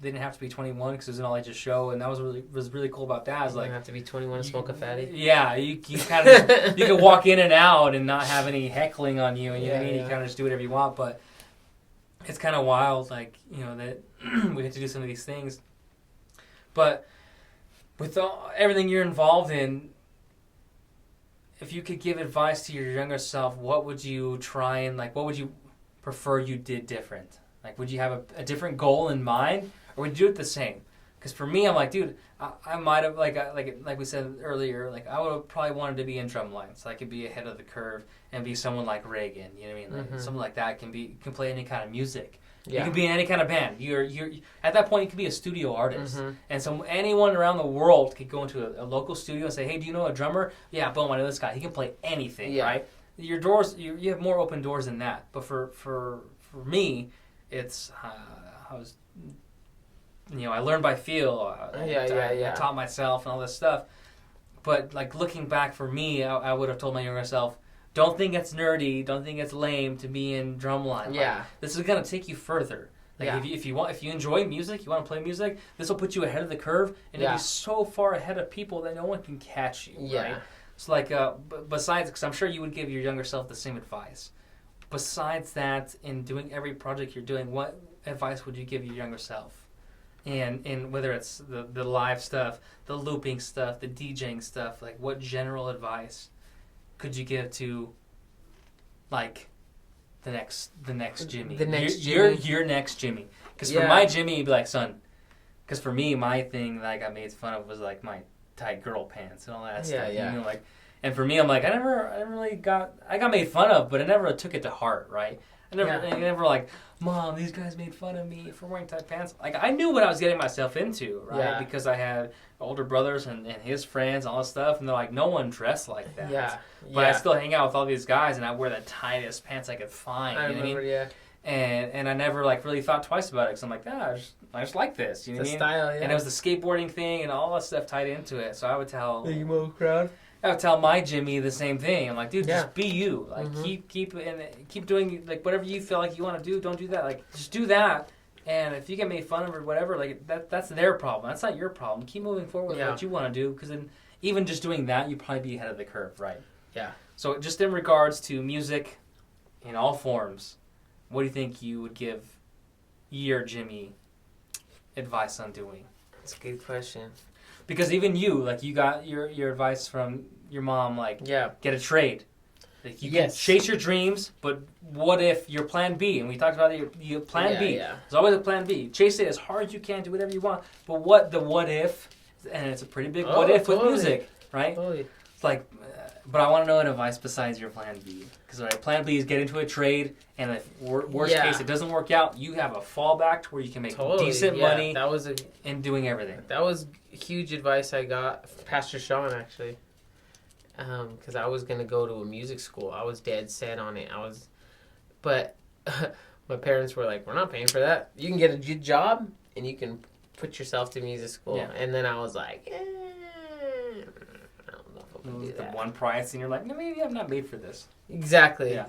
didn't have to be 21 because it was an all ages show, and that was really cool about that. Is
You
like,
don't have to be 21 to smoke a fatty.
yeah, you kind of you can walk in and out and not have any heckling on you, and you kind of just do whatever you want. But it's kind of wild, like that we had to do some of these things. But with everything you're involved in, if you could give advice to your younger self, what would you try and what would you prefer you did different? Like, would you have a different goal in mind, or would you do it the same? Because for me, I'm like, dude, I might have like we said earlier, like I would have probably wanted to be in drumline, so I could be ahead of the curve and be someone like Reagan. You know what I mean? Like, someone like that can play any kind of music. Yeah. You can be in any kind of band. You're at that point you could be a studio artist, and so anyone around the world could go into a local studio and say, hey, do you know a drummer? Yeah, boom, I know this guy. He can play anything, right? Your doors, you have more open doors than that. But for me, it's I was. I learned by feel. I taught myself and all this stuff. But like looking back for me, I would have told my younger self, don't think it's nerdy, don't think it's lame to be in drumline. Yeah. Like, this is gonna take you further. Like if you enjoy music, you want to play music, this will put you ahead of the curve, and you'll be so far ahead of people that no one can catch you. Yeah. Right? So like besides, because I'm sure you would give your younger self the same advice. Besides that, in doing every project you're doing, what advice would you give your younger self? And whether it's the live stuff, the looping stuff, the DJing stuff, like what general advice could you give to like the next Jimmy? Your next Jimmy. Because for my Jimmy, you'd be like, son. Because for me, my thing that I got made fun of was like my tight girl pants and all that stuff. Yeah. And for me, I'm like, I never really got made fun of, but I never took it to heart, right? I never like, Mom, these guys made fun of me for wearing tight pants. Like, I knew what I was getting myself into, right?
Yeah.
Because I had older brothers and his friends, all this stuff, and they're like, no one dressed like that.
Yeah.
But I still hang out with all these guys, and I wear the tightest pants I could find.
I
you know
remember,
what I mean?
yeah.
And I never like really thought twice about it because I'm like, I just like this. You know what I mean?
Style, yeah.
And it was the skateboarding thing and all that stuff tied into it. So I would tell
the emo crowd.
I would tell my Jimmy the same thing. I'm like, dude, just be you. Like,
Mm-hmm.
keep doing like whatever you feel like you want to do. Don't do that. Like, just do that. And if you get made fun of or whatever, like that's their problem. That's not your problem. Keep moving forward with what you want to do. Because then, even just doing that, you'd probably be ahead of the curve, right?
Yeah.
So, just in regards to music, in all forms, what do you think you would give your Jimmy advice on doing?
That's a good question.
Because even you, like, you got your advice from your mom, like, get a trade. Like, you can chase your dreams, but what if your plan B? And we talked about your plan B.
Yeah.
There's always a plan B. Chase it as hard as you can, do whatever you want. But what if, and it's a pretty big what if with music, right?
Totally.
It's like, but I want to know an advice besides your plan B. Because plan B is get into a trade, and if worst case it doesn't work out, you have a fallback to where you can make decent money and doing everything.
That was huge advice I got from Pastor Sean, actually. Because I was going to go to a music school. I was dead set on it. But my parents were like, we're not paying for that. You can get a good job, and you can put yourself to music school. Yeah. And then I was like, I don't know if I can do that.
The one price, and you're like, no, maybe I'm not made for this.
Exactly.
Yeah.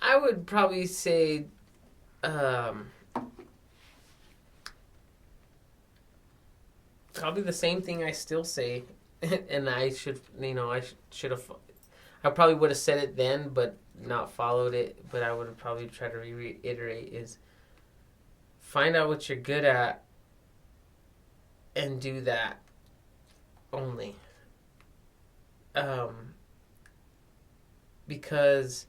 I would probably say, probably the same thing I still say, and I should have. I probably would have said it then, but not followed it. But I would have probably tried to reiterate is find out what you're good at, and do that only. Because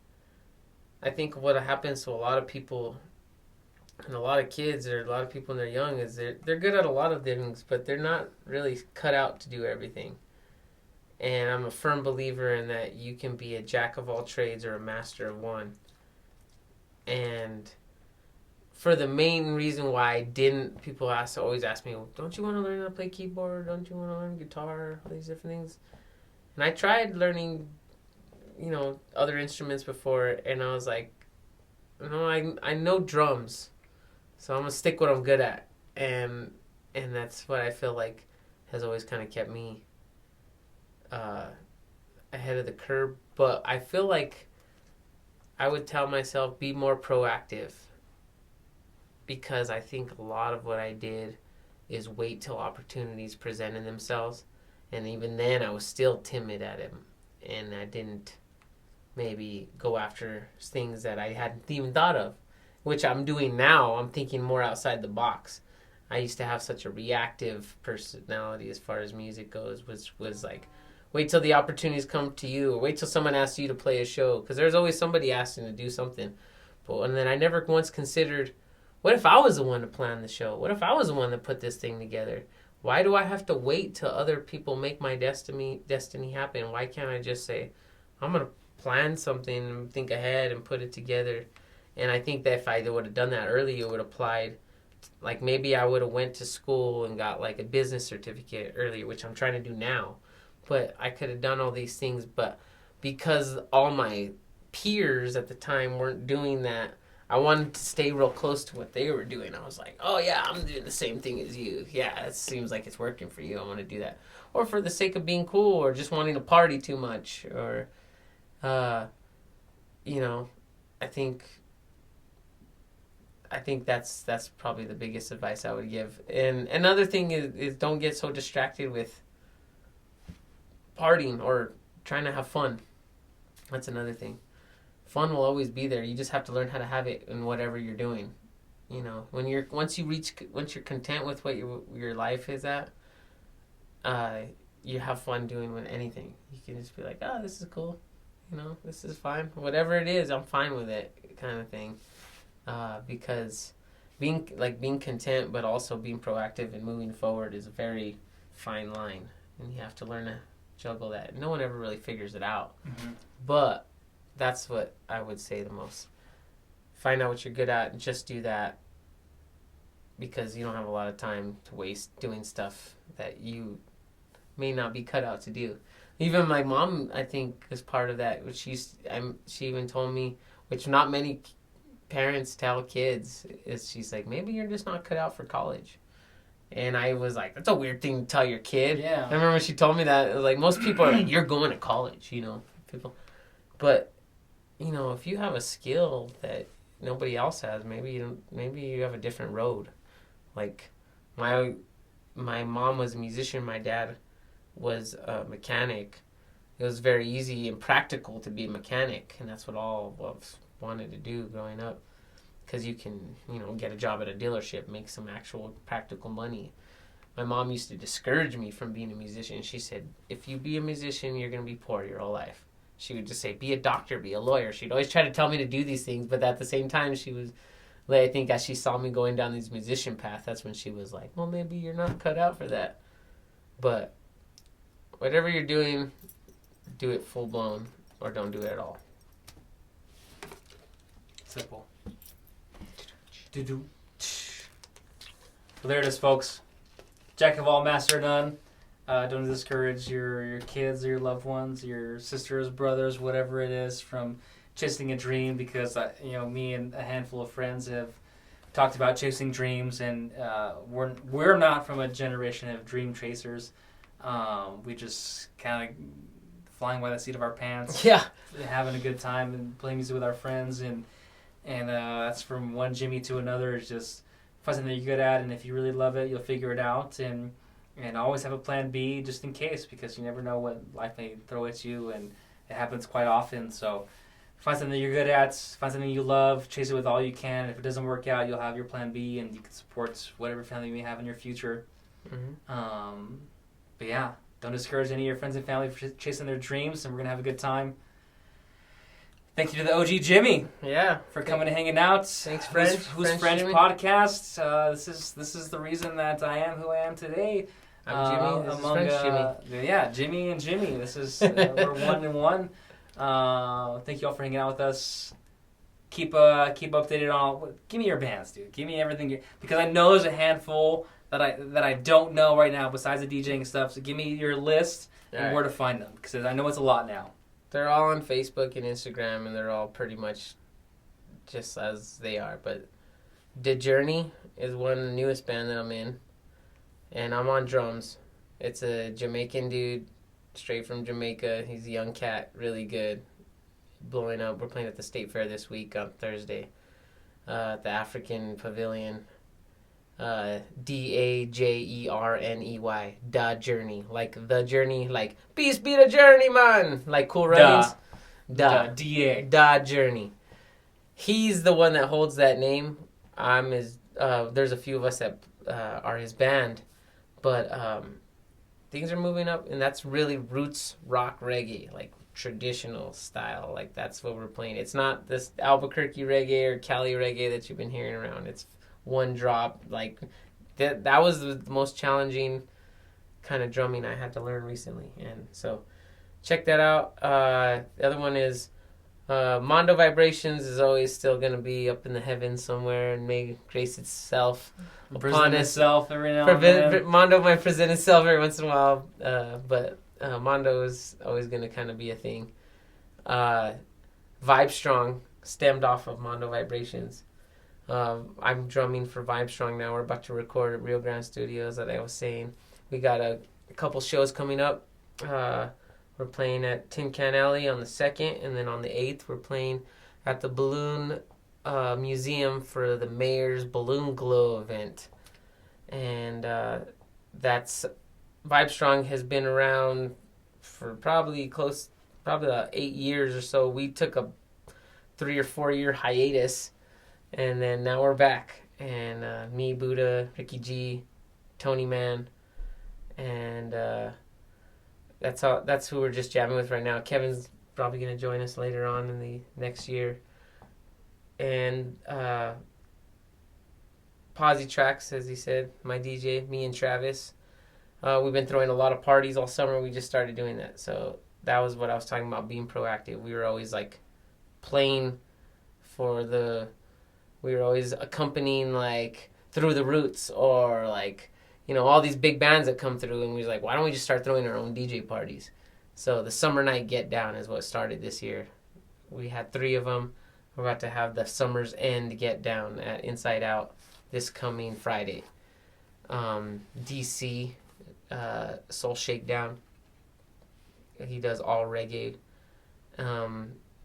I think what happens to a lot of people and a lot of kids or a lot of people when they're young is they're good at a lot of things, but they're not really cut out to do everything. And I'm a firm believer in that you can be a jack of all trades or a master of one. And for the main reason why I didn't, people always ask me, well, don't you want to learn how to play keyboard? Don't you want to learn guitar? All these different things. And I tried learning, other instruments before, and I was like, no, I know drums, so I'm gonna stick what I'm good at, and that's what I feel like has always kind of kept me ahead of the curve. But I feel like I would tell myself be more proactive, because I think a lot of what I did is wait till opportunities presented themselves, and even then I was still timid at it, and I didn't maybe go after things that I hadn't even thought of, which I'm doing now. I'm thinking more outside the box. I used to have such a reactive personality as far as music goes, which was like, wait till the opportunities come to you, or wait till someone asks you to play a show, because there's always somebody asking to do something. And then I never once considered, what if I was the one to plan the show? What if I was the one to put this thing together? Why do I have to wait till other people make my destiny happen? Why can't I just say, I'm going to plan something, think ahead, and put it together? And I think that if I would have done that early, it would have applied. Like maybe I would have went to school and got like a business certificate earlier, which I'm trying to do now. But I could have done all these things. But because all my peers at the time weren't doing that, I wanted to stay real close to what they were doing. I was like, oh yeah, I'm doing the same thing as you. Yeah, it seems like it's working for you. I want to do that. Or for the sake of being cool, or just wanting to party too much, or, I think that's probably the biggest advice I would give. And another thing is don't get so distracted with partying or trying to have fun. That's another thing. Fun will always be there. You just have to learn how to have it in whatever you're doing. Once you're content with what your life is at, you have fun doing anything. You can just be like, oh, this is cool. This is fine. Whatever it is, I'm fine with it, kind of thing. Because being content, but also being proactive and moving forward is a very fine line, and you have to learn juggle that. No one ever really figures it out.
Mm-hmm.
But that's what I would say the most. Find out what you're good at and just do that, because you don't have a lot of time to waste doing stuff that you may not be cut out to do. Even my mom, I think, is part of that. Which she even told me, which not many parents tell kids, is she's like, maybe you're just not cut out for college. And I was like, that's a weird thing to tell your kid.
Yeah.
I remember when she told me that, it was like, most people are like, you're going to college, people. But, if you have a skill that nobody else has, maybe you have a different road. Like, my mom was a musician, my dad was a mechanic. It was very easy and practical to be a mechanic, and that's what all of us wanted to do growing up. Because you can, get a job at a dealership, make some actual practical money. My mom used to discourage me from being a musician. She said, if you be a musician, you're going to be poor your whole life. She would just say, be a doctor, be a lawyer. She'd always try to tell me to do these things, but at the same time, she was, I think as she saw me going down this musician path, that's when she was like, well, maybe you're not cut out for that. But whatever you're doing, do it full blown or don't do it at all.
Simple. Well, there it is, folks. Jack of all, master of none. Don't discourage your kids or your loved ones, your sisters, brothers, whatever it is, from chasing a dream, because me and a handful of friends have talked about chasing dreams, and we're not from a generation of dream chasers. We just kind of flying by the seat of our pants, having a good time and playing music with our friends, and that's from one Jimmy to another. It's just find something that you're good at, and if you really love it, you'll figure it out, and always have a plan B just in case, because you never know what life may throw at you, and it happens quite often. So find something that you're good at, find something you love, chase it with all you can. If it doesn't work out, you'll have your plan B, and you can support whatever family you may have in your future. Mm-hmm. But yeah, don't discourage any of your friends and family for chasing their dreams, and we're going to have a good time. Thank you to the OG Jimmy.
Yeah.
For coming and hanging out.
Thanks, French.
Who's French
Jimmy?
Podcast. This is the reason that I am who I am today.
I'm Jimmy. This is French Jimmy.
Yeah, Jimmy and Jimmy. This is we're one and one. Thank you all for hanging out with us. Keep updated on. Give me your bands, dude. Give me everything, because I know there's a handful that I don't know right now besides the DJing stuff. So give me your list and where to find them, because I know it's a lot now.
They're all on Facebook and Instagram, and they're all pretty much just as they are. But Dajerney is one of the newest band that I'm in, and I'm on drums. It's a Jamaican dude, straight from Jamaica. He's a young cat, really good, blowing up. We're playing at the State Fair this week on Thursday, at the African Pavilion. Dajerney, Dajerney, like the journey, like peace be the journey, man, like Cool Runnings. Dajerney. He's the one that holds that name. I'm his. There's a few of us that are his band, but things are moving up, and that's really roots rock reggae, like traditional style. Like that's what we're playing. It's not this Albuquerque reggae or Cali reggae that you've been hearing around. It's one drop, like that was the most challenging kind of drumming I had to learn recently, and so check that out. The other one is Mondo Vibrations is always still going to be up in the heavens somewhere, and may grace itself upon
itself every now and then.
Mondo might present itself every once in a while, but Mondo is always going to kind of be a thing. Vibestrong stemmed off of Mondo Vibrations. I'm drumming for Vibestrong now. We're about to record at Rio Grande Studios, that I was saying. We got a couple shows coming up. We're playing at Tin Can Alley on the 2nd, and then on the 8th we're playing at the Balloon Museum for the Mayor's Balloon Glow event. And that's Vibestrong has been around for probably 8 years or so. We took a 3 or 4 year hiatus, and then now we're back. And me, Buddha, Ricky G, Tony Man, and that's who we're just jamming with right now. Kevin's probably going to join us later on in the next year. And Positrax, as he said, my DJ, me and Travis. We've been throwing a lot of parties all summer. We just started doing that. So that was what I was talking about, being proactive. We were always like playing we were always accompanying like Through the Roots or like, all these big bands that come through, and we was like, why don't we just start throwing our own DJ parties? So the Summer Night Get Down is what started this year. We had 3 of them. We're about to have the Summer's End Get Down at Inside Out this coming Friday. DC, Soul Shakedown. He does all reggae.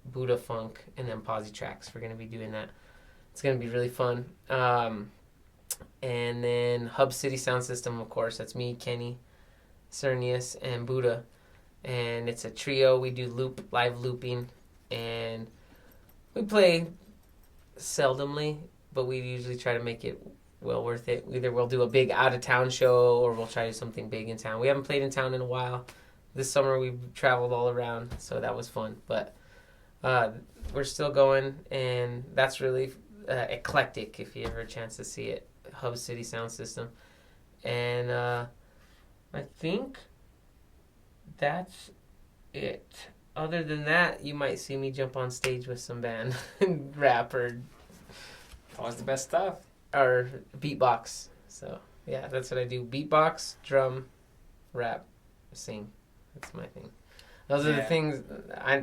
Buddha Funk, and then Positrax. We're going to be doing that. It's going to be really fun. And then HubCity SoundSystem, of course. That's me, Kenny, Cernius, and Buddha. And it's a trio. We do live looping. And we play seldomly, but we usually try to make it well worth it. Either we'll do a big out-of-town show or we'll try to do something big in town. We haven't played in town in a while. This summer we've traveled all around, so that was fun. But we're still going, and that's really eclectic if you ever a chance to see it. HubCity SoundSystem. And I think that's it. Other than that, you might see me jump on stage with some band and rap or
Always the best stuff.
Or beatbox. So yeah, that's what I do. Beatbox, drum, rap, sing. That's my thing. Those are the things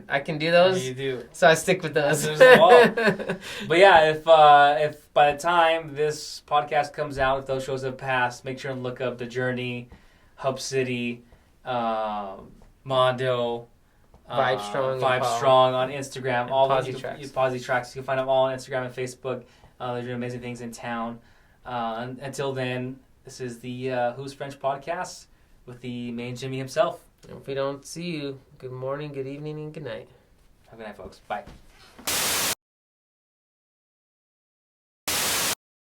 I can do those.
You do.
So I stick with those.
But yeah, if by the time this podcast comes out, if those shows have passed, make sure and look up Dajerney, HubCity, Mondo, Vibestrong on Instagram, all
Positrax.
Positrax. You can find them all on Instagram and Facebook. They're doing amazing things in town. Until then, this is the Who's French podcast with the main Jimmy himself.
If we don't see you, good morning, good evening, and good night.
Have a good night, folks. Bye.